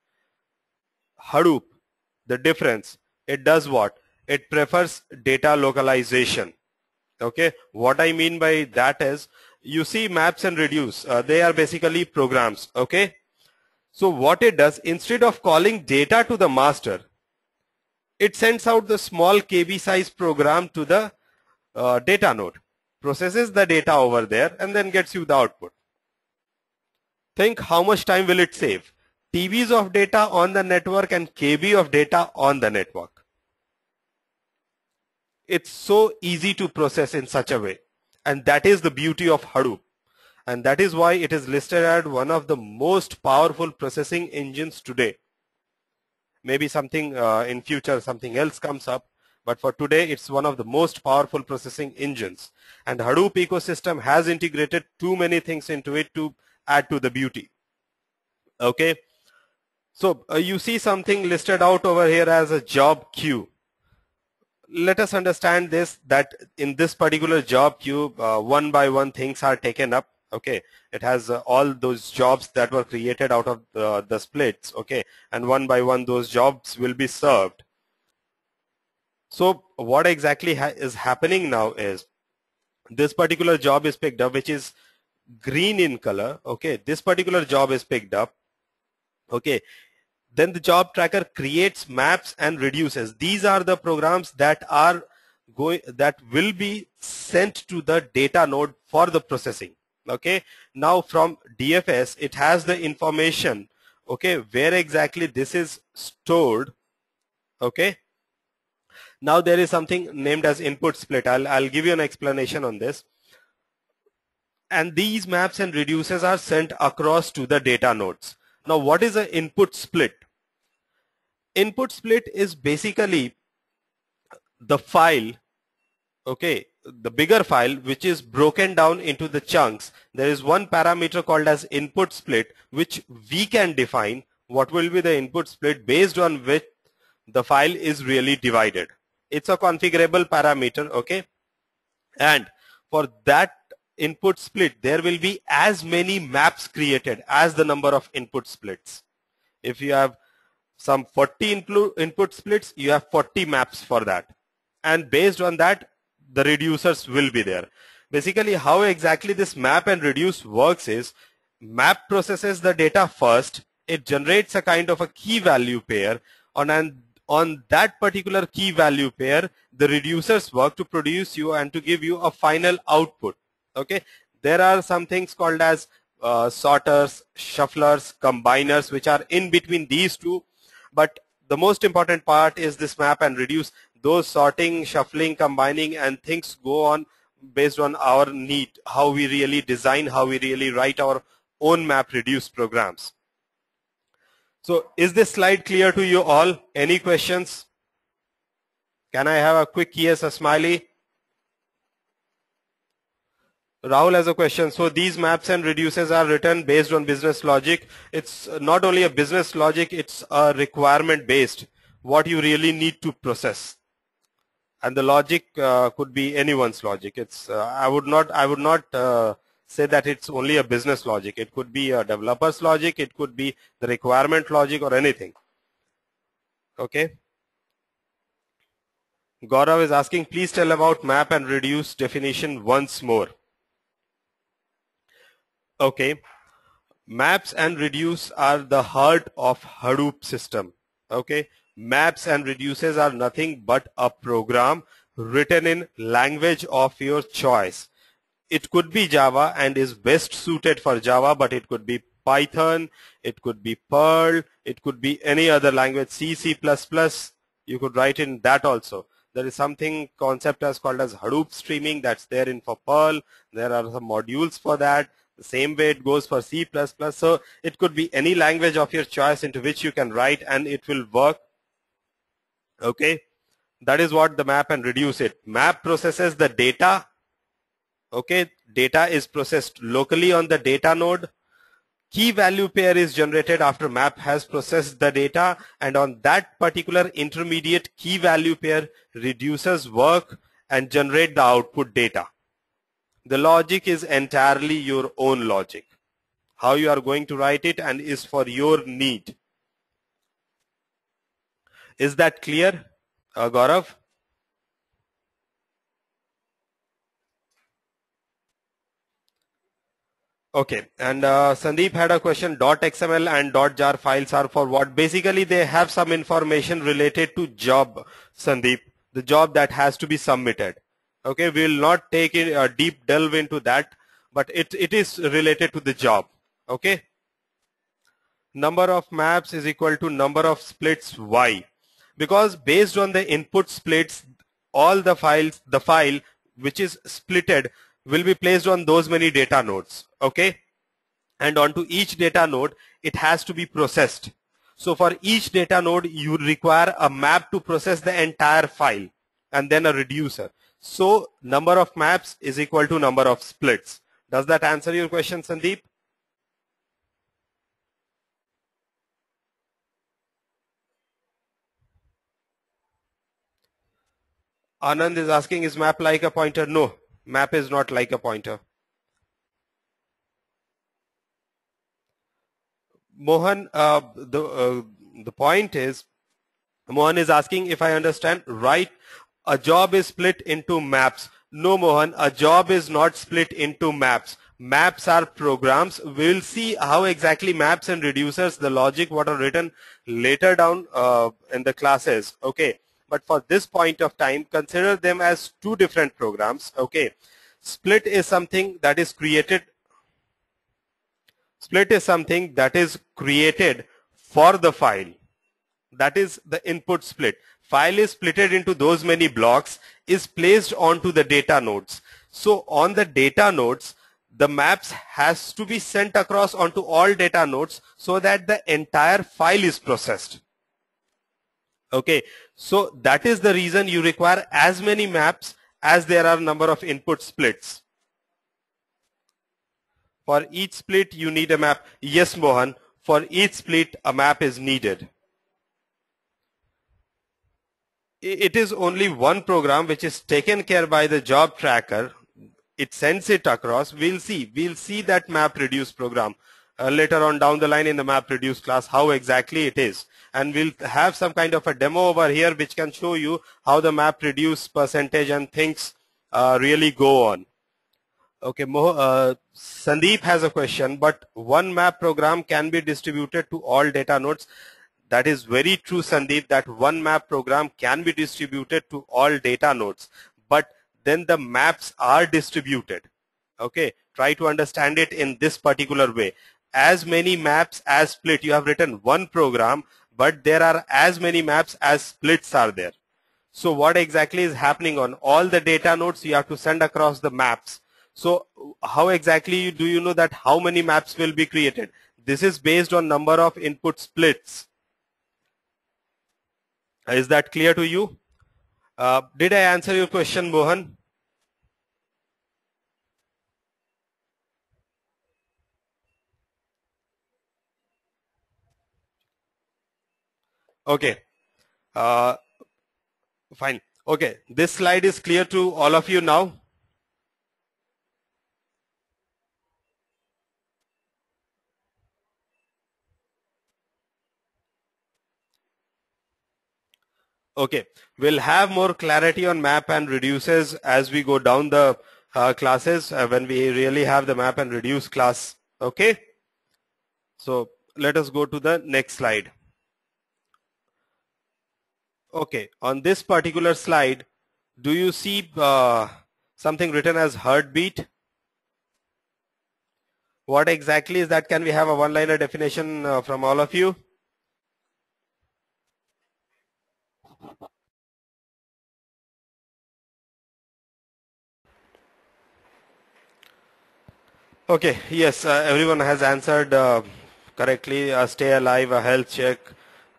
Hadoop, the difference, it does what? It prefers data localization. Okay, what I mean by that is, you see maps and reduce, they are basically programs. Okay, so what it does, instead of calling data to the master, it sends out the small KB size program to the data node, processes the data over there and then gets you the output. Think how much time will it save? TBs of data on the network and KB of data on the network. It's so easy to process in such a way, and that is the beauty of Hadoop, and that is why it is listed as one of the most powerful processing engines today. Maybe something in future something else comes up, but for today it's one of the most powerful processing engines, and Hadoop ecosystem has integrated too many things into it to add to the beauty. Okay, so you see something listed out over here as a job queue. Let us understand this, that in this particular job queue, one by one things are taken up. Okay, it has all those jobs that were created out of the splits. Okay, and one by one those jobs will be served. So what exactly is happening now is, this particular job is picked up, which is green in color. Okay, this particular job is picked up. Okay, then the job tracker creates maps and reduces. These are the programs that are will be sent to the data node for the processing. Okay, now from DFS it has the information, okay, where exactly this is stored. Okay, now there is something named as input split. I'll give you an explanation on this. And these maps and reduces are sent across to the data nodes. Now what is an input split? Input split is basically the file, okay, the bigger file which is broken down into the chunks. There is one parameter called as input split, which we can define what will be the input split based on which the file is really divided. It's a configurable parameter. Okay, and for that input split there will be as many maps created as the number of input splits. If you have some 40 input splits, you have 40 maps for that, and based on that the reducers will be there. Basically how exactly this map and reduce works is, map processes the data first, it generates a kind of a key value pair, on that particular key value pair the reducers work to produce you and to give you a final output. Okay, there are some things called as sorters, shufflers, combiners, which are in between these two, but the most important part is this map and reduce. Those sorting, shuffling, combining and things go on based on our need, how we really design, how we really write our own map reduce programs. So is this slide clear to you all? Any questions? Can I have a quick yes, a smiley? Rahul has a question. So these maps and reduces are written based on business logic. It's not only a business logic, it's a requirement based, what you really need to process. And the logic could be anyone's logic. It's I would not say that it's only a business logic. It could be a developer's logic. It could be the requirement logic or anything. Okay. Gaurav is asking, please tell about map and reduce definition once more. Okay. Maps and reduce are the heart of Hadoop system. Okay. Maps and reduces are nothing but a program written in language of your choice. It could be Java and is best suited for Java, but it could be Python, it could be Perl, it could be any other language, C, C++. You could write in that also. There is something concept as called as Hadoop streaming that's there in for Perl. There are some modules for that. The same way it goes for C++. So it could be any language of your choice into which you can write and it will work. Okay. That is what the map and reduce it. Map processes the data. Okay. Data is processed locally on the data node. Key value pair is generated after map has processed the data, and on that particular intermediate key value pair, reduces work and generate the output data. The logic is entirely your own logic. How you are going to write it and is for your need. Is that clear, Gaurav? Okay, and Sandeep had a question. .xml and .jar files are for what? Basically, they have some information related to job, Sandeep, the job that has to be submitted. Okay, we will not take a deep delve into that, but it is related to the job. Okay. Number of maps is equal to number of splits. Why? Because based on the input splits, all the file which is splitted will be placed on those many data nodes. Okay. And onto each data node, it has to be processed. So for each data node, you require a map to process the entire file and then a reducer. So number of maps is equal to number of splits. Does that answer your question, Sandeep? Anand is asking, is map like a pointer? No, map is not like a pointer. Mohan, the point is, Mohan is asking if I understand right, a job is split into maps. No, Mohan, a job is not split into maps. Maps are programs. We'll see how exactly maps and reducers, the logic, what are written later down in the classes. Okay. But for this point of time, consider them as two different programs. Okay. Split is something that is created. Split is something that is created for the file. That is the input split. File is splitted into those many blocks, is placed onto the data nodes. So on the data nodes, the maps has to be sent across onto all data nodes so that the entire file is processed. Okay, so that is the reason you require as many maps as there are number of input splits. For each split you need a map. Yes, Mohan, for each split a map is needed. It is only one program which is taken care by the job tracker. It sends it across. We'll see that map reduce program later on down the line in the map reduce class, how exactly it is. And we'll have some kind of a demo over here which can show you how the map reduce percentage and things really go on. Okay, Sandeep has a question, but one map program can be distributed to all data nodes. That is very true, Sandeep, that one map program can be distributed to all data nodes, but then the maps are distributed. Okay, try to understand it in this particular way. As many maps as split, you have written one program, but there are as many maps as splits are there. So what exactly is happening on all the data nodes? You have to send across the maps. So how exactly do you know that how many maps will be created? This is based on number of input splits. Is that clear to you? Did I answer your question, Mohan? Okay. Fine. Okay. This slide is clear to all of you now. Okay. We'll have more clarity on map and reduces as we go down the classes when we really have the map and reduce class. Okay. So let us go to the next slide. Okay. On this particular slide, do you see something written as heartbeat? What exactly is that? Can we have a one-liner definition from all of you? Okay, yes, everyone has answered correctly. Stay alive, a health check,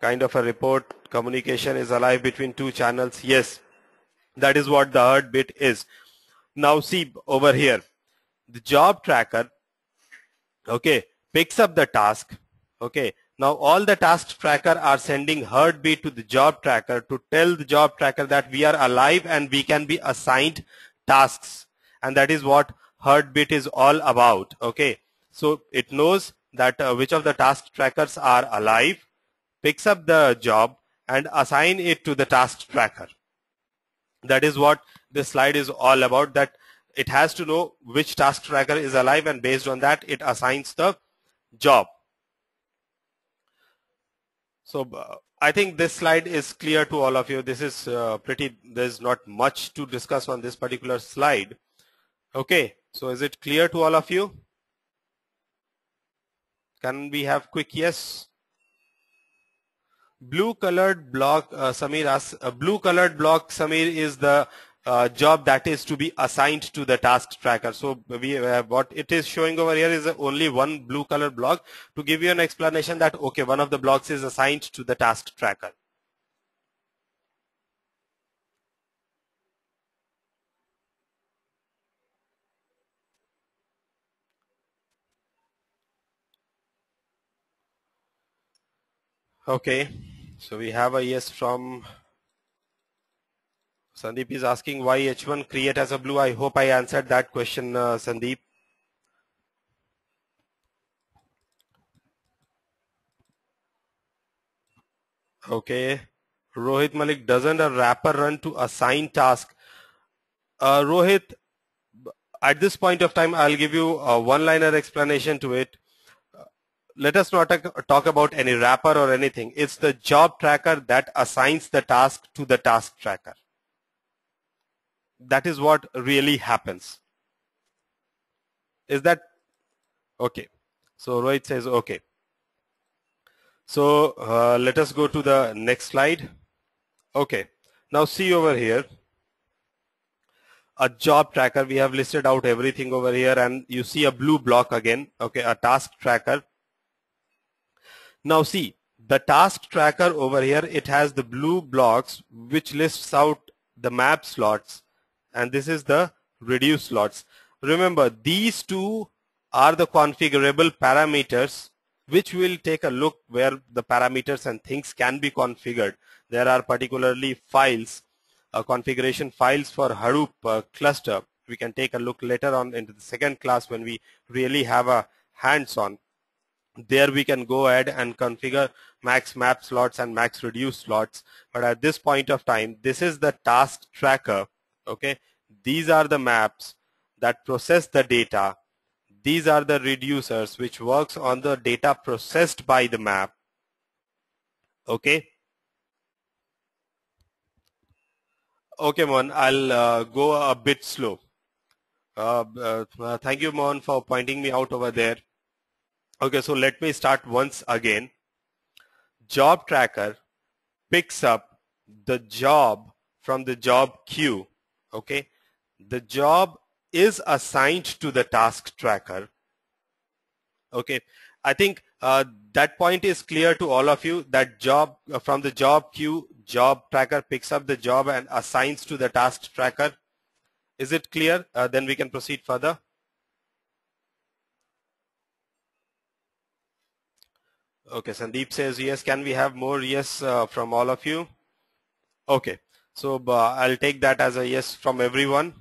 kind of a report. Communication is alive between two channels. Yes, that is what the heartbeat is. Now see over here, the job tracker, okay, picks up the task. Okay, now all the task tracker are sending heartbeat to the job tracker to tell the job tracker that we are alive and we can be assigned tasks, and that is what heartbeat is all about. Okay, so it knows that which of the task trackers are alive, picks up the job and assign it to the task tracker. That is what this slide is all about, that it has to know which task tracker is alive, and based on that it assigns the job. So I think this slide is clear to all of you. This is there's not much to discuss on this particular slide. Okay, so is it clear to all of you? Can we have quick yes? Blue colored block, Samir asks, blue colored block, Samir, is the job that is to be assigned to the task tracker. So we what it is showing over here is only one blue color block to give you an explanation that okay, one of the blocks is assigned to the task tracker. Okay, so we have a yes from Sandeep. Is asking why H1 create as a blue. I hope I answered that question, Sandeep. Okay, Rohit Malik, doesn't a wrapper run to assign task? Rohit, at this point of time, I'll give you a one-liner explanation to it. Let us not talk about any wrapper or anything. It's the job tracker that assigns the task to the task tracker. That is what really happens. Is that okay? So Rohit says okay. So let us go to the next slide. Okay. Now see over here. A job tracker, we have listed out everything over here, and you see a blue block again. Okay, a task tracker. Now see, the task tracker over here, it has the blue blocks which lists out the map slots, and this is the reduce slots. Remember, these two are the configurable parameters which will take a look where the parameters and things can be configured. There are particularly files, configuration files for Hadoop cluster. We can take a look later on into the second class when we really have a hands-on. There we can go ahead and configure max map slots and max reduce slots. But at this point of time, this is the task tracker. Okay, these are the maps that process the data. These are the reducers which works on the data processed by the map. Okay. Okay, Mohan, I'll go a bit slow. Thank you, Mohan, for pointing me out over there. Okay, so let me start once again. Job tracker picks up the job from the job queue. Okay, the job is assigned to the task tracker. Okay, I think that point is clear to all of you, that job from the job queue, job tracker picks up the job and assigns to the task tracker. Is it clear? Then we can proceed further. Okay, Sandeep says yes. Can we have more yes from all of you? Okay, so I'll take that as a yes from everyone.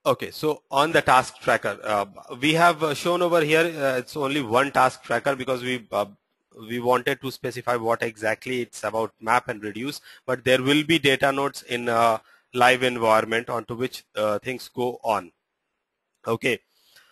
Okay, so on the task tracker, we have shown over here it's only one task tracker because we wanted to specify what exactly it's about map and reduce, but there will be data nodes in a live environment onto which things go on. Okay,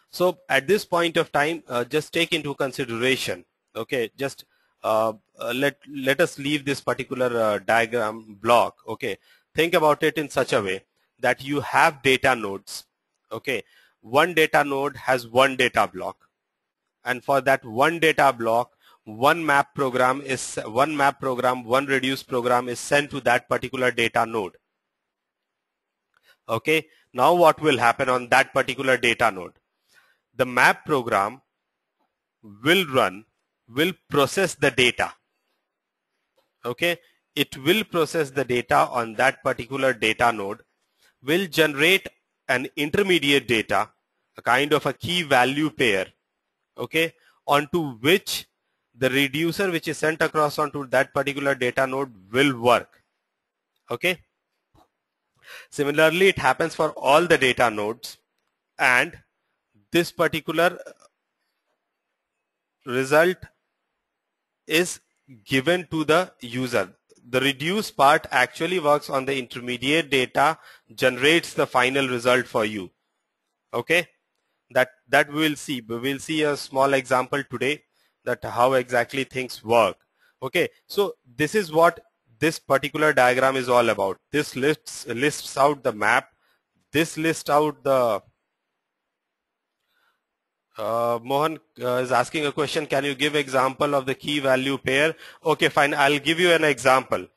so at this point of time, just take into consideration. Okay, just let us leave this particular diagram block. Okay, think about it in such a way that you have data nodes. Okay, one data node has one data block, and for that one data block, one reduce program is sent to that particular data node. Okay, now what will happen on that particular data node? The map program will process the data. Okay, it will process the data on that particular data node, will generate an intermediate data, a kind of a key value pair, okay, onto which the reducer which is sent across onto that particular data node will work. Okay, similarly it happens for all the data nodes, and this particular result is given to the user. The reduce part actually works on the intermediate data, generates the final result for you. Okay, that we will see. We will see a small example today that how exactly things work. Okay, so this is what this particular diagram is all about. This lists out the map. This lists out the Mohan is asking a question. Can you give example of the key value pair? Okay, fine. I'll give you an example.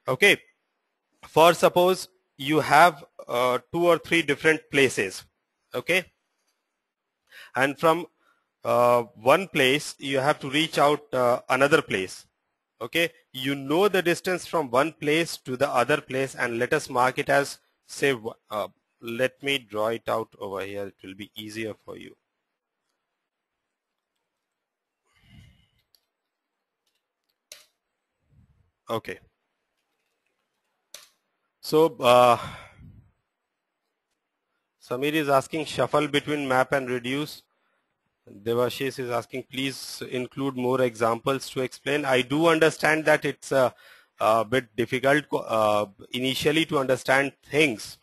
Okay, for suppose you have 2 or 3 different places. Okay, and from one place you have to reach out another place. Okay, you know the distance from one place to the other place, and let us mark it as, say, let me draw it out over here. It will be easier for you. Okay, so Samir is asking shuffle between map and reduce. Devashish is asking please include more examples to explain. I do understand that it's a bit difficult initially to understand things.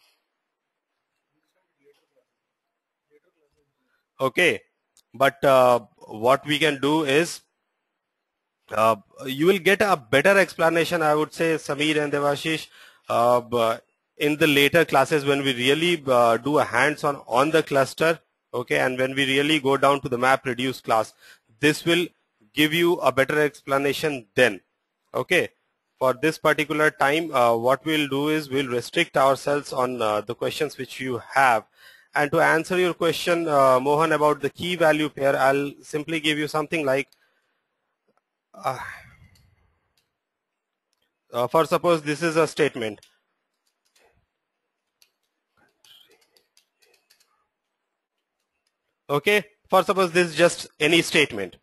Okay, but what we can do is you will get a better explanation, I would say, Samir and Devashish, in the later classes when we really do a hands-on on the cluster. Okay, and when we really go down to the map reduce class, this will give you a better explanation then. Okay, for this particular time, what we'll do is we'll restrict ourselves on the questions which you have. And to answer your question, Mohan, about the key value pair, I'll simply give you something like, for suppose this is a statement. Okay, for suppose this is just any statement.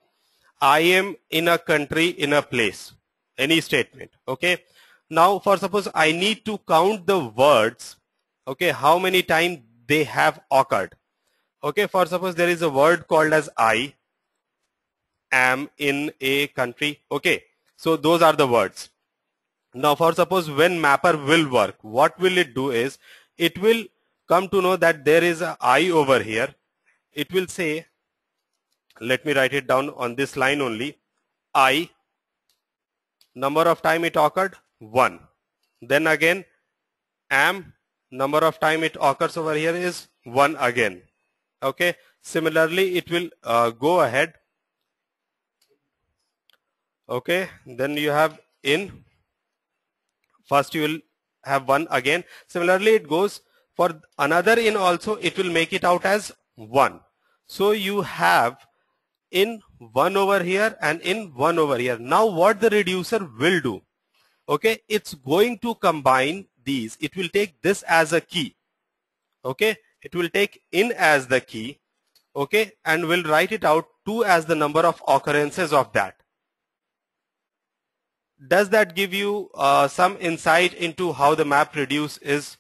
I am in a country, in a place, any statement. Okay, now for suppose I need to count the words, okay, how many times they have occurred. Okay, for suppose there is a word called as I am in a country. Okay, so those are the words. Now for suppose when mapper will work, what will it do is it will come to know that there is a I over here. It will say, let me write it down on this line only, I, number of time it occurred, 1. Then again, am, number of time it occurs over here is 1 again. Okay, similarly it will go ahead. Okay, then you have in, first you will have 1 again. Similarly it goes for another in also, it will make it out as 1. So you have in 1 over here and in 1 over here. Now what the reducer will do, okay, it's going to combine these. It will take this as a key. Okay, It will take in as the key, okay, and will write it out 2 as the number of occurrences of that. Does that give you some insight into how the map reduce is?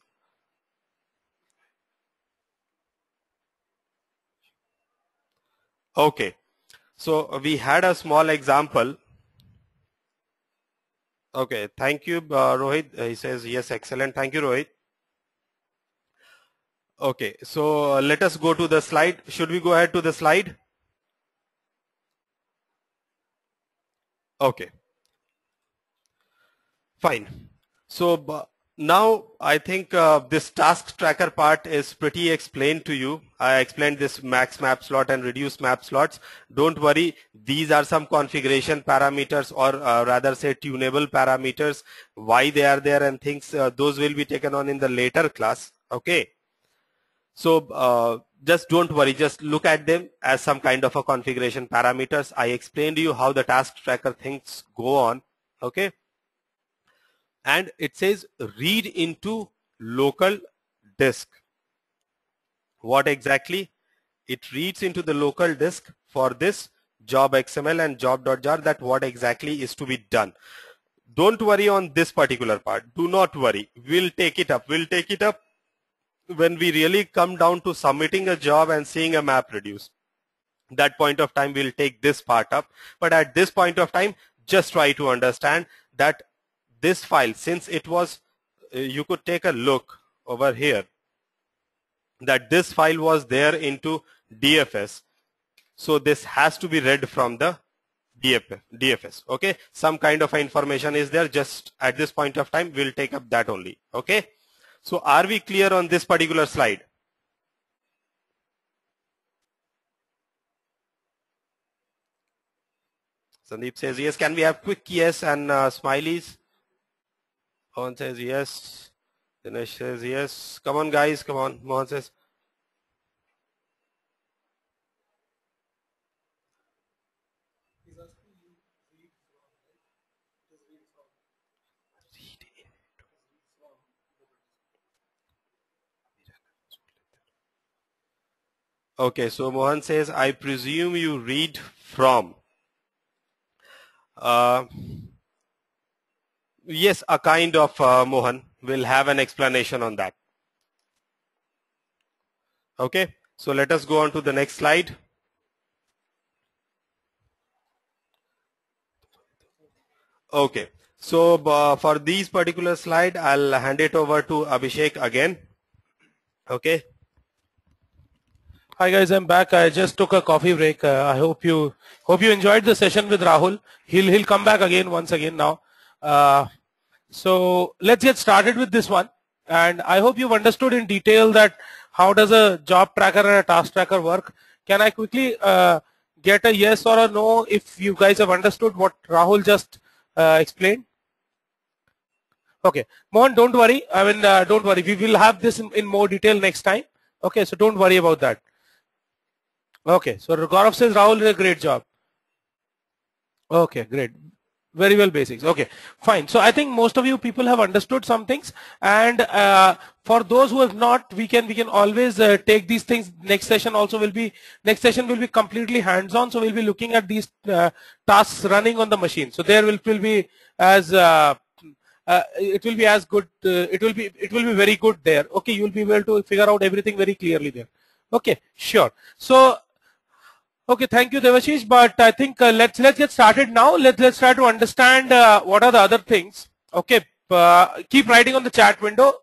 Okay, so we had a small example. Okay, thank you, Rohit. He says yes, excellent. Thank you, Rohit. Okay, so let us go to the slide. Should we go ahead to the slide? Okay, fine. So now I think this task tracker part is pretty explained to you. I explained this max map slot and reduce map slots. Don't worry, these are some configuration parameters, or rather say tunable parameters, why they are there and things, those will be taken on in the later class. Okay. So just don't worry, just look at them as some kind of a configuration parameters. I explained to you how the task tracker things go on. Okay. And it says read into local disk. What exactly? It reads into the local disk for this job XML and job.jar, that what exactly is to be done. Don't worry on this particular part. Do not worry. We'll take it up. We'll take it up when we really come down to submitting a job and seeing a map reduce. That point of time we'll take this part up. But at this point of time, just try to understand that this file, since it was, you could take a look over here, that this file was there into DFS. So this has to be read from the DFS. Okay. Some kind of information is there. Just at this point of time, we'll take up that only. Okay. So are we clear on this particular slide? Sandeep says yes. Can we have quick yes and smileys? Mohan says yes. Dinesh says yes. Come on guys, come on. Mohan says. Okay, so Mohan says, I presume you read from. Yes, a kind of Mohan. Will have an explanation on that. Okay, so let us go on to the next slide. Okay, so for these particular slide, I'll hand it over to Abhishek again. Okay. Hi guys, I'm back. I just took a coffee break. I hope you enjoyed the session with Rahul. He'll come back again once again now. So let's get started with this one. And I hope you've understood in detail that how does a job tracker and a task tracker work. Can I quickly get a yes or a no if you guys have understood what Rahul just explained? Okay, Mohan, don't worry. I mean, don't worry. We will have this in more detail next time. Okay, so don't worry about that. Okay, so Gaurav says Rahul did a great job. Okay, great. Very well basics. Okay, fine. So I think most of you people have understood some things, and for those who have not, we can always take these things. Next session will be completely hands-on. So we'll be looking at these tasks running on the machine. So there will be as it will be as good. It will be very good there. Okay, you will be able to figure out everything very clearly there. Okay, sure. So. Okay, thank you, Devashish. But I think let's get started now. Let's try to understand what are the other things. Okay, keep writing on the chat window.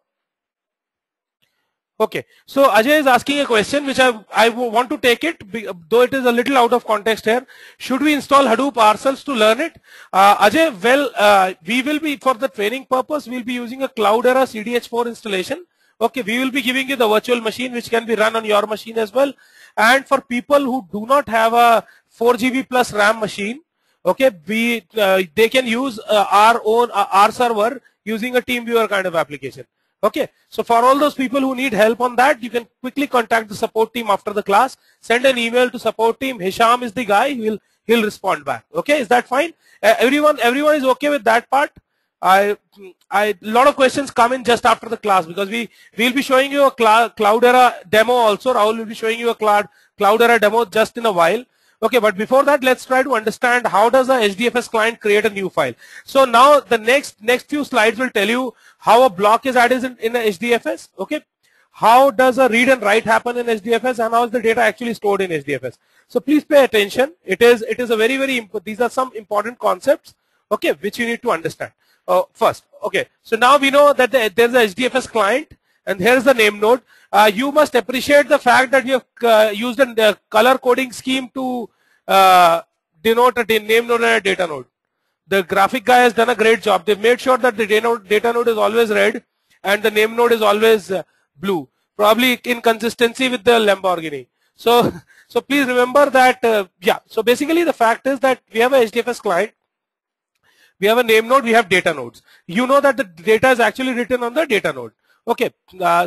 Okay, so Ajay is asking a question which I want to take it, though it is a little out of context here. Should we install Hadoop ourselves to learn it? Ajay, well, we will be, for the training purpose, we'll be using a Cloudera CDH4 installation. Okay, we will be giving you the virtual machine which can be run on your machine as well. And for people who do not have a 4 GB plus RAM machine, okay, they can use our own our server using a TeamViewer kind of application. Okay, so for all those people who need help on that, you can quickly contact the support team after the class. Send an email to support team. Hisham is the guy. He'll respond back. Okay, is that fine? Everyone is okay with that part? lot of questions come in just after the class, because we'll be showing you a Cloudera demo also. Rahul will be showing you a Cloudera demo just in a while. Okay, but before that, let's try to understand how does a HDFS client create a new file. So now the next few slides will tell you how a block is added in a HDFS. Okay, how does a read and write happen in HDFS, and how is the data actually stored in HDFS. So please pay attention. It is a very these are some important concepts, okay, which you need to understand first. Okay, so now we know that there's a HDFS client, and here's the name node. You must appreciate the fact that we have used a color coding scheme to denote a name node and a data node. The graphic guy has done a great job. They've made sure that the data node is always red and the name node is always blue, probably in consistency with the Lamborghini. So please remember that, yeah, so basically the fact is that we have a HDFS client, we have a name node, we have data nodes. You know that the data is actually written on the data node. Okay,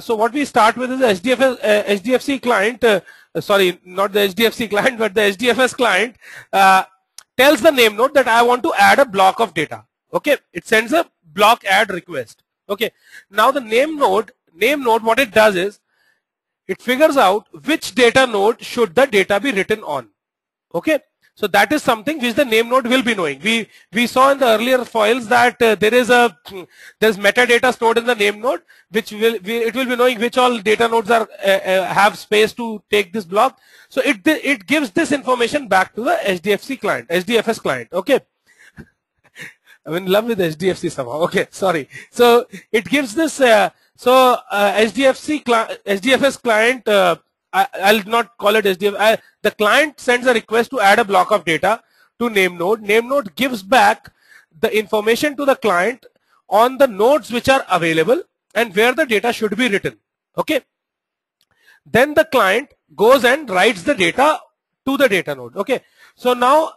so what we start with is the HDFC client, sorry, not the HDFC client, but the HDFS client tells the name node that I want to add a block of data. Okay, it sends a block add request. Okay, now the name node, what it does is, it figures out which data node should the data be written on. Okay, so that is something which the name node will be knowing. We saw in the earlier files that there's metadata stored in the name node, which it will be knowing which all data nodes are have space to take this block. So it gives this information back to the HDFS client. Okay, I'm in love with HDFC somehow. Okay, sorry. So it gives this. HDFS client. I'll not call it HDFS. The client sends a request to add a block of data to name node. Name node gives back the information to the client on the nodes which are available and where the data should be written. Okay. Then the client goes and writes the data to the data node. Okay. So now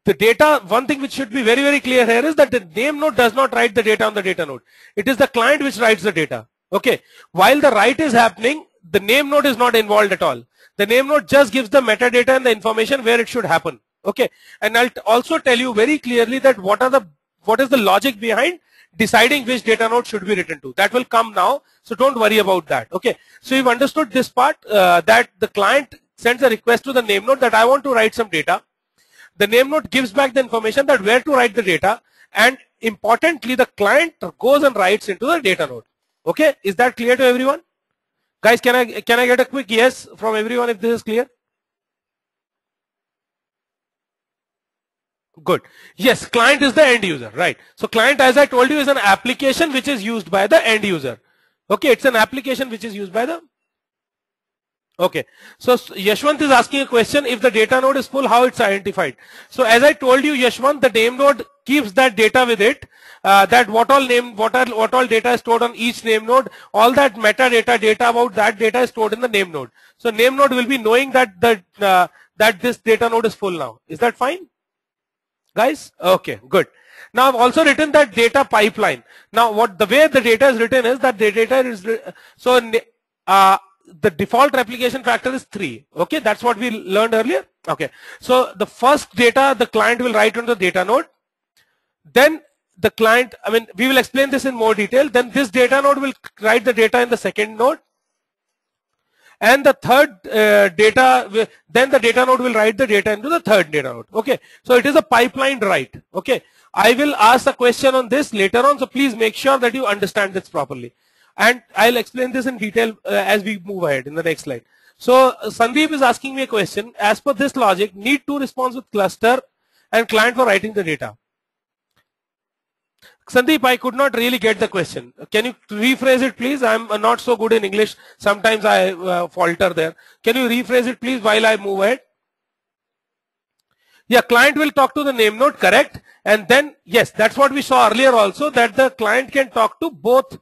the data, one thing which should be very clear here is that the name node does not write the data on the data node. It is the client which writes the data. Okay. While the write is happening, the name node is not involved at all. The name node just gives the metadata and the information where it should happen. Okay. And I'll also tell you very clearly that what is the logic behind deciding which data node should be written to. That will come now. So don't worry about that. Okay. So you've understood this part, that the client sends a request to the name node that I want to write some data. The name node gives back the information that where to write the data, and importantly the client goes and writes into the data node. Okay, is that clear to everyone? Guys, can I get a quick yes from everyone if this is clear? Good. Yes, client is the end user, right? So client, as I told you, is an application which is used by the end user. Okay, it's an application which is used by the. Okay, so Yashwant is asking a question, if the data node is full, how it's identified. So as I told you, Yashwant, the name node keeps that data with it, that what all data is stored on each name node, all that metadata data about that data is stored in the name node. So name node will be knowing that that this data node is full now. Is that fine, guys? Okay, good. Now I've also written that data pipeline. Now the way the data is written is that the data is the default replication factor is 3. Okay, that's what we learned earlier. Okay, so the first data the client will write on the data node. Then the client, I mean, we will explain this in more detail. Then this data node will write the data in the second node. And the third then the data node will write the data into the third data node. Okay, so it is a pipeline write. Okay, I will ask a question on this later on, so please make sure that you understand this properly. And I'll explain this in detail as we move ahead in the next slide. So Sandeep is asking me a question. As per this logic, need to respond with cluster and client for writing the data. Sandeep, I could not really get the question. Can you rephrase it, please? I'm not so good in English. Sometimes I falter there. Can you rephrase it, please, while I move ahead? Yeah, client will talk to the name node, correct? And then, yes, that's what we saw earlier also, that the client can talk to both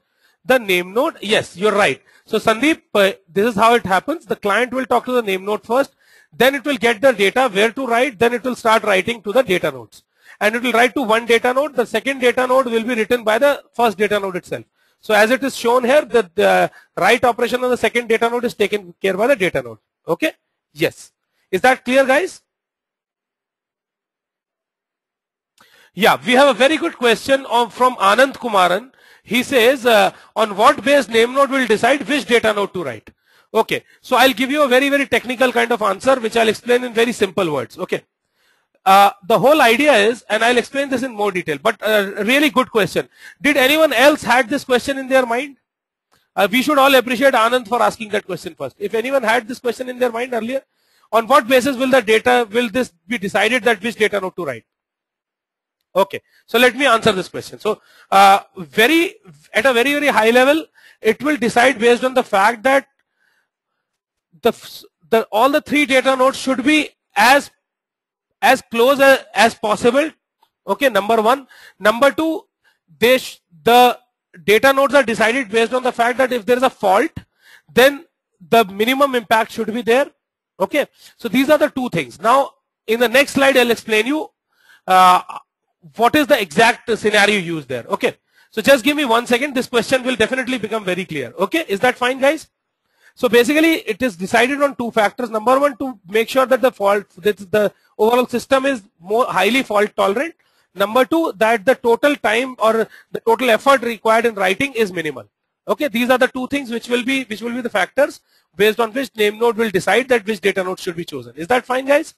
the name node. Yes, you're right. So Sandeep, this is how it happens. The client will talk to the name node first, then it will get the data where to write, then it will start writing to the data nodes. And it will write to one data node. The second data node will be written by the first data node itself. So as it is shown here, the write operation on the second data node is taken care by the data node. Okay? Yes. Is that clear, guys? Yeah, we have a very good question from Anand Kumaran. He says, on what base name node will decide which data node to write? Okay, so I'll give you a very, very technical kind of answer, which I'll explain in very simple words. Okay. The whole idea is, and I'll explain this in more detail, but a really good question. Did anyone else had this question in their mind? We should all appreciate Anand for asking that question first. If anyone had this question in their mind earlier, on what basis will this be decided that which data node to write? Okay, so let me answer this question. So, at a very, very high level, it will decide based on the fact that all the three data nodes should be as close as possible. Okay, number one. Number two, the data nodes are decided based on the fact that if there is a fault, then the minimum impact should be there. Okay, so these are the two things. Now, in the next slide, I'll explain you what is the exact scenario used there. Okay, so just give me 1 second. This question will definitely become very clear. Okay, is that fine, guys? So basically, it is decided on two factors. Number one, to make sure that the overall system is more highly fault tolerant. Number two, that the total time or the total effort required in writing is minimal. Okay, these are the two things which will be the factors based on which name node will decide that which data node should be chosen. Is that fine, guys?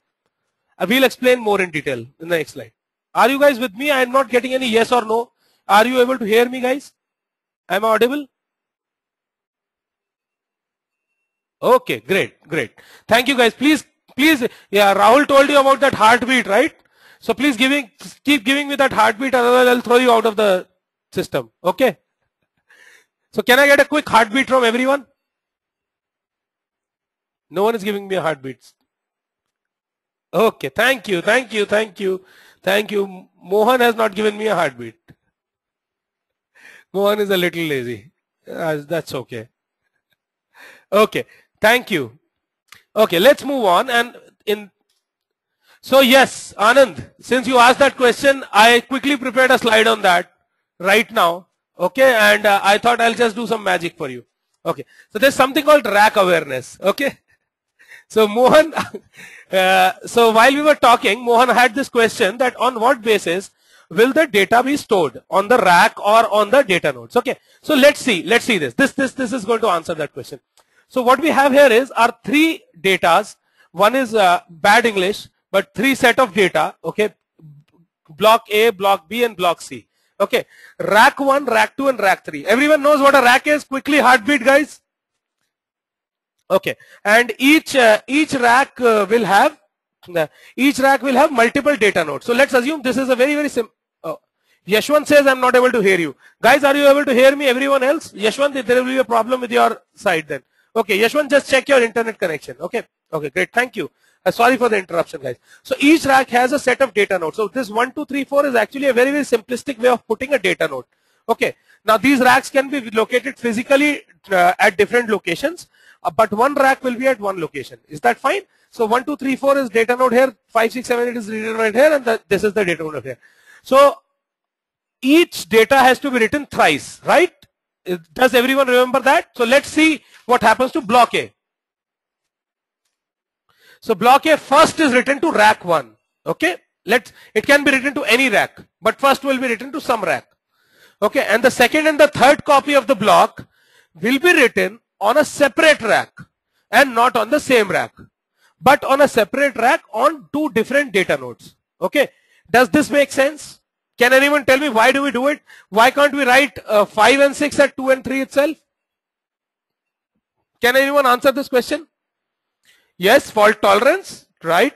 I will explain more in detail in the next slide. Are you guys with me? I am not getting any yes or no. Are you able to hear me, guys? Am I audible? Okay, great. Thank you, guys. Please, yeah, Rahul told you about that heartbeat, right? So please keep giving me that heartbeat, otherwise I'll throw you out of the system. Okay. So can I get a quick heartbeat from everyone? No one is giving me a heartbeat. Okay, thank you. Mohan has not given me a heartbeat. Mohan is a little lazy. That's okay. Okay, thank you. Okay, let's move on. So yes, Anand, since you asked that question, I quickly prepared a slide on that right now. Okay, and I thought I'll just do some magic for you. Okay, so there's something called rack awareness. Okay, so Mohan, so while we were talking, Mohan had this question that on what basis will the data be stored, on the rack or on the data nodes? Okay, so let's see this. This is going to answer that question. So what we have here is our three datas. One is bad English, but three set of data. Okay, block A, block B, and block C. Okay, rack 1, rack 2, and rack 3. Everyone knows what a rack is? Quickly, heartbeat, guys. Okay, and each rack will have multiple data nodes. So let's assume this is a very simple. Yashwant says I'm not able to hear you. Guys, are you able to hear me? Everyone else? Yashwant, there will be a problem with your side then. Okay, Yashwant, just check your internet connection. Okay, great. Thank you. Sorry for the interruption, guys. So each rack has a set of data nodes. So this 1, 2, 3, 4 is actually a very simplistic way of putting a data node. Okay. Now these racks can be located physically at different locations, but one rack will be at one location. Is that fine? So 1, 2, 3, 4 is data node here. 5, 6, 7, 8 is data node here, and this is the data node here. So each data has to be written thrice, right? Does everyone remember that? So let's see what happens to block A. So block A first is written to rack 1. Okay, it can be written to any rack, but first will be written to some rack. Okay, and the second and the third copy of the block will be written on a separate rack and not on the same rack, but on a separate rack on two different data nodes. Okay, does this make sense? Can anyone tell me why do we do it? Why can't we write 5 and 6 at 2 and 3 itself? Can anyone answer this question? Yes, fault tolerance, right?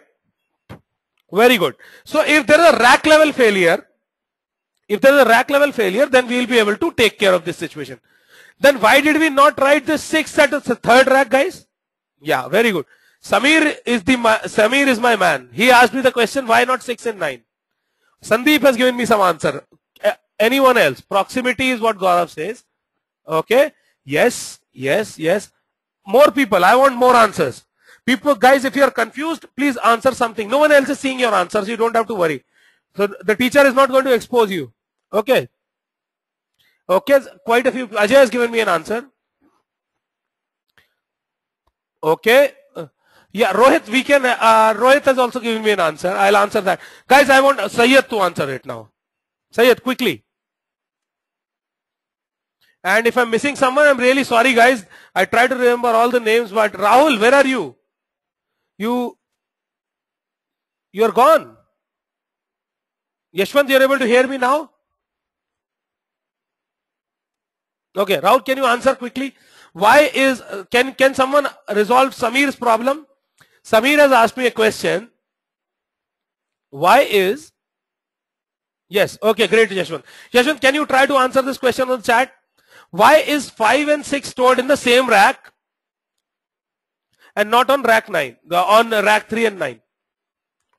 Very good. So if there is a rack level failure, then we will be able to take care of this situation. Then why did we not write the 6 at the third rack, guys? Yeah, very good. Samir is my man. He asked me the question, why not 6 and 9? Sandeep has given me some answer. Anyone else? Proximity is what Gaurav says. Okay. Yes. More people. I want more answers. People, guys, if you are confused, please answer something. No one else is seeing your answers. You don't have to worry. So the teacher is not going to expose you. Okay. Okay. Quite a few. Ajay has given me an answer. Okay. Yeah, Rohit, we can, Rohit has also given me an answer. I'll answer that. Guys, I want Sayyed to answer it now. Sayyed, quickly. And if I'm missing someone, I'm really sorry, guys. I try to remember all the names, but Rahul, where are you? You're gone. Yashwant, you're able to hear me now? Okay, Rahul, can you answer quickly? Why is, can someone resolve Sameer's problem? Sameer has asked me a question. Why is, yes, okay, great, Yashwant. Yashwant, can you try to answer this question on the chat? Why is 5 and 6 stored in the same rack and not on rack 9, on rack 3 and 9?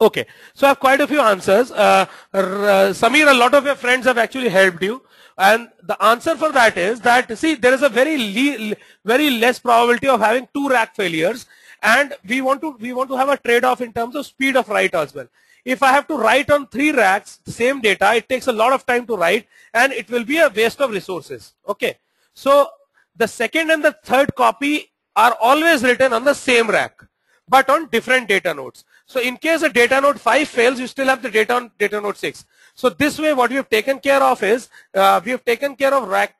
Okay, so I have quite a few answers. Sameer, a lot of your friends have actually helped you. And the answer for that is that, see, there is a very less probability of having 2 rack failures. And we want to have a trade-off in terms of speed of write as well. If I have to write on 3 racks the same data, it takes a lot of time to write and it will be a waste of resources. Okay, so the second and the third copy are always written on the same rack, but on different data nodes. So in case a data node 5 fails, you still have the data on data node 6. So this way, what we have taken care of is we have taken care of rack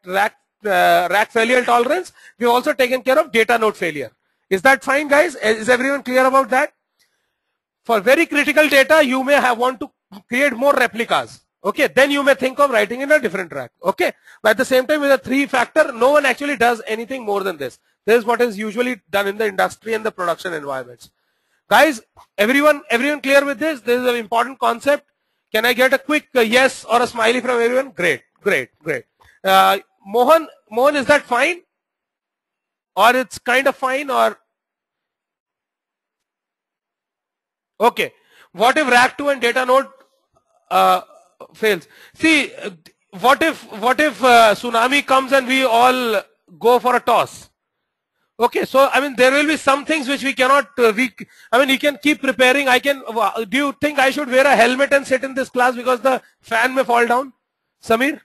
failure tolerance. We have also taken care of data node failure. Is that fine, guys? Is everyone clear about that? For very critical data, you may want to create more replicas. Okay, then you may think of writing in a different rack. Okay, but at the same time, with a 3-factor, no one actually does anything more than this. This is what is usually done in the industry and the production environments. Guys, everyone clear with this? This is an important concept. Can I get a quick yes or a smiley from everyone? Great, great, great. Mohan, is that fine? Or it's kind of fine, or? Okay. What if rack 2 and data node fails? See, what if tsunami comes and we all go for a toss? Okay, so I mean there will be some things which we cannot. I mean you can keep preparing. Do you think I should wear a helmet and sit in this class because the fan may fall down? Sameer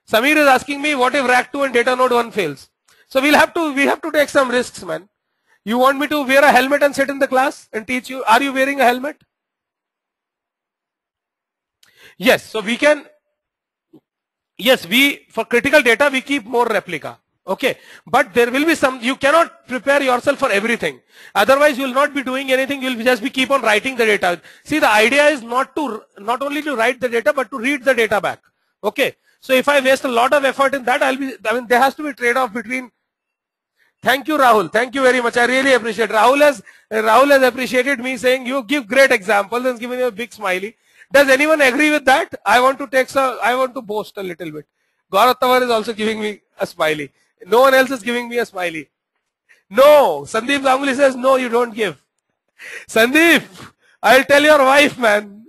is asking me, what if rack 2 and data node 1 fails? So we have to take some risks, man. You want me to wear a helmet and sit in the class and teach you? Are you wearing a helmet? Yes, so we can, yes, for critical data, we keep more replica. Okay, but there will be some, you cannot prepare yourself for everything. Otherwise, you will not be doing anything, you will just keep on writing the data. See, the idea is not only to write the data, but to read the data back. Okay, so if I waste a lot of effort in that, there has to be trade-off between. Thank you, Rahul. Thank you very much. I really appreciate it. Rahul has appreciated me saying you give great examples and giving me a big smiley. Does anyone agree with that? I want to boast a little bit. Gaurav Tawar is also giving me a smiley. No one else is giving me a smiley. No. Sandeep Ganguly says, no, you don't give. Sandeep, I'll tell your wife, man.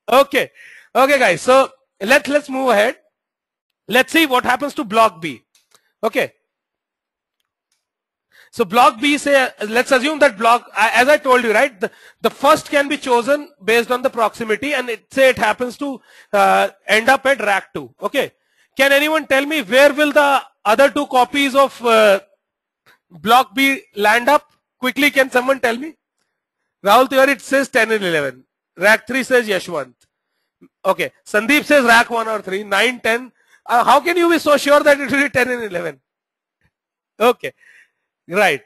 Okay. Okay, guys. So let's move ahead. Let's see what happens to block B. Okay. So block B, let's assume that block, as I told you, right, the first can be chosen based on the proximity, and it happens to end up at rack 2. Okay. Can anyone tell me where will the other 2 copies of block B land up? Quickly, can someone tell me? Rahul Tiwari, it says 10 and 11. Rack 3 says Yashwant. Okay. Sandeep says rack 1 or 3, 9, 10. How can you be so sure that it will be 10 and 11? Okay. Right.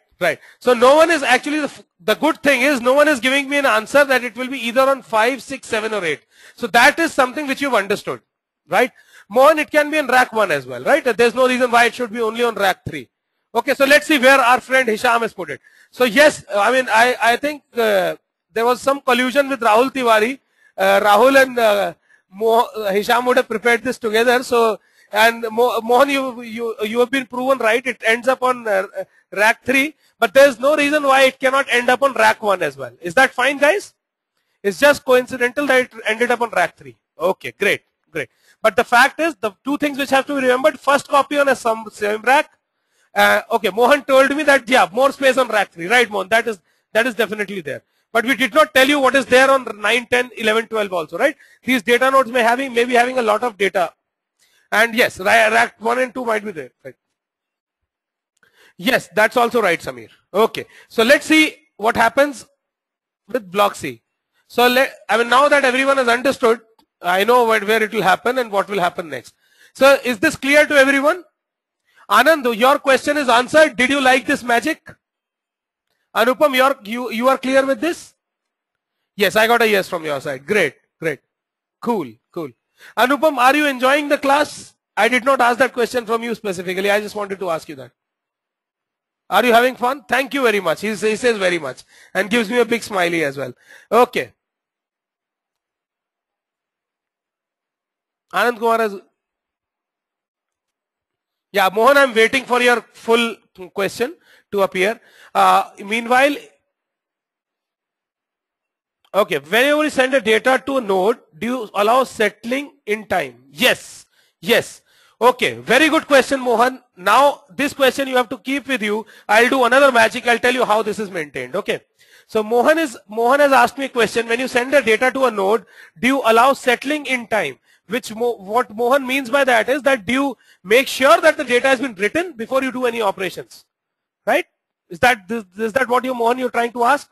So no one is actually, the good thing is no one is giving me an answer that it will be either on 5, 6, 7 or 8. So that is something which you've understood, right? Mohan, it can be in rack 1 as well, right? There's no reason why it should be only on rack 3. Okay, so let's see where our friend Hisham has put it. So yes, I mean, I think there was some collusion with Rahul Tiwari. Rahul and Hisham would have prepared this together. So, and Mohan, you have been proven right. It ends up on rack 3, but there's no reason why it cannot end up on rack 1 as well. Is that fine, guys? It's just coincidental that it ended up on rack 3. Okay, great. But the fact is, the 2 things which have to be remembered: first copy on a same rack. Okay, Mohan told me that, yeah, more space on rack 3, right, Mohan? That is definitely there. But we did not tell you what is there on 9, 10, 11, 12 also, right? These data nodes may be having a lot of data. And yes, rack 1 and 2 might be there, right? Yes, that's also right, Sameer. Okay, so let's see what happens with block C. So now that everyone has understood, I know where it will happen and what will happen next. So is this clear to everyone? Anand, your question is answered. Did you like this magic? Anupam, you are clear with this? Yes, I got a yes from your side. Great, great. Cool, cool. Anupam, are you enjoying the class? I did not ask that question from you specifically. I just wanted to ask you that. Are you having fun? Thank you very much. He says very much and gives me a big smiley as well. Okay. Anand Kumar has... Yeah, Mohan, I'm waiting for your full question to appear. Meanwhile, okay, whenever you send a data to a node, do you allow settling in time? Yes, yes. Okay, very good question, Mohan. Now, this question you have to keep with you. I'll do another magic. I'll tell you how this is maintained. Okay. So Mohan has asked me a question. When you send a data to a node, do you allow settling in time? What Mohan means by that is that do you make sure that the data has been written before you do any operations? Right? Is that what Mohan you're trying to ask?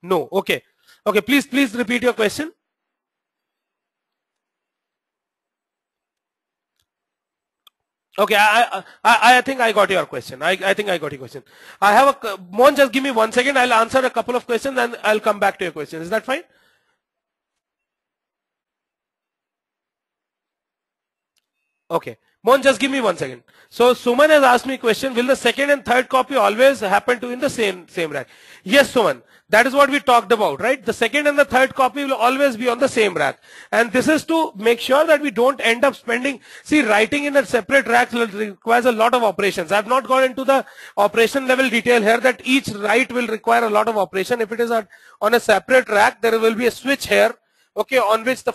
No. Okay. Okay. Please repeat your question. Okay. I think I got your question. I think I got your question. Mohan, just give me 1 second. I'll answer a couple of questions and I'll come back to your question. Is that fine? Okay. Mohan, just give me 1 second. So Suman has asked me a question. Will the second and third copy always happen to in the same rack? Yes, Suman. That is what we talked about, right? The second and the third copy will always be on the same rack. And this is to make sure that we don't end up spending... See, writing in a separate rack requires a lot of operations. I have not gone into the operation level detail here that each write will require a lot of operation. If it is on a separate rack, there will be a switch here. Okay, on which the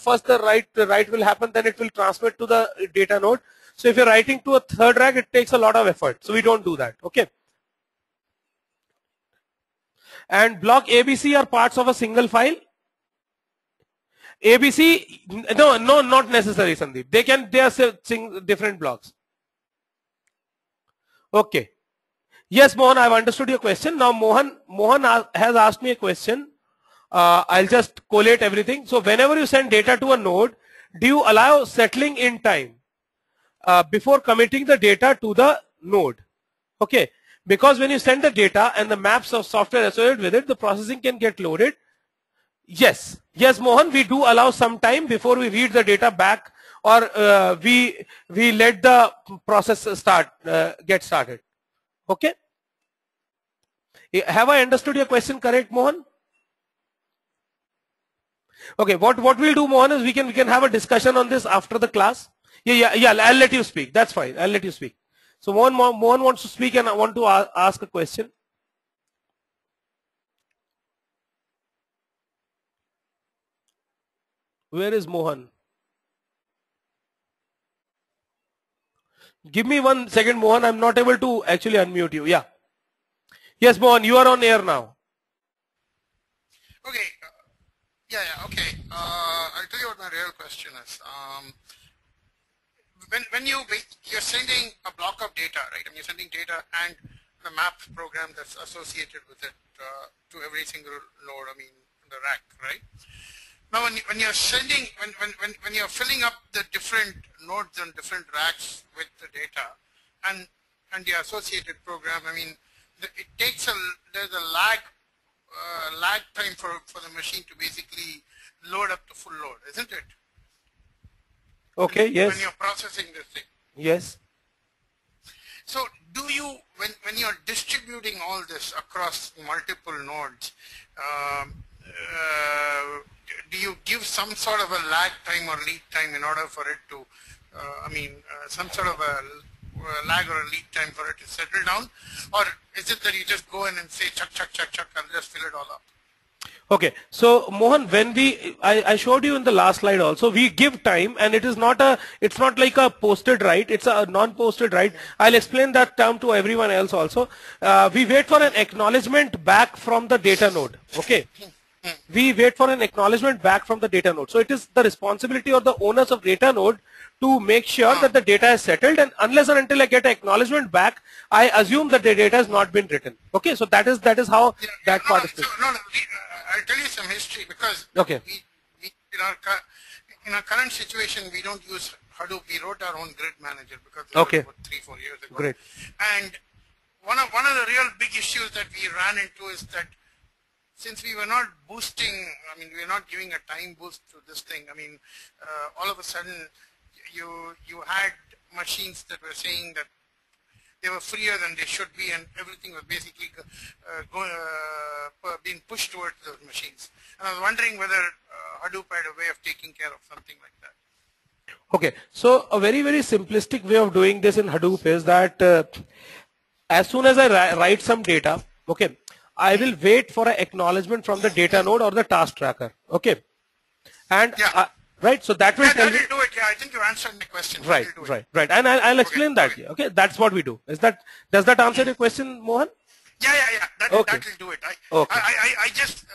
write will happen, then it will transmit to the data node. So if you're writing to a third rack, it takes a lot of effort. So we don't do that. Okay. And block ABC are parts of a single file. ABC, no, not necessary, Sandeep. They are different blocks. Okay. Yes, Mohan, I've understood your question. Now Mohan has asked me a question. I'll just collate everything. So whenever you send data to a node, do you allow settling in time before committing the data to the node? Okay, because when you send the data and the maps of software associated with it, the processing can get loaded. Yes, Mohan, we do allow some time before we read the data back, or we let the process get started. Okay. Have I understood your question correct, Mohan? Okay, what we'll do, Mohan, is we can have a discussion on this after the class. Yeah, I'll let you speak. That's fine. I'll let you speak. So Mohan wants to speak and I want to ask a question. Where is Mohan? Give me 1 second, Mohan. I'm not able to actually unmute you. Yeah. Yes, Mohan, you are on air now. Okay. Okay. I'll tell you what my real question is. When you're sending a block of data, right? I mean, you're sending data and the map program that's associated with it to every single node. I mean, the rack, right? Now, when you're sending, when you're filling up the different nodes and different racks with the data and the associated program, I mean, there's a lag time for the machine to basically load up to full load, isn't it? Okay, yes. When you're processing this thing. Yes. So do you, when you're distributing all this across multiple nodes, do you give some sort of a lag time or lead time in order for it to, some sort of a lag or a lead time for it to settle down? Or is it that you just go in and say, chuck, and just fill it all up? Okay, so Mohan, when I showed you in the last slide also, we give time, and it's not like a posted write, it's a non-posted write. I'll explain that term to everyone else also. We wait for an acknowledgement back from the data node. Okay, we wait for an acknowledgement back from the data node. So it is the responsibility of the owners of data node to make sure that the data is settled, and unless and until I get an acknowledgement back, I assume that the data has not been written. Okay, so that is how that part is. I'll tell you some history, because okay. we in our current situation, we don't use Hadoop. We wrote our own grid manager because it was about 3-4 years ago. Great. And one of the real big issues that we ran into is that since we were not boosting, I mean, we were not giving a time boost to this thing. I mean, all of a sudden, you had machines that were saying that they were freer than they should be, and everything was basically being pushed towards those machines. And I was wondering whether Hadoop had a way of taking care of something like that. Okay, so a very, very simplistic way of doing this in Hadoop is that as soon as I write some data, okay, I will wait for an acknowledgement from the data node or the task tracker. Okay, and right, so that will tell me. Do it. Yeah, I think you answered my question. Right, right, and I'll explain that. Okay, that's what we do. Does that answer your question, Mohan? Yeah. That will do it. I just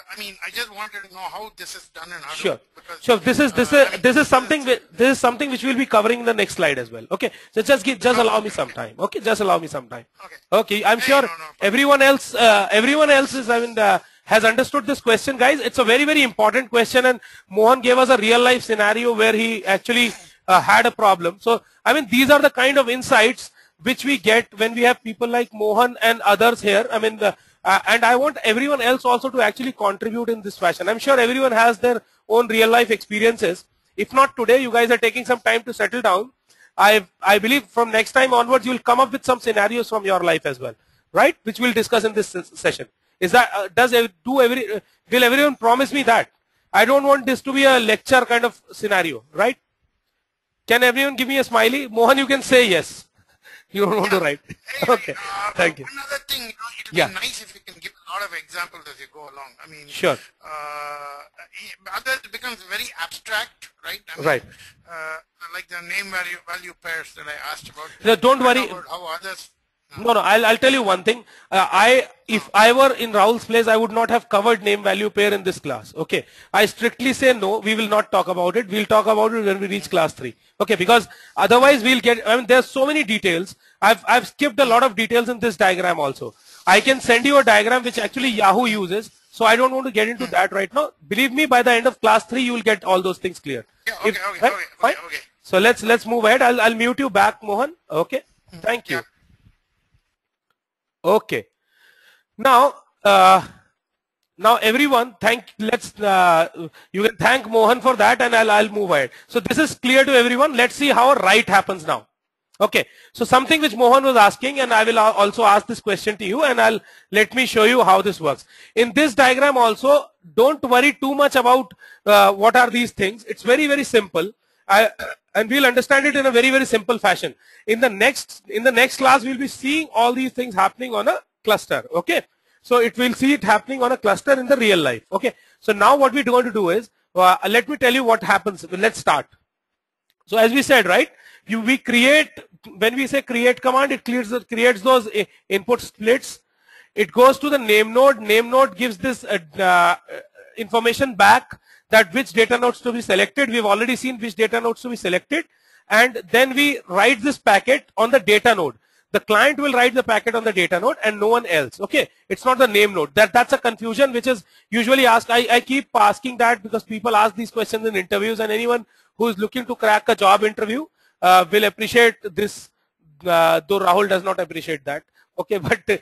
wanted to know how this is done in Hadoop. Sure. This is something which we'll be covering in the next slide as well. Okay. So just allow me some time. Okay. Just allow me some time. Okay. I'm sure everyone else is has understood this question, guys. It's a very, very important question, and Mohan gave us a real life scenario where he actually had a problem. So I mean, these are the kind of insights which we get when we have people like Mohan and others here. I mean, and I want everyone else also to actually contribute in this fashion. I'm sure everyone has their own real life experiences. If not today, you guys are taking some time to settle down. I believe from next time onwards, you'll come up with some scenarios from your life as well, right? Which we'll discuss in this session. Is that, will everyone promise me that? I don't want this to be a lecture kind of scenario, right? Can everyone give me a smiley? Mohan, you can say yes. You don't want to write. Anyway, okay. Thank you. Another thing, it would be nice if you can give a lot of examples as you go along. I mean, sure. Otherwise it becomes very abstract, right? I mean, right. Like the name value pairs that I asked about. No, don't worry. How others. No, I'll tell you one thing. If I were in Rahul's place, I would not have covered name value pair in this class. Okay. I strictly say no, we will not talk about it. We'll talk about it when we reach class 3. Okay, because otherwise we'll get, I mean, there's so many details. I've skipped a lot of details in this diagram also. I can send you a diagram which actually Yahoo uses. So I don't want to get into that right now. Believe me, by the end of class 3, you will get all those things clear. Yeah, okay. So let's move ahead. I'll mute you back, Mohan. Okay. Thank you. Yeah. Okay. Now, everyone, you can thank Mohan for that, and I'll move ahead. So this is clear to everyone. Let's see how a write happens now. Okay. So something which Mohan was asking, and I will also ask this question to you, and let me show you how this works. In this diagram also, don't worry too much about what are these things. It's very, very simple. And we'll understand it in a very, very simple fashion. In the next class, we'll be seeing all these things happening on a cluster. Okay. So we'll see it happening on a cluster in the real life. Okay. So now what we're going to do is, let me tell you what happens. Let's start. So as we said, right, when we say create command, it creates those input splits. It goes to the name node. Name node gives this information back that which data nodes to be selected. We've already seen which data nodes to be selected. And then we write this packet on the data node. The client will write the packet on the data node and no one else. Okay. It's not the name node. That's a confusion which is usually asked. I keep asking that because people ask these questions in interviews, and anyone who is looking to crack a job interview will appreciate this, though Rahul does not appreciate that. Okay, but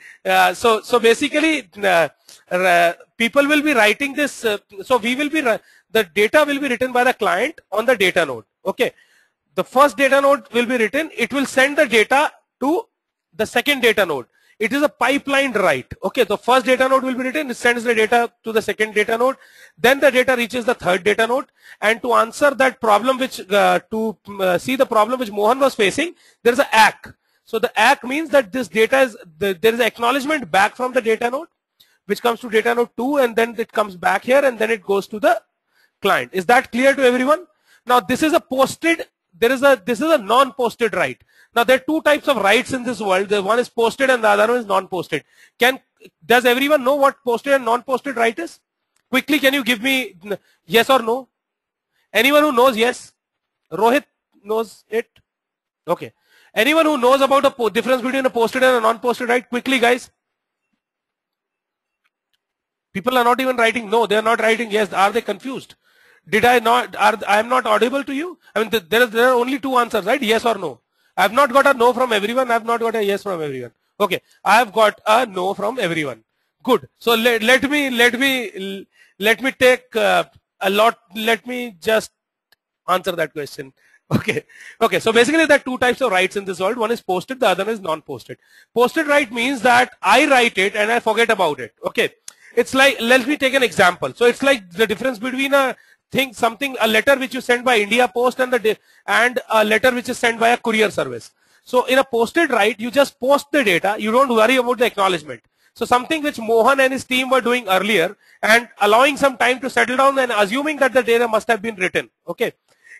so basically people will be writing this. So the data will be written by the client on the data node. Okay, the first data node will be written. It will send the data to the second data node. It is a pipelined write. Okay, the first data node will be written. It sends the data to the second data node. Then the data reaches the third data node. And to answer that problem, see the problem which Mohan was facing, there is an ACK. So the ACK means that this data there is an acknowledgement back from the data node, which comes to data node 2, and then it comes back here, and then it goes to the client. Is that clear to everyone? Now this is a posted. This is a non-posted write. Now there are two types of writes in this world. The one is posted and the other one is non-posted. Does everyone know what posted and non-posted write is? Quickly, can you give me yes or no? Anyone who knows yes? Rohit, knows it? Okay. Anyone who knows about a difference between a posted and a non-posted write? Quickly, guys. People are not even writing no, they are not writing yes. Are they confused? Did I not, I am not audible to you? I mean, there are only two answers, right? Yes or no. I have not got a no from everyone. I have not got a yes from everyone. Okay, I have got a no from everyone. Good. So let me take let me just answer that question. Okay. Okay. So basically there are two types of writes in this world. One is posted, the other is non-posted. Posted write means that I write it and I forget about it. Okay. It's like, let me take an example. So it's like the difference between a letter which you send by India Post and a letter which is sent by a courier service. So in a posted write, you just post the data. You don't worry about the acknowledgement. So something which Mohan and his team were doing earlier and allowing some time to settle down and assuming that the data must have been written. Okay.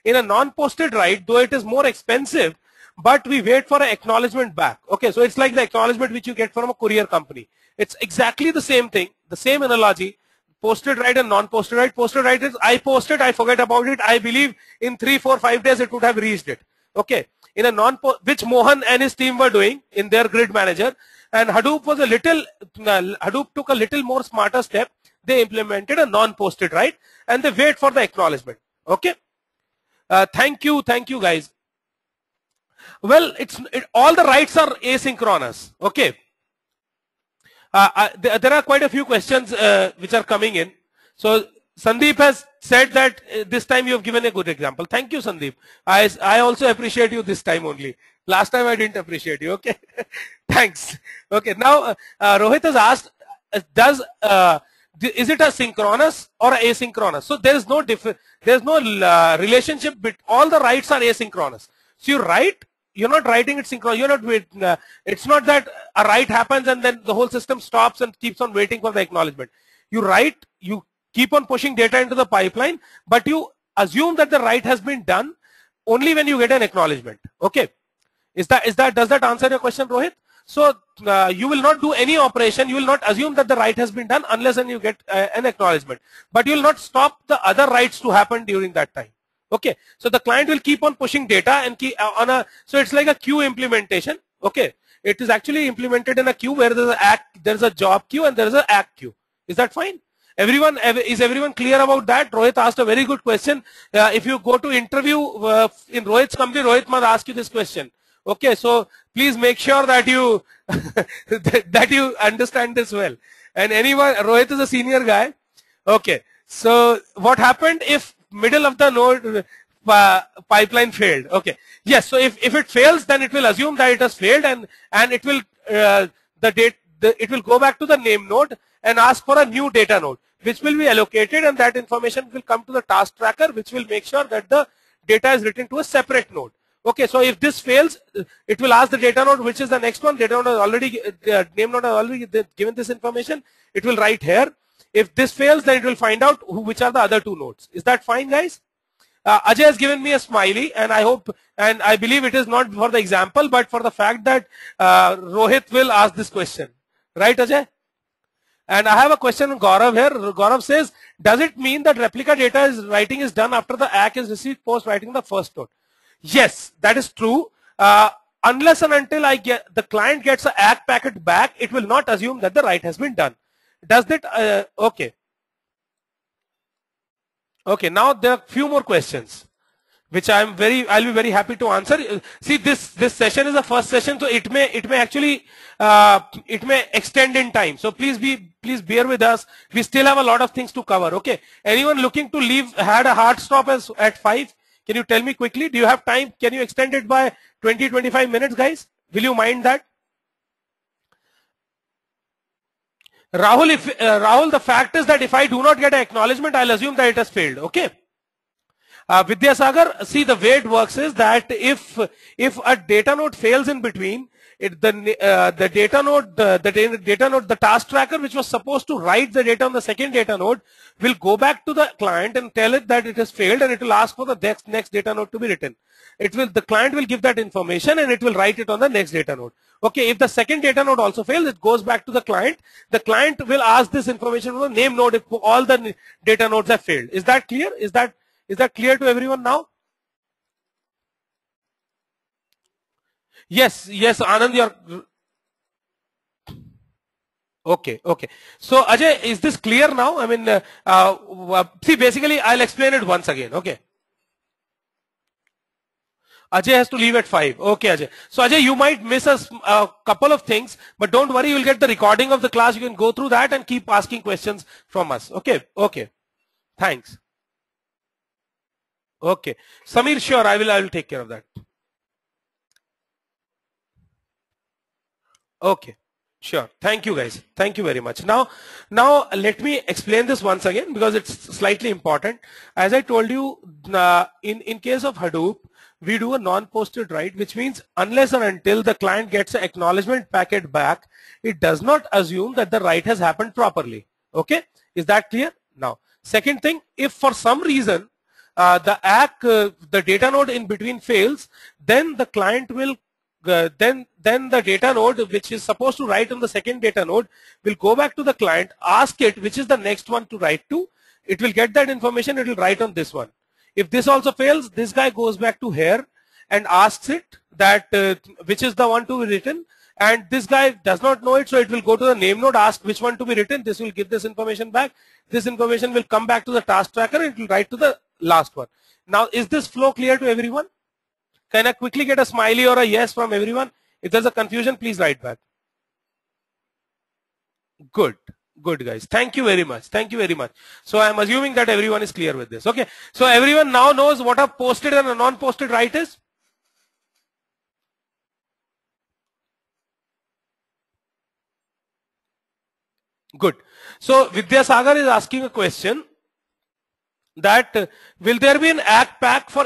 In a non-posted write, though it is more expensive, but we wait for an acknowledgement back. Okay. So it's like the acknowledgement which you get from a courier company. It's exactly the same thing, the same analogy. Posted write and non-posted write. Posted write is I posted, I forget about it. I believe in 3, 4, 5 days it would have reached it. Okay. In a which Mohan and his team were doing in their grid manager, and Hadoop was Hadoop took a little more smarter step. They implemented a non-posted write and they wait for the acknowledgement. Okay. Thank you guys. Well, all the writes are asynchronous. Okay. There are quite a few questions which are coming in. So Sandeep has said that this time you have given a good example. Thank you, Sandeep. I also appreciate you this time only. Last time I didn't appreciate you. Okay. Thanks. Okay. Now Rohit has asked, is it a synchronous or asynchronous? So there is no relationship. All the writes are asynchronous. So you write. You're not writing it synchronous. You're not it's not that a write happens and then the whole system stops and keeps on waiting for the acknowledgement. You write, you keep on pushing data into the pipeline, but you assume that the write has been done only when you get an acknowledgement. Okay. Does that answer your question, Rohit? So you will not do any operation. You will not assume that the write has been done unless and you get an acknowledgement. But you will not stop the other writes to happen during that time. Okay, so the client will keep on pushing data and keep so it's like a queue implementation. Okay, it is actually implemented in a queue where there's a job queue and there's an act queue. Is that fine? Is everyone clear about that? Rohit asked a very good question. If you go to interview in Rohit's company, Rohit must ask you this question. Okay, so please make sure that you that you understand this well. And Rohit is a senior guy. Okay, so what happened if middle of the node pipeline failed? Okay, yes. So if it fails, then it will assume that it has failed, and it will it will go back to the name node and ask for a new data node, which will be allocated, and that information will come to the task tracker, which will make sure that the data is written to a separate node. Okay, so if this fails, it will ask the data node, which is the next one. Data node has already name node has already given this information. It will write here. If this fails, then it will find out which are the other two nodes. Is that fine, guys? Ajay has given me a smiley, and I hope, and I believe it is not for the example, but for the fact that Rohit will ask this question. Right, Ajay? And I have a question from Gaurav here. Gaurav says, does it mean that replica data writing is done after the ACK is received post writing the first node? Yes, that is true. Unless and until the client gets an ACK packet back, it will not assume that the write has been done. Does that, okay. Okay, now there are a few more questions, which I'll be very happy to answer. See, this session is the first session, so it may actually, it may extend in time. So please bear with us. We still have a lot of things to cover. Okay. Anyone looking to leave had a hard stop at 5? Can you tell me quickly? Do you have time? Can you extend it by 20-25 minutes, guys? Will you mind that? Rahul, Rahul, the fact is that if I do not get an acknowledgement, I'll assume that it has failed. Okay. Vidyasagar, see, the way it works is that if a data node fails in between, the data node, the task tracker, which was supposed to write the data on the second data node, will go back to the client and tell it that it has failed, and it will ask for the next data node to be written. The client will give that information and it will write it on the next data node. Okay, if the second data node also fails, it goes back to the client. The client will ask this information from the name node if all the data nodes have failed. Is that clear? Is that clear to everyone now? Yes, yes, Anand, you're okay. Okay. So Ajay, is this clear now? I mean, see, basically, I'll explain it once again. Okay. Ajay has to leave at 5. Okay, Ajay. So Ajay, you might miss a couple of things, but don't worry, you'll get the recording of the class. You can go through that and keep asking questions from us. Okay. Okay. Thanks. Okay. Samir, sure, I will take care of that. Okay. Sure. Thank you guys. Thank you very much. Now let me explain this once again because it's slightly important. As I told you, in case of Hadoop, we do a non-posted write, which means unless and until the client gets an acknowledgement packet back, it does not assume that the write has happened properly. Okay. Is that clear? Now, second thing, if for some reason the data node in between fails, then the client will then the data node, which is supposed to write on the second data node, will go back to the client, ask it which is the next one to write to. It will get that information, it will write on this one. If this also fails, this guy goes back to here and asks it that which is the one to be written, and this guy does not know it, so it will go to the name node, ask which one to be written. This will give this information back. This information will come back to the task tracker and it will write to the last one. Now, is this flow clear to everyone? Can I quickly get a smiley or a yes from everyone? If there's a confusion, please write back. Good. Good, guys. Thank you very much. Thank you very much. So I'm assuming that everyone is clear with this. Okay. So everyone now knows what a posted and a non-posted write is? Good. So Vidyasagar is asking a question that will there be an ACK pack for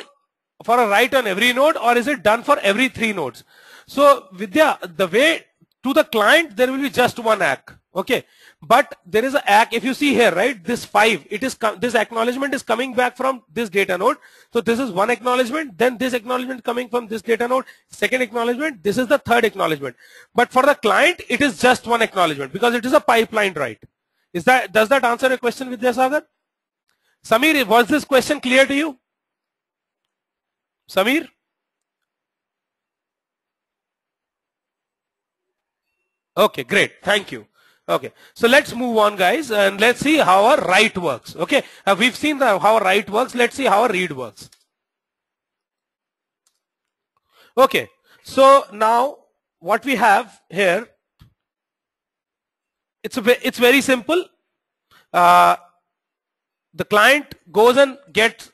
a write on every node, or is it done for every 3 nodes? So Vidya, the way to the client, there will be just one ACK. Okay. But there is a ACK, if you see here, right, this 5, it is this acknowledgement is coming back from this data node. So this is one acknowledgement, then this acknowledgement coming from this data node, second acknowledgement, this is the third acknowledgement. But for the client, it is just one acknowledgement because it is a pipeline write. Does that answer your question, Vidyasagar? Samir, was this question clear to you? Samir? Okay, great. Thank you. Okay, so let's move on, guys, and let's see how a write works. Okay, we've seen how a write works. Let's see how a read works. Okay, so now what we have here, it's very simple. The client goes and gets,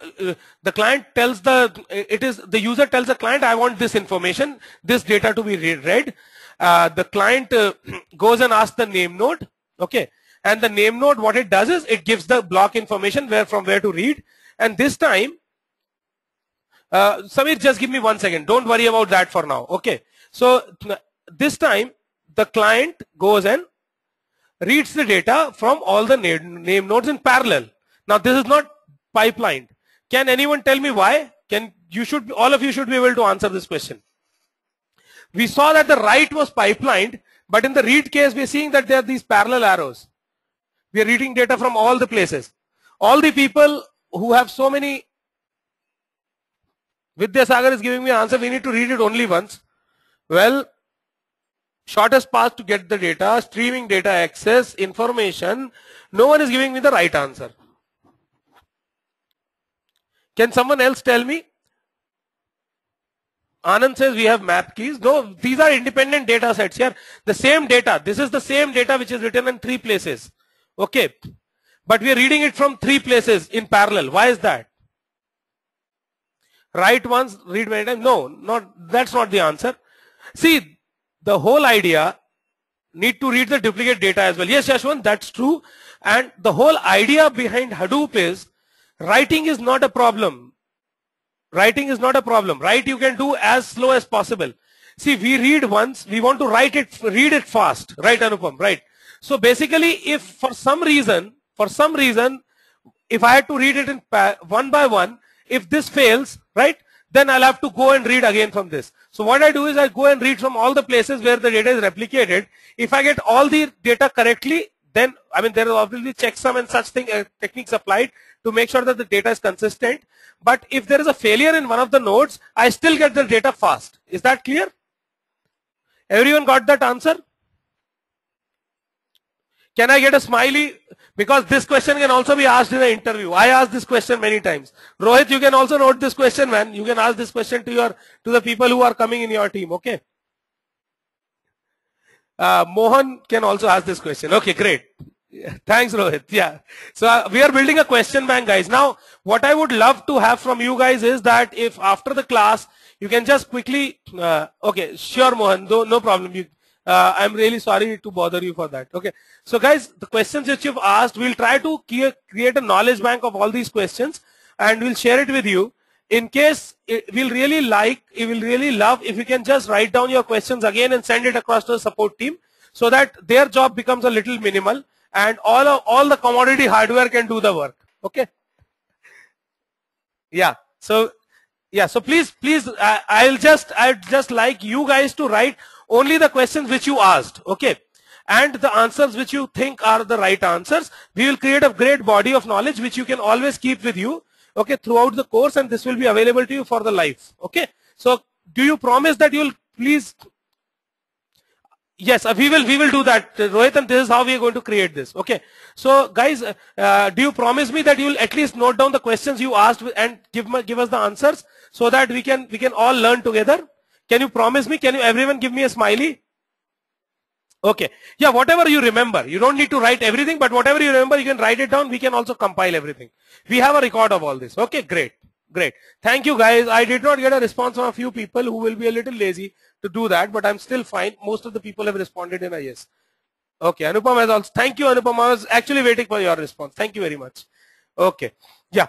the client tells the user tells the client, I want this information, this data to be read. The client goes and asks the name node, okay, and the name node, what it does is it gives the block information from where to read. And this time, Samir, just give me 1 second. Don't worry about that for now. Okay, so this time the client goes and reads the data from all the name nodes in parallel. Now this is not pipelined. Can anyone tell me why? All of you should be able to answer this question. We saw that the write was pipelined, but in the read case, we are seeing that there are these parallel arrows. We are reading data from all the places. All the people who have so many, Vidyasagar is giving me an answer, we need to read it only once. Well, shortest path to get the data, streaming data access, information, no one is giving me the right answer. Can someone else tell me? Anand says we have map keys. No, these are independent data sets here. The same data. This is the same data which is written in 3 places. Okay. But we are reading it from 3 places in parallel. Why is that? Write once, read many times. No, that's not the answer. See, the whole idea, need to read the duplicate data as well. Yes, Yashwant, that's true. And the whole idea behind Hadoop is writing is not a problem. Writing is not a problem. Write you can do as slow as possible. See, we read once, we want to read it fast. Right, Anupam? Right. So basically, if for some reason, if I had to read it in one by one, if this fails, right, then I'll have to go and read again from this. So what I do is I go and read from all the places where the data is replicated. If I get all the data correctly, then, I mean, there are obviously checksum and such techniques applied to make sure that the data is consistent. But if there is a failure in one of the nodes, I still get the data fast. Is that clear? Everyone got that answer? Can I get a smiley? Because this question can also be asked in an interview. I asked this question many times. Rohit, you can also note this question, man. You can ask this question to the people who are coming in your team. Okay. Mohan can also ask this question. Okay, great. Yeah, thanks, Rohit. Yeah. So we are building a question bank, guys. Now, what I would love to have from you guys is that if after the class you can just quickly. Okay, sure, Mohan. No problem. I'm really sorry to bother you for that. Okay. So guys, the questions that you've asked, we'll try to create a knowledge bank of all these questions and we'll share it with you. In case we'll really love if you can just write down your questions again and send it across to the support team so that their job becomes a little minimal and all the commodity hardware can do the work. Okay. Yeah. So please, I'd just like you guys to write only the questions which you asked, okay, and the answers which you think are the right answers. We will create a great body of knowledge which you can always keep with you, okay, throughout the course, and this will be available to you for the life, okay. So do you promise that you will please? Yes, we will do that, Rohit, and this is how we are going to create this, okay. So guys, do you promise me that you will at least note down the questions you asked and give us the answers so that we can all learn together? Can you promise me? Can you everyone give me a smiley? Okay. Yeah, whatever you remember. You don't need to write everything, but whatever you remember, you can write it down. We can also compile everything. We have a record of all this. Okay, great. Great. Thank you, guys. I did not get a response from a few people who will be a little lazy to do that, but I'm still fine. Most of the people have responded in a yes. Okay, Anupam has also. Thank you, Anupam. I was actually waiting for your response. Thank you very much. Okay. Yeah.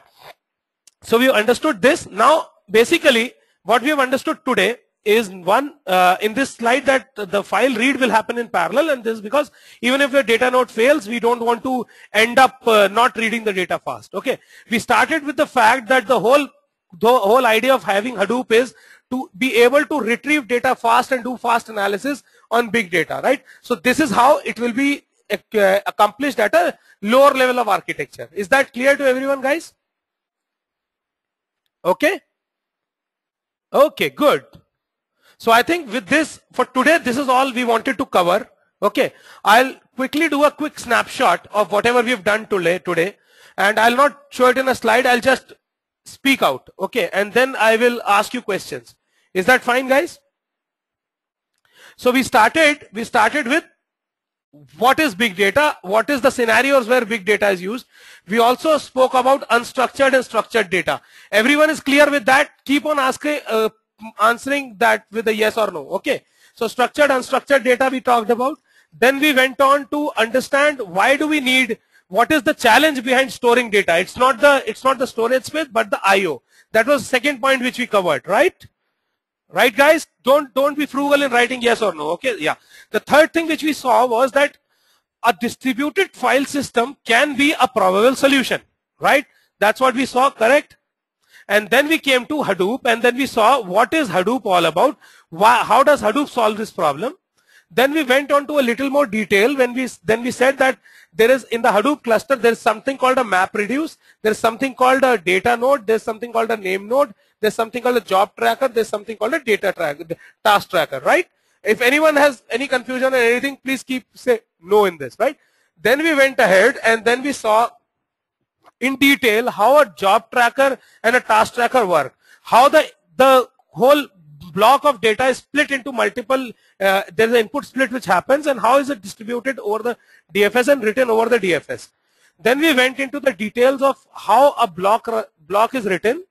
So we understood this. Now, basically, what we have understood today is one in this slide that the file read will happen in parallel, and this is because even if your data node fails, we don't want to end up not reading the data fast. Okay, we started with the fact that the whole idea of having Hadoop is to be able to retrieve data fast and do fast analysis on big data, right? So this is how it will be accomplished at a lower level of architecture. Is that clear to everyone, guys? Okay. Okay, good. So I think with this, for today, this is all we wanted to cover. Okay, I'll quickly do a quick snapshot of whatever we've done today, and I'll not show it in a slide. I'll just speak out. Okay, and then I will ask you questions. Is that fine, guys? So we started with what is big data, what is the scenarios where big data is used. We also spoke about unstructured and structured data. Everyone is clear with that? Keep on answering that with a yes or no. Okay, so structured, unstructured data we talked about. Then we went on to understand why do we need, what is the challenge behind storing data. It's not the storage space, but the IO. That was the second point which we covered, right? Right, guys? Don't be frugal in writing yes or no. Okay, yeah. The third thing which we saw was that a distributed file system can be a probable solution, right? That's what we saw, correct? And then we came to Hadoop, and then we saw what is Hadoop all about, how does Hadoop solve this problem. Then we went on to a little more detail when we said that there is in the Hadoop cluster there is something called a map reduce, there is something called a data node, there is something called a name node, there is something called a job tracker, there is something called a data tracker, task tracker, right? If anyone has any confusion or anything, please say no in this, right? Then we went ahead and then we saw in detail how a job tracker and a task tracker work, how the whole block of data is split into multiple, there is an input split which happens, and how is it distributed over the DFS and written over the DFS. Then we went into the details of how a block is written.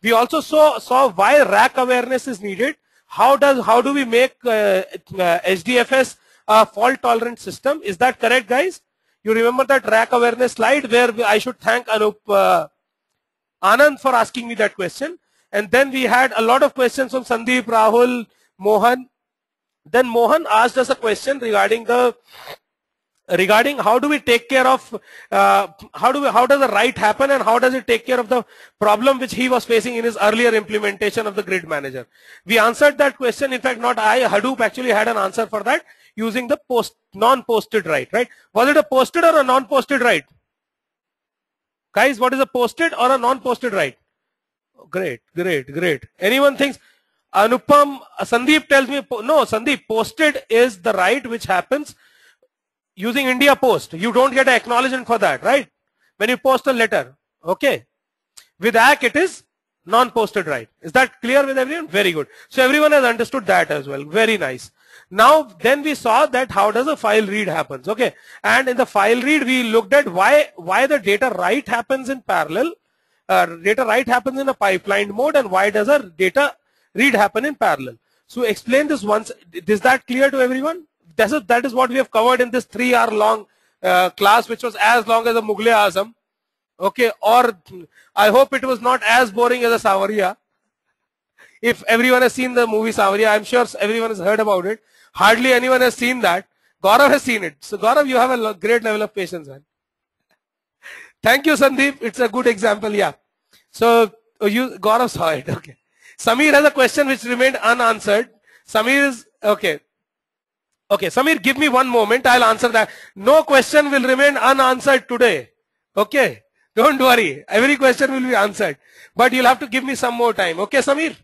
We also saw why rack awareness is needed. How do we make HDFS a fault tolerant system? Is that correct, guys? You remember that rack awareness slide where I should thank Anand for asking me that question. And then we had a lot of questions from Sandeep, Rahul, Mohan. Then Mohan asked us a question regarding how do we take care of how does the write happen, and how does it take care of the problem which he was facing in his earlier implementation of the grid manager. We answered that question. In fact, not I, Hadoop actually had an answer for that using the non-posted write, right? Was it a posted or a non-posted write? Guys, what is a posted or a non-posted write? Great. Anyone thinks Anupam, Sandeep tells me, no, Sandeep, posted is the write which happens using India Post. You don't get an acknowledgement for that, right? When you post a letter, okay. With ACK, it is non-posted write. Is that clear with everyone? Very good. So everyone has understood that as well. Very nice. Now, then we saw that how does a file read happens, okay. And in the file read, we looked at why the data write happens in parallel, data write happens in a pipelined mode, and why does a data read happen in parallel. So explain this once. Is that clear to everyone? That is what we have covered in this 3-hour long class, which was as long as a Mughal Azam. Okay, or I hope it was not as boring as a Savaria. If everyone has seen the movie Savaria, I'm sure everyone has heard about it. Hardly anyone has seen that. Gaurav has seen it. So Gaurav, you have a great level of patience, man. Thank you, Sandeep. It's a good example, yeah. So Gaurav saw it, okay. Samir has a question which remained unanswered. Samir is, okay. Okay, Samir, give me one moment. I'll answer that. No question will remain unanswered today. Okay. Don't worry. Every question will be answered. But you'll have to give me some more time. Okay, Samir?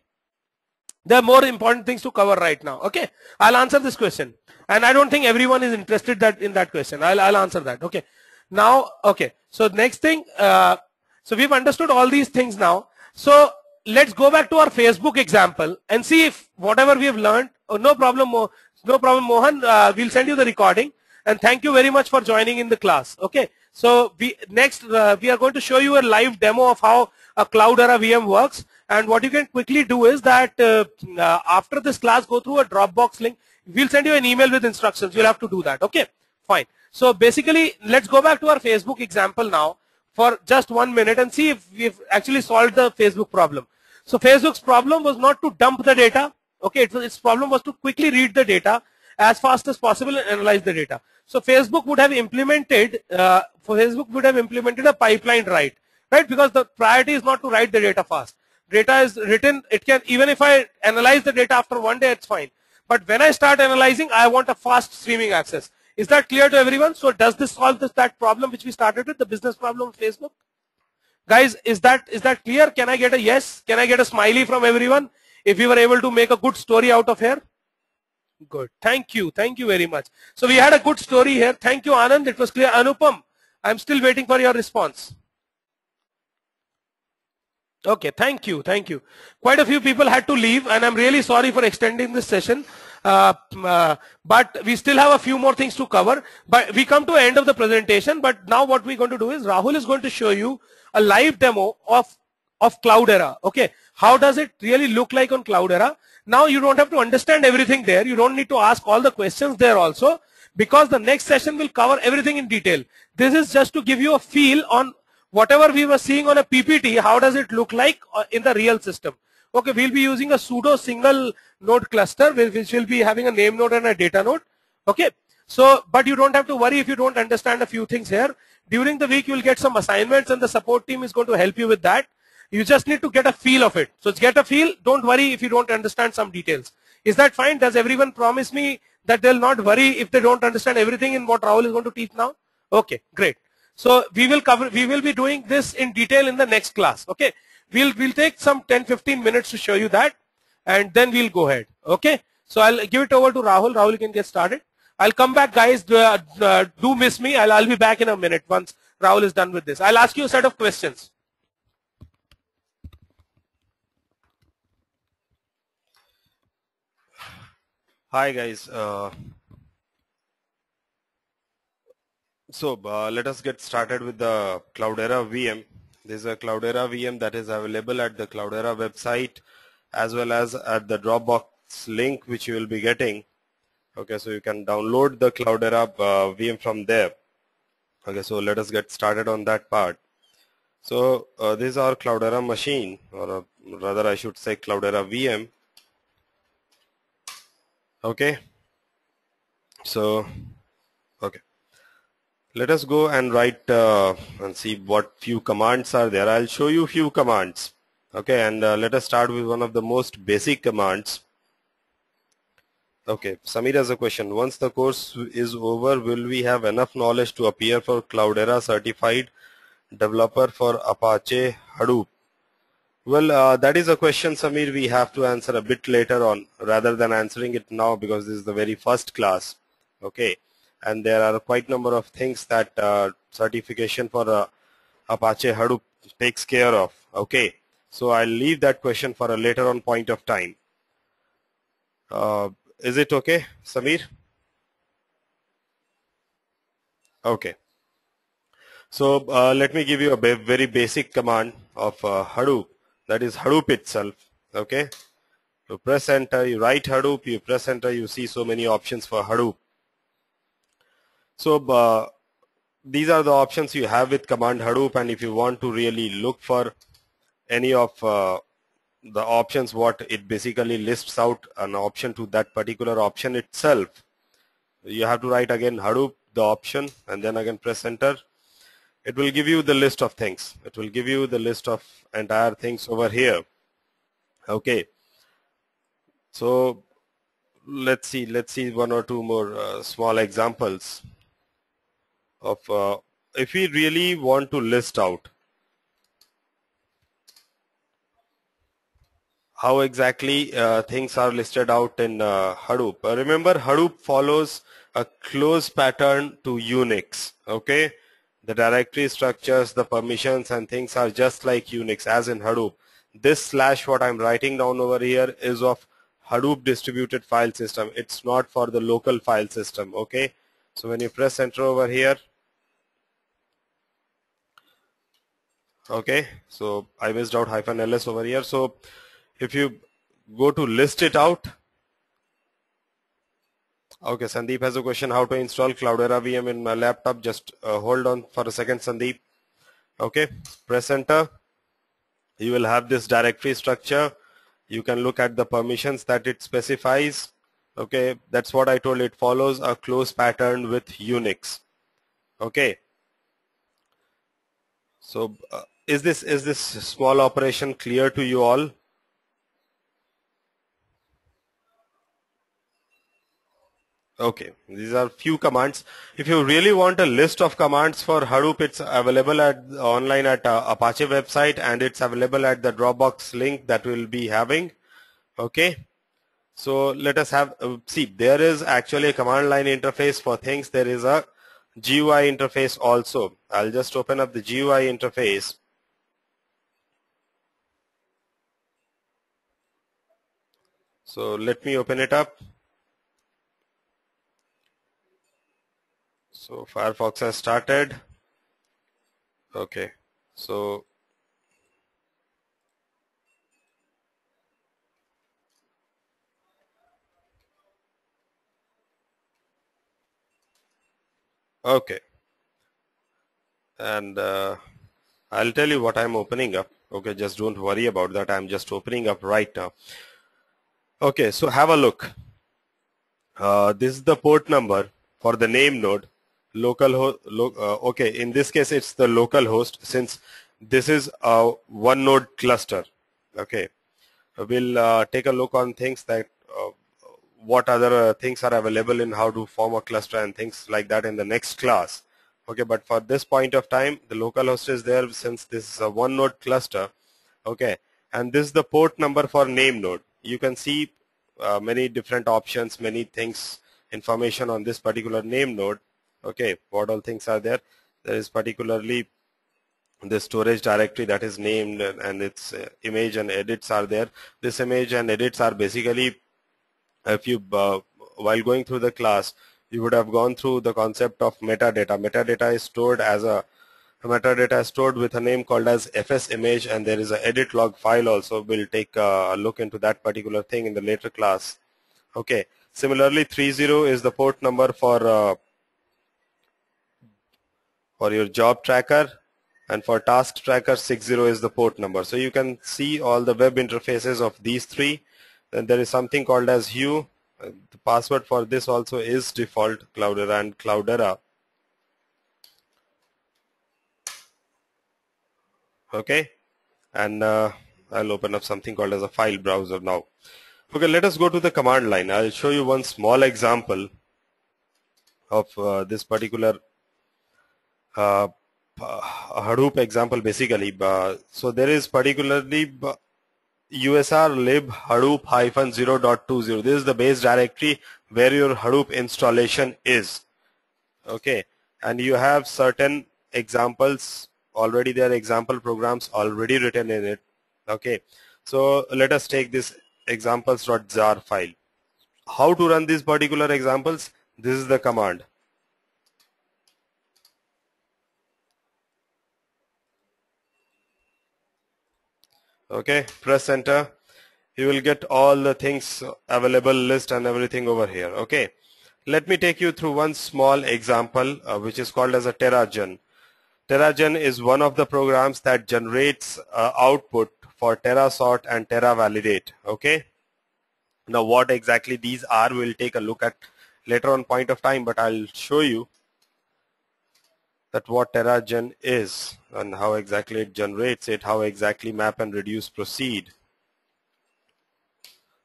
There are more important things to cover right now. Okay. I'll answer this question. And I don't think everyone is interested in that question. I'll answer that. Okay. Now, okay. So next thing, so we've understood all these things now. So let's go back to our Facebook example and see if whatever we have learned, no problem, Mohan, we'll send you the recording. And thank you very much for joining in the class. Okay. So we are going to show you a live demo of how a Cloudera VM works. And what you can quickly do is that after this class, go through a Dropbox link. We'll send you an email with instructions. You'll have to do that. Okay, fine. So basically, let's go back to our Facebook example now for just 1 minute and see if we've actually solved the Facebook problem. So Facebook's problem was not to dump the data. Okay, its problem was to quickly read the data as fast as possible and analyze the data. So Facebook would have implemented a pipeline write, right? Because the priority is not to write the data fast. Data is written, it can, even if I analyze the data after 1 day, it's fine. But when I start analyzing, I want a fast streaming access. Is that clear to everyone? So does this solve that problem which we started with, the business problem of Facebook? Guys, is that clear? Can I get a yes? Can I get a smiley from everyone if we were able to make a good story out of here? Good. Thank you. Thank you very much. So we had a good story here. Thank you, Anand. It was clear. Anupam, I'm still waiting for your response. Okay, thank you. Thank you. Quite a few people had to leave, and I'm really sorry for extending this session. But we still have a few more things to cover. But we come to the end of the presentation. But now what we're going to do is Rahul is going to show you a live demo of Cloudera. Okay, how does it really look like on Cloudera? Now you don't have to understand everything there. You don't need to ask all the questions there also, because the next session will cover everything in detail. This is just to give you a feel on whatever we were seeing on a PPT, how does it look like in the real system. Okay, we'll be using a pseudo single node cluster which will be having a name node and a data node. Okay, so but you don't have to worry if you don't understand a few things here. During the week you will get some assignments and the support team is going to help you with that. You just need to get a feel of it. So get a feel. Don't worry if you don't understand some details. Is that fine? Does everyone promise me that they'll not worry if they don't understand everything in what Rahul is going to teach now? Okay, great. So we will be doing this in detail in the next class. Okay, we'll take some 10-15 minutes to show you that, and then we'll go ahead. Okay, so I'll give it over to Rahul. Rahul, you can get started. I'll come back, guys. Do miss me. I'll be back in a minute once Rahul is done with this. I'll ask you a set of questions. Hi guys. So let us get started with the Cloudera VM. This is a Cloudera VM that is available at the Cloudera website as well as at the Dropbox link which you will be getting. Okay, so you can download the Cloudera VM from there. Okay, so let us get started on that part. So this is our Cloudera machine, or rather I should say Cloudera VM. Okay, so okay, let us go and write and see what few commands are there. I'll show you few commands. Okay, and let us start with one of the most basic commands. Okay, Samir has a question. Once the course is over, will we have enough knowledge to appear for Cloudera certified developer for Apache Hadoop? Well, that is a question, Samir, we have to answer a bit later on rather than answering it now, because this is the very first class. Okay. And there are quite a number of things that certification for Apache Hadoop takes care of. Okay. So I'll leave that question for a later on point of time. Is it okay, Samir? Okay. So let me give you a very basic command of Hadoop. That is Hadoop itself. Okay. You press enter, you write Hadoop, you press enter, you see so many options for Hadoop. So these are the options you have with command Hadoop, and if you want to really look for any of the options, what it basically lists out an option to that particular option itself, you have to write again Hadoop, the option, and then again press enter. It will give you the list of things. It will give you the list of entire things over here. Okay. So let's see one or two more small examples of if we really want to list out how exactly things are listed out in Hadoop. Remember, Hadoop follows a close pattern to Unix. Okay, the directory structures, the permissions and things are just like Unix as in Hadoop. This slash what I'm writing down over here is of Hadoop Distributed File System. It's not for the local file system. Okay, so when you press enter over here, okay, so I missed out -ls over here. So if you go to list it out, okay, Sandeep has a question, how to install Cloudera VM in my laptop. Just hold on for a second, Sandeep. Okay, press enter. You will have this directory structure. You can look at the permissions that it specifies. Okay, that's what I told. It follows a close pattern with Unix. Okay, so is this small operation clear to you all? Okay, these are few commands. If you really want a list of commands for Hadoop, it's available at online at Apache website, and it's available at the Dropbox link that we'll be having. Okay, so let us have see, there is actually a command line interface for things. There is a GUI interface also. I'll just open up the GUI interface. So let me open it up. So Firefox has started. Okay, so okay, and I'll tell you what I'm opening up. Okay, just don't worry about that. I'm just opening up right now. Okay, so have a look. This is the port number for the name node. Okay, in this case it's the local host, since this is a one node cluster. Okay, we'll take a look on things that what other things are available in how to form a cluster and things like that in the next class. Okay, but for this point of time, the local host is there since this is a one node cluster. Okay, and this is the port number for name node. You can see many different options, many things, information on this particular name node. Okay, what all things are there? There is particularly the storage directory that is named, and its image and edits are there. This image and edits are basically, if you while going through the class, you would have gone through the concept of metadata. Metadata is stored as metadata is stored with a name called as fs image, and there is a edit log file also. We'll take a look into that particular thing in the later class. Okay, similarly 30 is the port number for your job tracker, and for task tracker 60 is the port number. So you can see all the web interfaces of these three. Then there is something called as Hue. The password for this also is default Cloudera and Cloudera. Okay, and I'll open up something called as a file browser now. Okay, let us go to the command line. I'll show you one small example of this particular Hadoop example basically. So there is particularly USR lib Hadoop -0.20. This is the base directory where your Hadoop installation is. Okay, and you have certain examples already there, example programs already written in it. Okay, so let us take this examples.jar file. How to run these particular examples? This is the command. Okay, press enter. You will get all the things available list and everything over here. Okay, let me take you through one small example which is called as a TerraGen. TerraGen is one of the programs that generates output for TerraSort and TerraValidate. Okay, now what exactly these are we'll take a look at later on point of time, but I'll show you that what TerraGen is and how exactly it generates it, how exactly map and reduce proceed.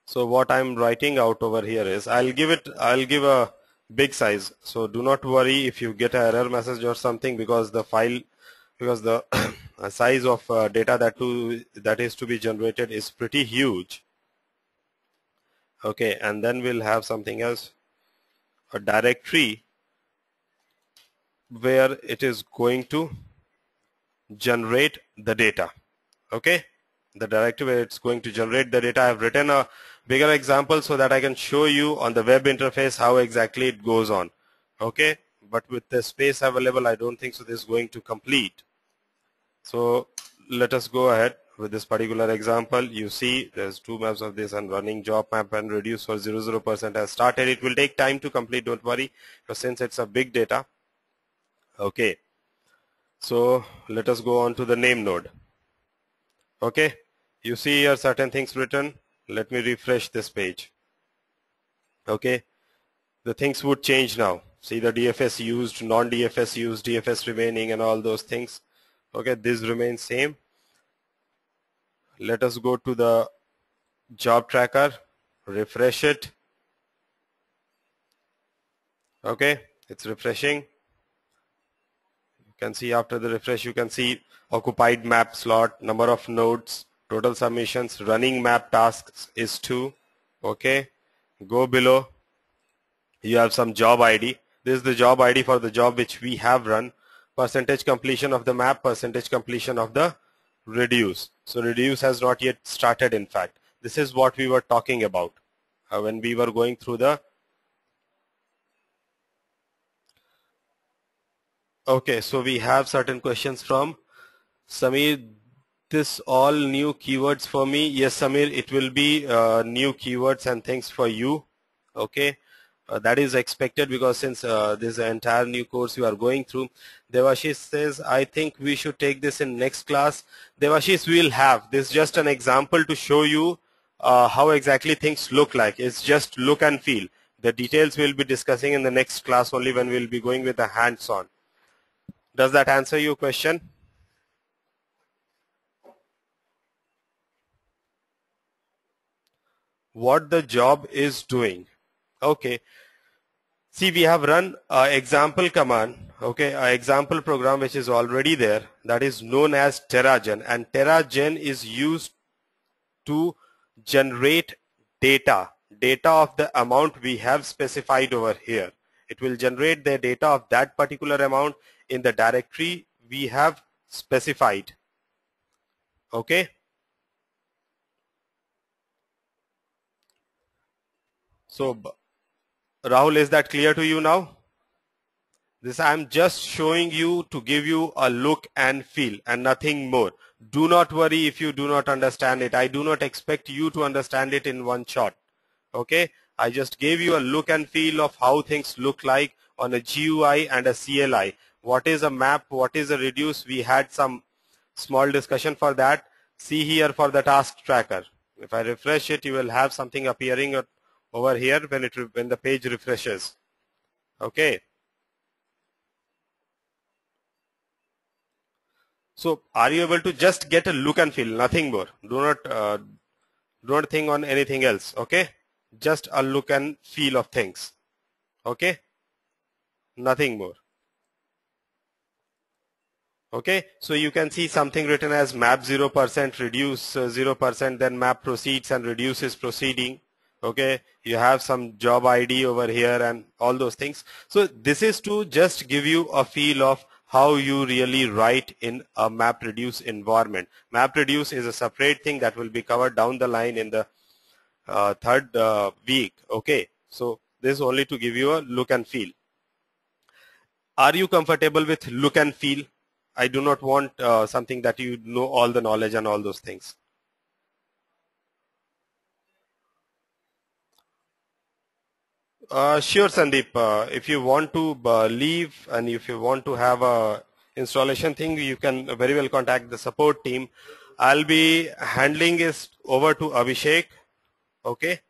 So what I'm writing out over here is I'll give a big size. So do not worry if you get an error message or something, because the size of data that is to be generated is pretty huge. Okay, and then we'll have something else, a directory where it is going to generate the data. Okay, the directory where it's going to generate the data. I've written a bigger example so that I can show you on the web interface how exactly it goes on. Okay, but with the space available, I don't think so this is going to complete. So let us go ahead with this particular example. You see there's two maps of this, and running job map and reduce for 00% has started. It will take time to complete, don't worry, because since it's a big data. Okay, so let us go on to the name node. Okay, you see here certain things written. Let me refresh this page. Okay, the things would change now. See the DFS used, non-DFS used, DFS remaining, and all those things. Okay, this remains same. Let us go to the job tracker, refresh it. Okay, it's refreshing. You can see after the refresh, you can see occupied map slot, number of nodes, total submissions, running map tasks is 2. Okay, go below. You have some job ID. This is the job ID for the job which we have run. Percentage completion of the map, percentage completion of the reduce. So reduce has not yet started. In fact, this is what we were talking about when we were going through the. Okay, so we have certain questions from Samir. This all new keywords for me. Yes, Samir, it will be new keywords and things for you. Okay, that is expected, because since this is an entire new course you are going through. Devashish says, I think we should take this in next class. Devashish, we will have this, just an example to show you how exactly things look like. It's just look and feel. The details we'll be discussing in the next class only, when we'll be going with the hands-on. Does that answer your question? What the job is doing. Okay. See, we have run example command, okay, an example program which is already there, that is known as TerraGen, and TerraGen is used to generate data of the amount we have specified over here. It will generate the data of that particular amount in the directory we have specified. Okay. So Rahul, is that clear to you now? This I am just showing you to give you a look and feel and nothing more. Do not worry if you do not understand it. I do not expect you to understand it in one shot. Okay, I just gave you a look and feel of how things look like on a GUI and a CLI. What is a map? What is a reduce? We had some small discussion for that. See here for the task tracker. If I refresh it, you will have something appearing over here when the page refreshes. Okay. So are you able to just get a look and feel, nothing more? Do not think on anything else. Okay, just a look and feel of things. Okay, nothing more. Okay, so you can see something written as map 0%, reduce 0%, then map proceeds and reduces proceeding. Okay, you have some job ID over here and all those things. So this is to just give you a feel of how you really write in a map reduce environment. Map reduce is a separate thing that will be covered down the line in the third week. Okay, so this is only to give you a look and feel. Are you comfortable with look and feel? I do not want something that you know all the knowledge and all those things. Sure, Sandeep. If you want to leave and if you want to have a installation thing, you can very well contact the support team. I'll be handing it over to Abhishek. Okay.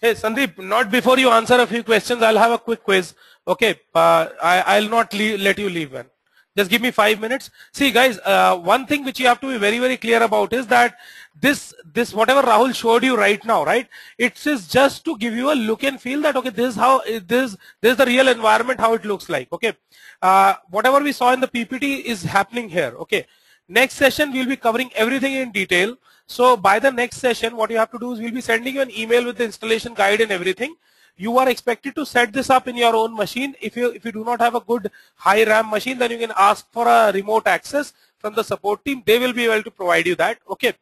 Hey Sandeep, not before you answer a few questions, I'll have a quick quiz. Okay, I'll not let you leave, man. Just give me 5 minutes. See guys, one thing which you have to be very, very clear about is that this whatever Rahul showed you right now, right? It is just to give you a look and feel that, okay, this is how, this is the real environment, how it looks like, okay? Whatever we saw in the PPT is happening here, okay? Next session, we'll be covering everything in detail. So by the next session, what you have to do is we'll be sending you an email with the installation guide and everything. You are expected to set this up in your own machine. If you do not have a good high RAM machine, then you can ask for a remote access from the support team. They will be able to provide you that. Okay.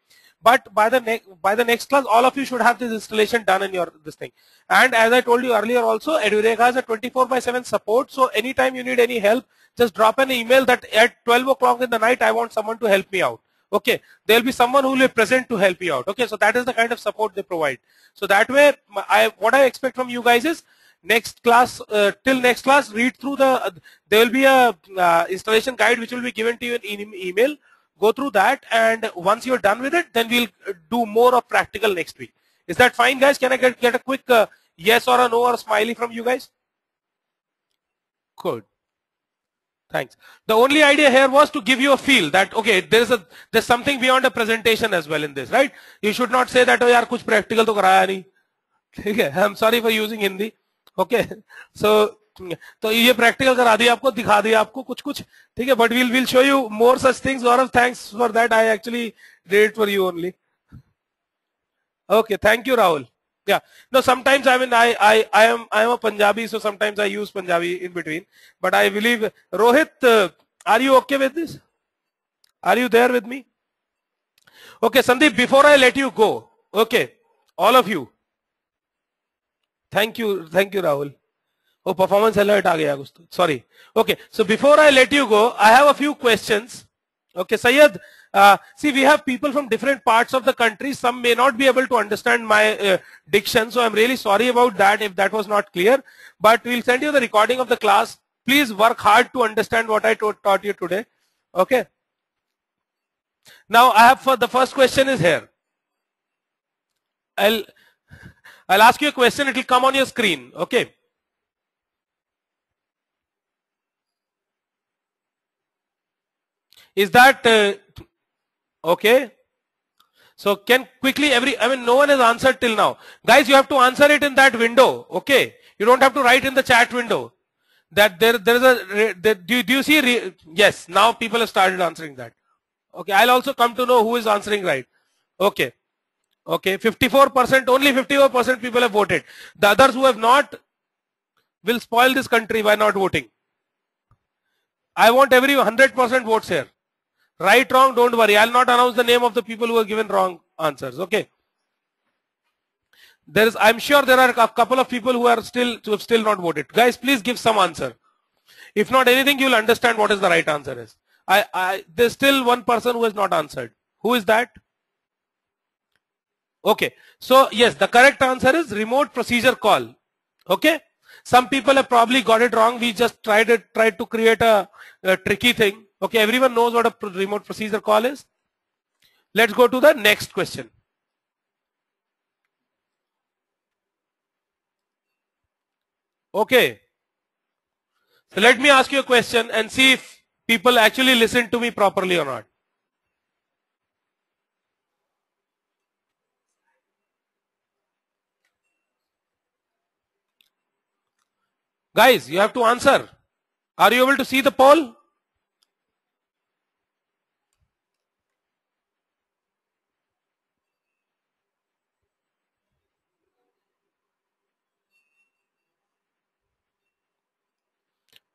But by the next class, all of you should have this installation done in your this thing. And as I told you earlier also, Edureka has a 24/7 support. So anytime you need any help, just drop an email that at 12 o'clock in the night, I want someone to help me out. Okay, there will be someone who will be present to help you out. Okay, so that is the kind of support they provide. So that way, what I expect from you guys is next class, till next class, read through there will be a installation guide which will be given to you in email. Go through that, and once you're done with it, then we'll do more of practical next week. Is that fine, guys? Can I get a quick yes or a no or a smiley from you guys? Good. Thanks. The only idea here was to give you a feel that, okay, there's something beyond a presentation as well in this, right? You should not say that, oh yaar, kuch practical to karaya nahi. Okay, I'm sorry for using Hindi. Okay, so ये practical करा दिया आपको, दिखा दिया आपको कुछ ठीक है, but we'll show you more such things. Gaurav, thanks for that. I actually did it for you only. Okay, thank you, Rahul. Yeah, no, sometimes I mean I am a Punjabi, so sometimes I use Punjabi in between. But I believe Rohit, are you okay with this? Are you there with me? Okay, Sandeep, before I let you go, okay, all of you. Thank you, Rahul. Oh, performance alert aa gaya kuch to. Sorry. Okay, so before I let you go, I have a few questions. Okay, Syed, see, we have people from different parts of the country. Some may not be able to understand my diction, so I'm really sorry about that if that was not clear. But we'll send you the recording of the class. Please work hard to understand what I taught you today. Okay. Now, I have the first question is here. I'll ask you a question. It will come on your screen. Okay. Is that okay? So can quickly no one has answered till now. Guys, you have to answer it in that window. Okay. You don't have to write in the chat window. That there is do you see? Yes. Now people have started answering that. Okay. I'll also come to know who is answering right. Okay. Okay. 54%. Only 54% people have voted. The others who have not will spoil this country by not voting. I want every 100% votes here. Right, wrong, don't worry. I'll not announce the name of the people who have given wrong answers. Okay. I'm sure there are a couple of people who have still not voted. Guys, please give some answer. If not anything, you'll understand what is the right answer is. There's still one person who has not answered. Who is that? Okay. So yes, the correct answer is remote procedure call. Okay. Some people have probably got it wrong. We just tried to create a tricky thing. Okay, everyone knows what a remote procedure call is. Let's go to the next question. Okay. So let me ask you a question and see if people actually listen to me properly or not. Guys, you have to answer. Are you able to see the poll?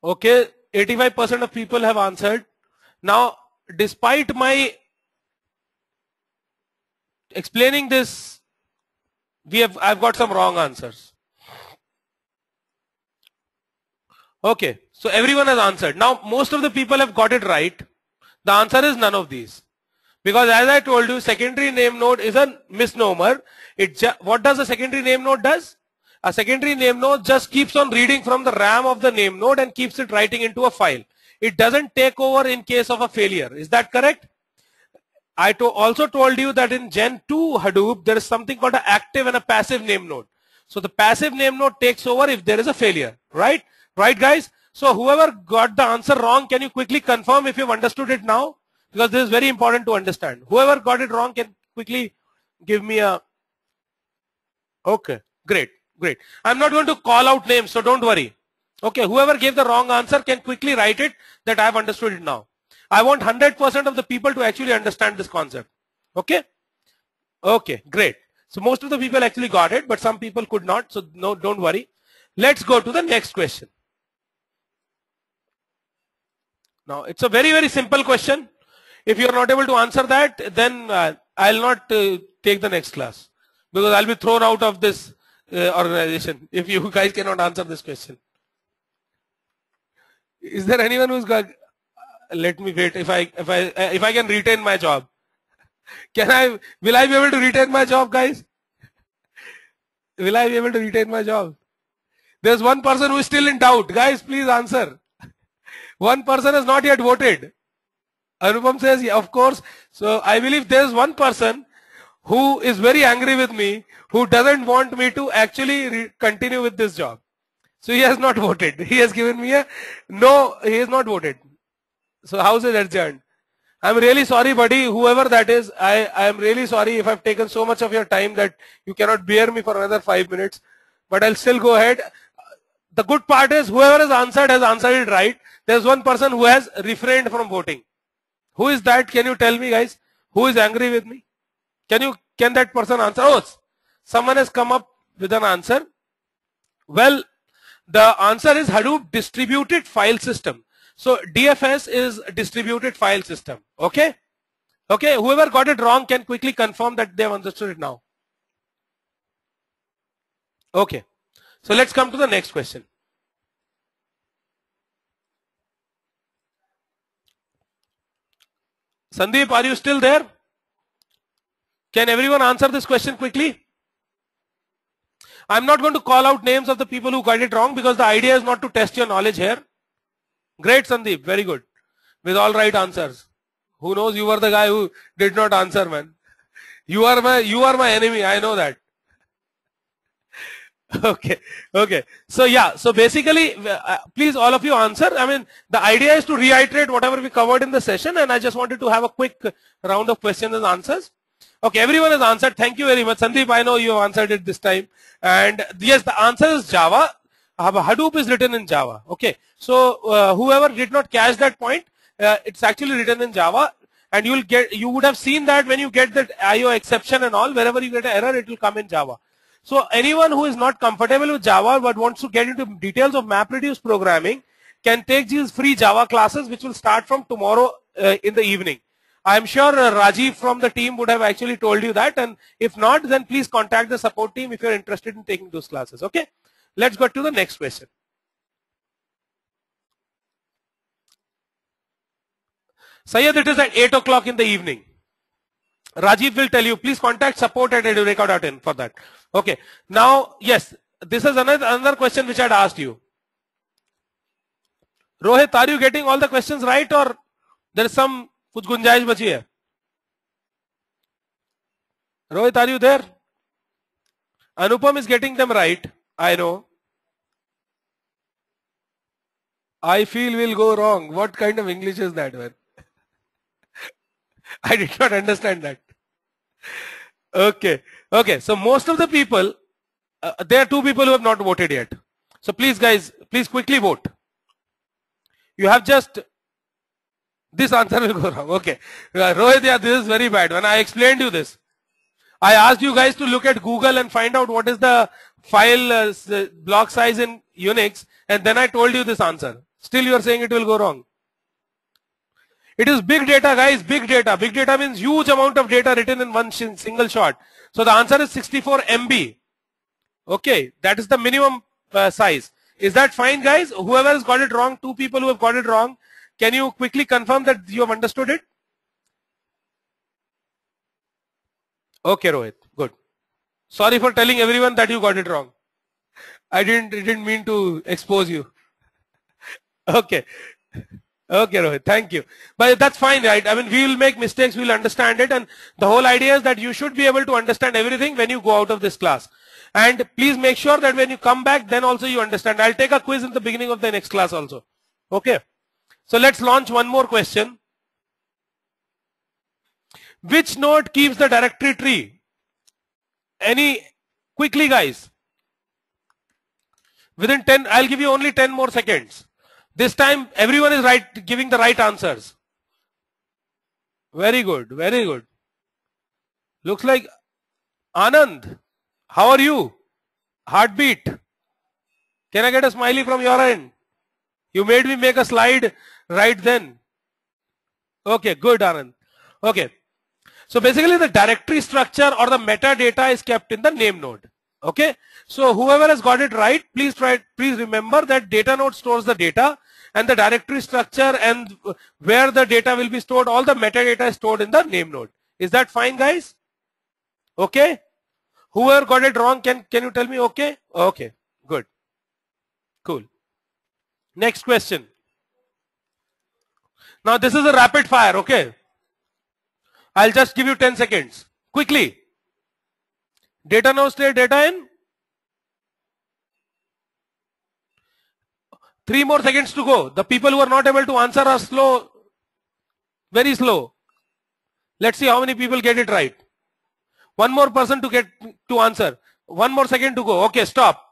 Okay, 85% of people have answered. Now, despite my explaining this, I've got some wrong answers. Okay, so everyone has answered. Now, most of the people have got it right. The answer is none of these. Because as I told you, secondary name node is a misnomer. What does a secondary name node does? A secondary name node just keeps on reading from the RAM of the name node and keeps it writing into a file. It doesn't take over in case of a failure. Is that correct? I also told you that in Gen 2 Hadoop, there is something called an active and a passive name node. So the passive name node takes over if there is a failure, right? Right, guys? So whoever got the answer wrong, can you quickly confirm if you've understood it now? Because this is very important to understand. Whoever got it wrong can quickly give me a... Okay, great, great. I'm not going to call out names, so don't worry. Okay, whoever gave the wrong answer can quickly write it that I've understood it now. I want 100% of the people to actually understand this concept. Okay? Okay, great. So most of the people actually got it, but some people could not, so no, don't worry. Let's go to the next question. Now, it's a very, very simple question. If you're not able to answer that, then I'll not take the next class, because I'll be thrown out of this organization if you guys cannot answer this question. Is there anyone who's got... Let me wait. If I can retain my job, will I be able to retain my job, guys? Will I be able to retain my job? There's one person who is still in doubt. Guys, please answer. One person has not yet voted. Anupam says, yeah, of course. So I believe there's one person who is very angry with me, who doesn't want me to actually continue with this job. So he has not voted. He has given me a no, he has not voted. So how's it adjourned? I'm really sorry, buddy, whoever that is. I am really sorry if I've taken so much of your time that you cannot bear me for another 5 minutes. But I'll still go ahead. The good part is whoever has answered it right. There's one person who has refrained from voting. Who is that? Can you tell me, guys? Who is angry with me? Can that person answer? Oh, someone has come up with an answer. Well, the answer is Hadoop Distributed File System. So DFS is Distributed File System. Okay? Okay, whoever got it wrong can quickly confirm that they have understood it now. Okay, so let's come to the next question. Sandeep, are you still there? Can everyone answer this question quickly? I'm not going to call out names of the people who got it wrong, because the idea is not to test your knowledge here. Great, Sandeep, very good. With all right answers. Who knows, you were the guy who did not answer, man. You are my enemy, I know that. Okay. So yeah, so basically, please all of you answer. I mean, the idea is to reiterate whatever we covered in the session, and I just wanted to have a quick round of questions and answers. Okay, everyone has answered. Thank you very much. Sandeep, I know you have answered it this time. And yes, the answer is Java. Hadoop is written in Java. Okay, so whoever did not catch that point, it's actually written in Java, and you would have seen that when you get that IO exception and all, wherever you get an error, it will come in Java. So anyone who is not comfortable with Java but wants to get into details of MapReduce programming can take these free Java classes, which will start from tomorrow in the evening. I'm sure Rajiv from the team would have actually told you that, and if not, then please contact the support team if you're interested in taking those classes. Okay, let's go to the next question. Syed, it is at 8 o'clock in the evening. Rajiv will tell you, please contact support at edureka.in for that. Okay, now, yes, this is another question which I had asked you. Rohit, are you getting all the questions right, or there is some kuch gunjaish bachi hai? Rohit, are you there? Anupam is getting them right, I know. I feel we'll go wrong. What kind of English is that, man? I did not understand that. Okay, so most of the people, there are 2 people who have not voted yet. So please guys, please quickly vote. You have just, this answer will go wrong. Okay, Rohit, yeah, this is very bad. When I explained you this, I asked you guys to look at Google and find out what is the file block size in Unix, and then I told you this answer. Still you are saying it will go wrong. It is big data, guys, big data. Big data means huge amount of data written in one single shot. So the answer is 64 MB. Okay, that is the minimum size. Is that fine, guys? Whoever has got it wrong, 2 people who have got it wrong, can you quickly confirm that you have understood it? Okay, Rohit, good. Sorry for telling everyone that you got it wrong. I didn't mean to expose you. Okay. Okay, Rohit, thank you. But that's fine, right? I mean, we will make mistakes, we will understand it, and the whole idea is that you should be able to understand everything when you go out of this class. And please make sure that when you come back, then also you understand. I'll take a quiz in the beginning of the next class also. Okay. So let's launch one more question. Which node keeps the directory tree? Quickly, guys. Within 10, I'll give you only 10 more seconds. This time everyone is right, giving the right answers. Very good, very good. Looks like Anand, how are you? Heartbeat. Can I get a smiley from your end? You made me make a slide right then. Okay, good, Anand. Okay. So basically the directory structure or the metadata is kept in the name node. Okay. So whoever has got it right, please remember that data node stores the data, and the directory structure and where the data will be stored, all the metadata is stored in the name node. Is that fine, guys? Okay. Whoever got it wrong, can you tell me okay? Okay, good. Cool. Next question. Now this is a rapid fire, okay? I'll just give you 10 seconds. Quickly. Data node state data in. 3 more seconds to go. The people who are not able to answer are slow, very slow. Let's see how many people get it right. One more person to answer. 1 more second to go. Okay, stop.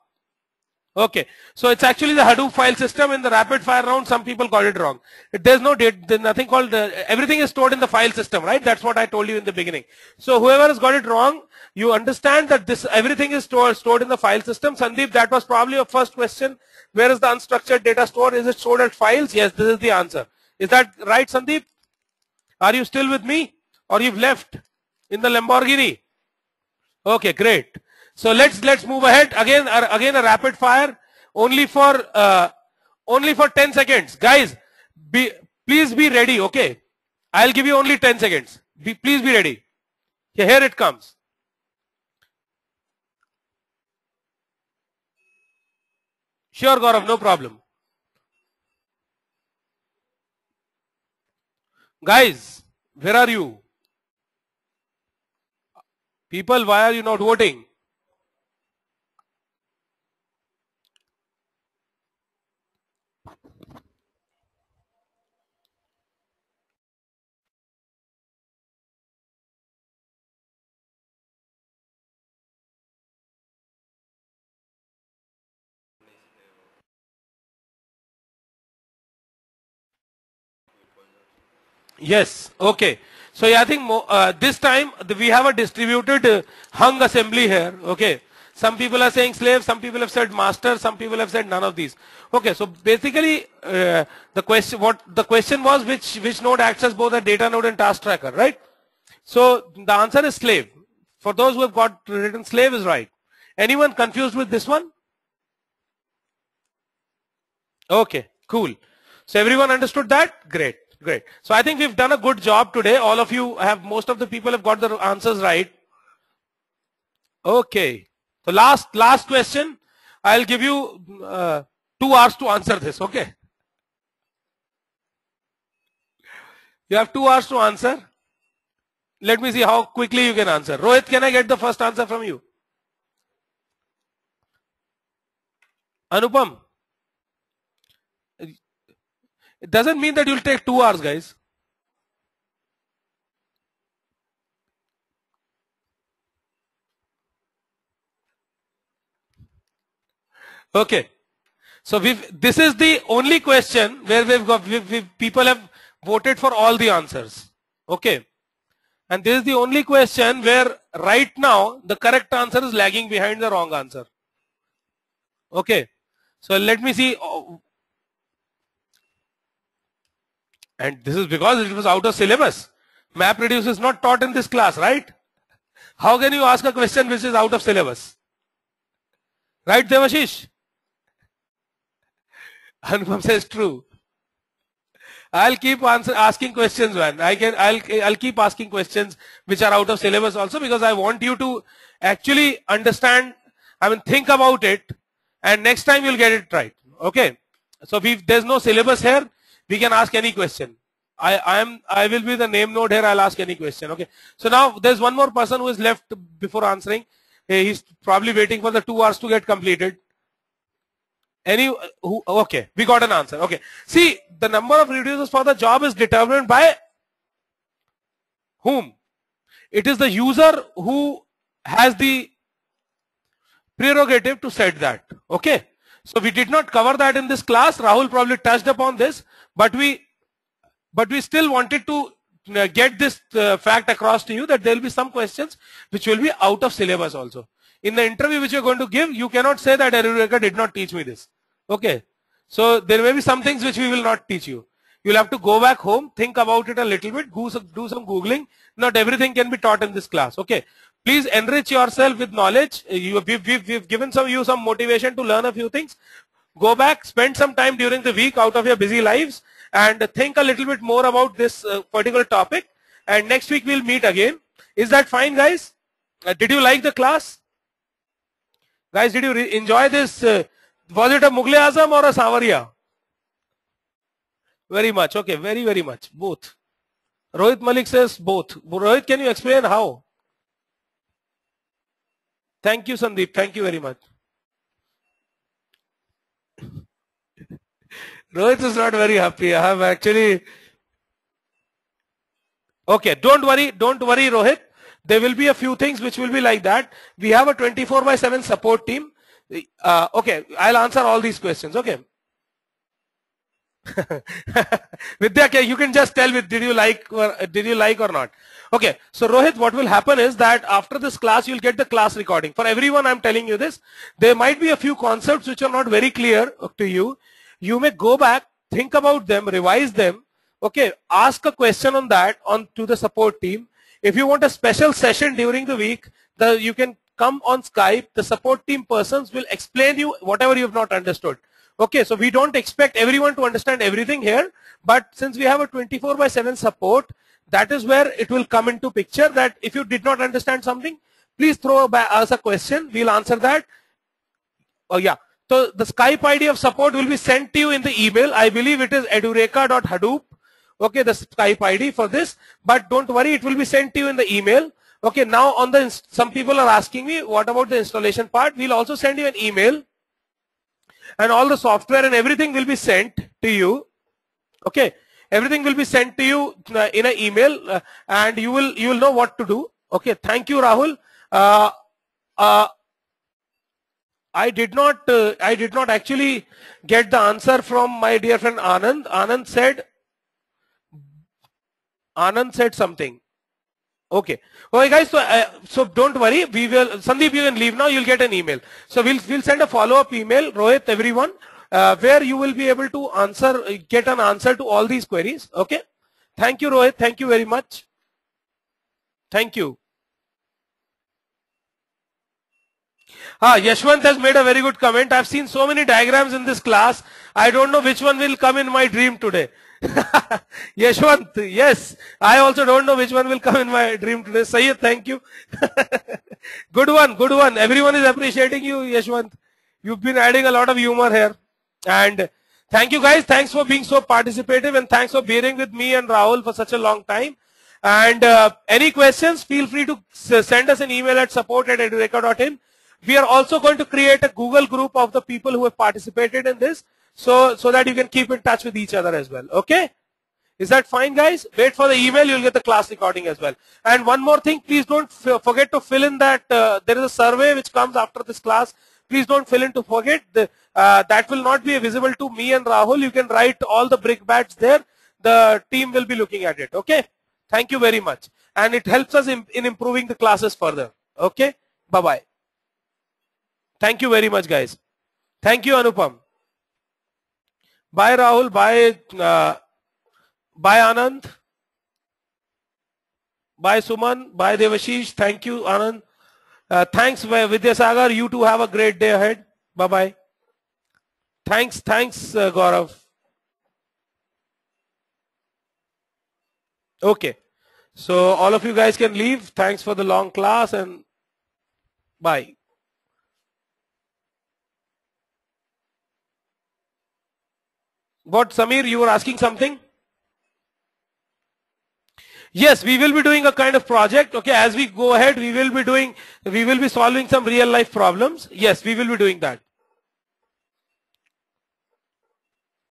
Okay, so it's actually the Hadoop file system. In the rapid fire round, some people got it wrong. There's no date, there's nothing called, everything is stored in the file system, right? That's what I told you in the beginning. So whoever has got it wrong, you understand that everything is stored in the file system. Sandeep, that was probably your first question. Where is the unstructured data stored? Is it stored as files? Yes, this is the answer. Is that right, Sandeep? Are you still with me? Or you've left in the Lamborghini? Okay, great. So let's move ahead. Again a rapid fire, only for 10 seconds. Guys, please be ready, okay? I'll give you only 10 seconds. Please be ready. Here it comes. Sure, Gaurav, no problem. Guys, where are you? People, why are you not voting? Yes, okay. So yeah, I think this time we have a distributed hung assembly here, okay. Some people are saying slave, some people have said master, some people have said none of these. Okay, so basically the question was which node acts as both a data node and task tracker, right? So the answer is slave. For those who have got written slave is right. Anyone confused with this one? Okay, cool. So everyone understood that? Great. Great. So I think we've done a good job today. All of you most of the people have got the answers right. Okay. So last question. I'll give you 2 hours to answer this. Okay. You have 2 hours to answer. Let me see how quickly you can answer. Rohit, can I get the first answer from you? Anupam. It doesn't mean that you'll take 2 hours, guys. Okay. So this is the only question where people have voted for all the answers. Okay. And this is the only question where right now the correct answer is lagging behind the wrong answer. Okay. So let me see. And this is because it was out of syllabus. MapReduce is not taught in this class, right? How can you ask a question which is out of syllabus? Right, Devashish? Anupam says true. I'll keep asking questions, man. I'll keep asking questions which are out of syllabus also, because I want you to actually understand, think about it, and next time you'll get it right. Okay. So if there's no syllabus here, we can ask any question. I will be the name node here. I'll ask any question. Okay. So now there's one more person who is left before answering. He's probably waiting for the 2 hours to get completed. Okay, we got an answer. Okay. See, the number of reducers for the job is determined by whom? It is the user who has the prerogative to set that. Okay. So we did not cover that in this class. Rahul probably touched upon this, but we still wanted to get this fact across to you, that there will be some questions which will be out of syllabus also. In the interview which you're going to give, you cannot say that Edureka did not teach me this. Okay. So there may be some things which we will not teach you. You'll have to go back home, think about it a little bit, do some Googling. Not everything can be taught in this class. Okay. Please enrich yourself with knowledge. We've given you some motivation to learn a few things. Go back, spend some time during the week out of your busy lives and think a little bit more about this particular topic. And next week we'll meet again. Is that fine, guys? Did you like the class? Guys, did you enjoy this? Was it a Mughal-e-Azam or a Savaria? Very much. Okay, very, very much. Both. Rohit Malik says both. Rohit, can you explain how? Thank you, Sandeep. Thank you very much. Rohit is not very happy. I have actually... Okay, don't worry, Rohit. There will be a few things which will be like that. We have a 24/7 support team. Okay, I'll answer all these questions. Okay. Vidya, you can just tell did you like or not. Okay, so Rohit, what will happen is that after this class, you'll get the class recording. For everyone, I'm telling you this. There might be a few concepts which are not very clear to you. You may go back, think about them, revise them. Okay, ask a question on that to the support team. If you want a special session during the week, you can come on Skype. The support team persons will explain you whatever you have not understood. Okay, so we don't expect everyone to understand everything here, but since we have a 24/7 support, that is where it will come into picture, that if you did not understand something, please throw us a question. We'll answer that. Oh yeah. So the Skype ID of support will be sent to you in the email. I believe it is edureka.hadoop. Okay, the Skype ID for this, but don't worry, it will be sent to you in the email. Okay, now some people are asking me, what about the installation part? We'll also send you an email, and all the software and everything will be sent to you. Okay, everything will be sent to you in an email, and you will know what to do. Okay, thank you, Rahul. I did not actually get the answer from my dear friend Anand. Anand said something. Okay. Okay, guys. So don't worry. Sandeep, you can leave now. You'll get an email. So we'll send a follow-up email, Rohit, everyone, where you will be able to get an answer to all these queries. Okay. Thank you, Rohit. Thank you very much. Thank you. Yashwant has made a very good comment. I've seen so many diagrams in this class. I don't know which one will come in my dream today. Yashwant, yes. I also don't know which one will come in my dream today. Sayyid, thank you. Good one, good one. Everyone is appreciating you, Yashwant. You've been adding a lot of humor here. And thank you, guys. Thanks for being so participative, and thanks for bearing with me and Rahul for such a long time. And any questions, feel free to send us an email at support@edureka.in. We are also going to create a Google group of the people who have participated in this, so that you can keep in touch with each other as well. Okay? Is that fine, guys? Wait for the email, you'll get the class recording as well. And one more thing, please don't forget to fill in that there is a survey which comes after this class. Please don't fill in to forget. That will not be visible to me and Rahul. You can write all the brickbats there. The team will be looking at it. Okay? Thank you very much. And it helps us in improving the classes further. Okay? Bye-bye. Thank you very much, guys. Thank you, Anupam. Bye, Rahul. Bye. Bye Anand. Bye Suman. Bye Devashish. Thank you Anand. Thanks Vidyasagar. You too have a great day ahead. Bye-bye. Thanks Gaurav. Okay. So all of you guys can leave. Thanks for the long class and bye. What, Samir, you were asking something? Yes, we will be doing a kind of project. Okay, as we go ahead, we will be solving some real life problems. Yes, we will be doing that.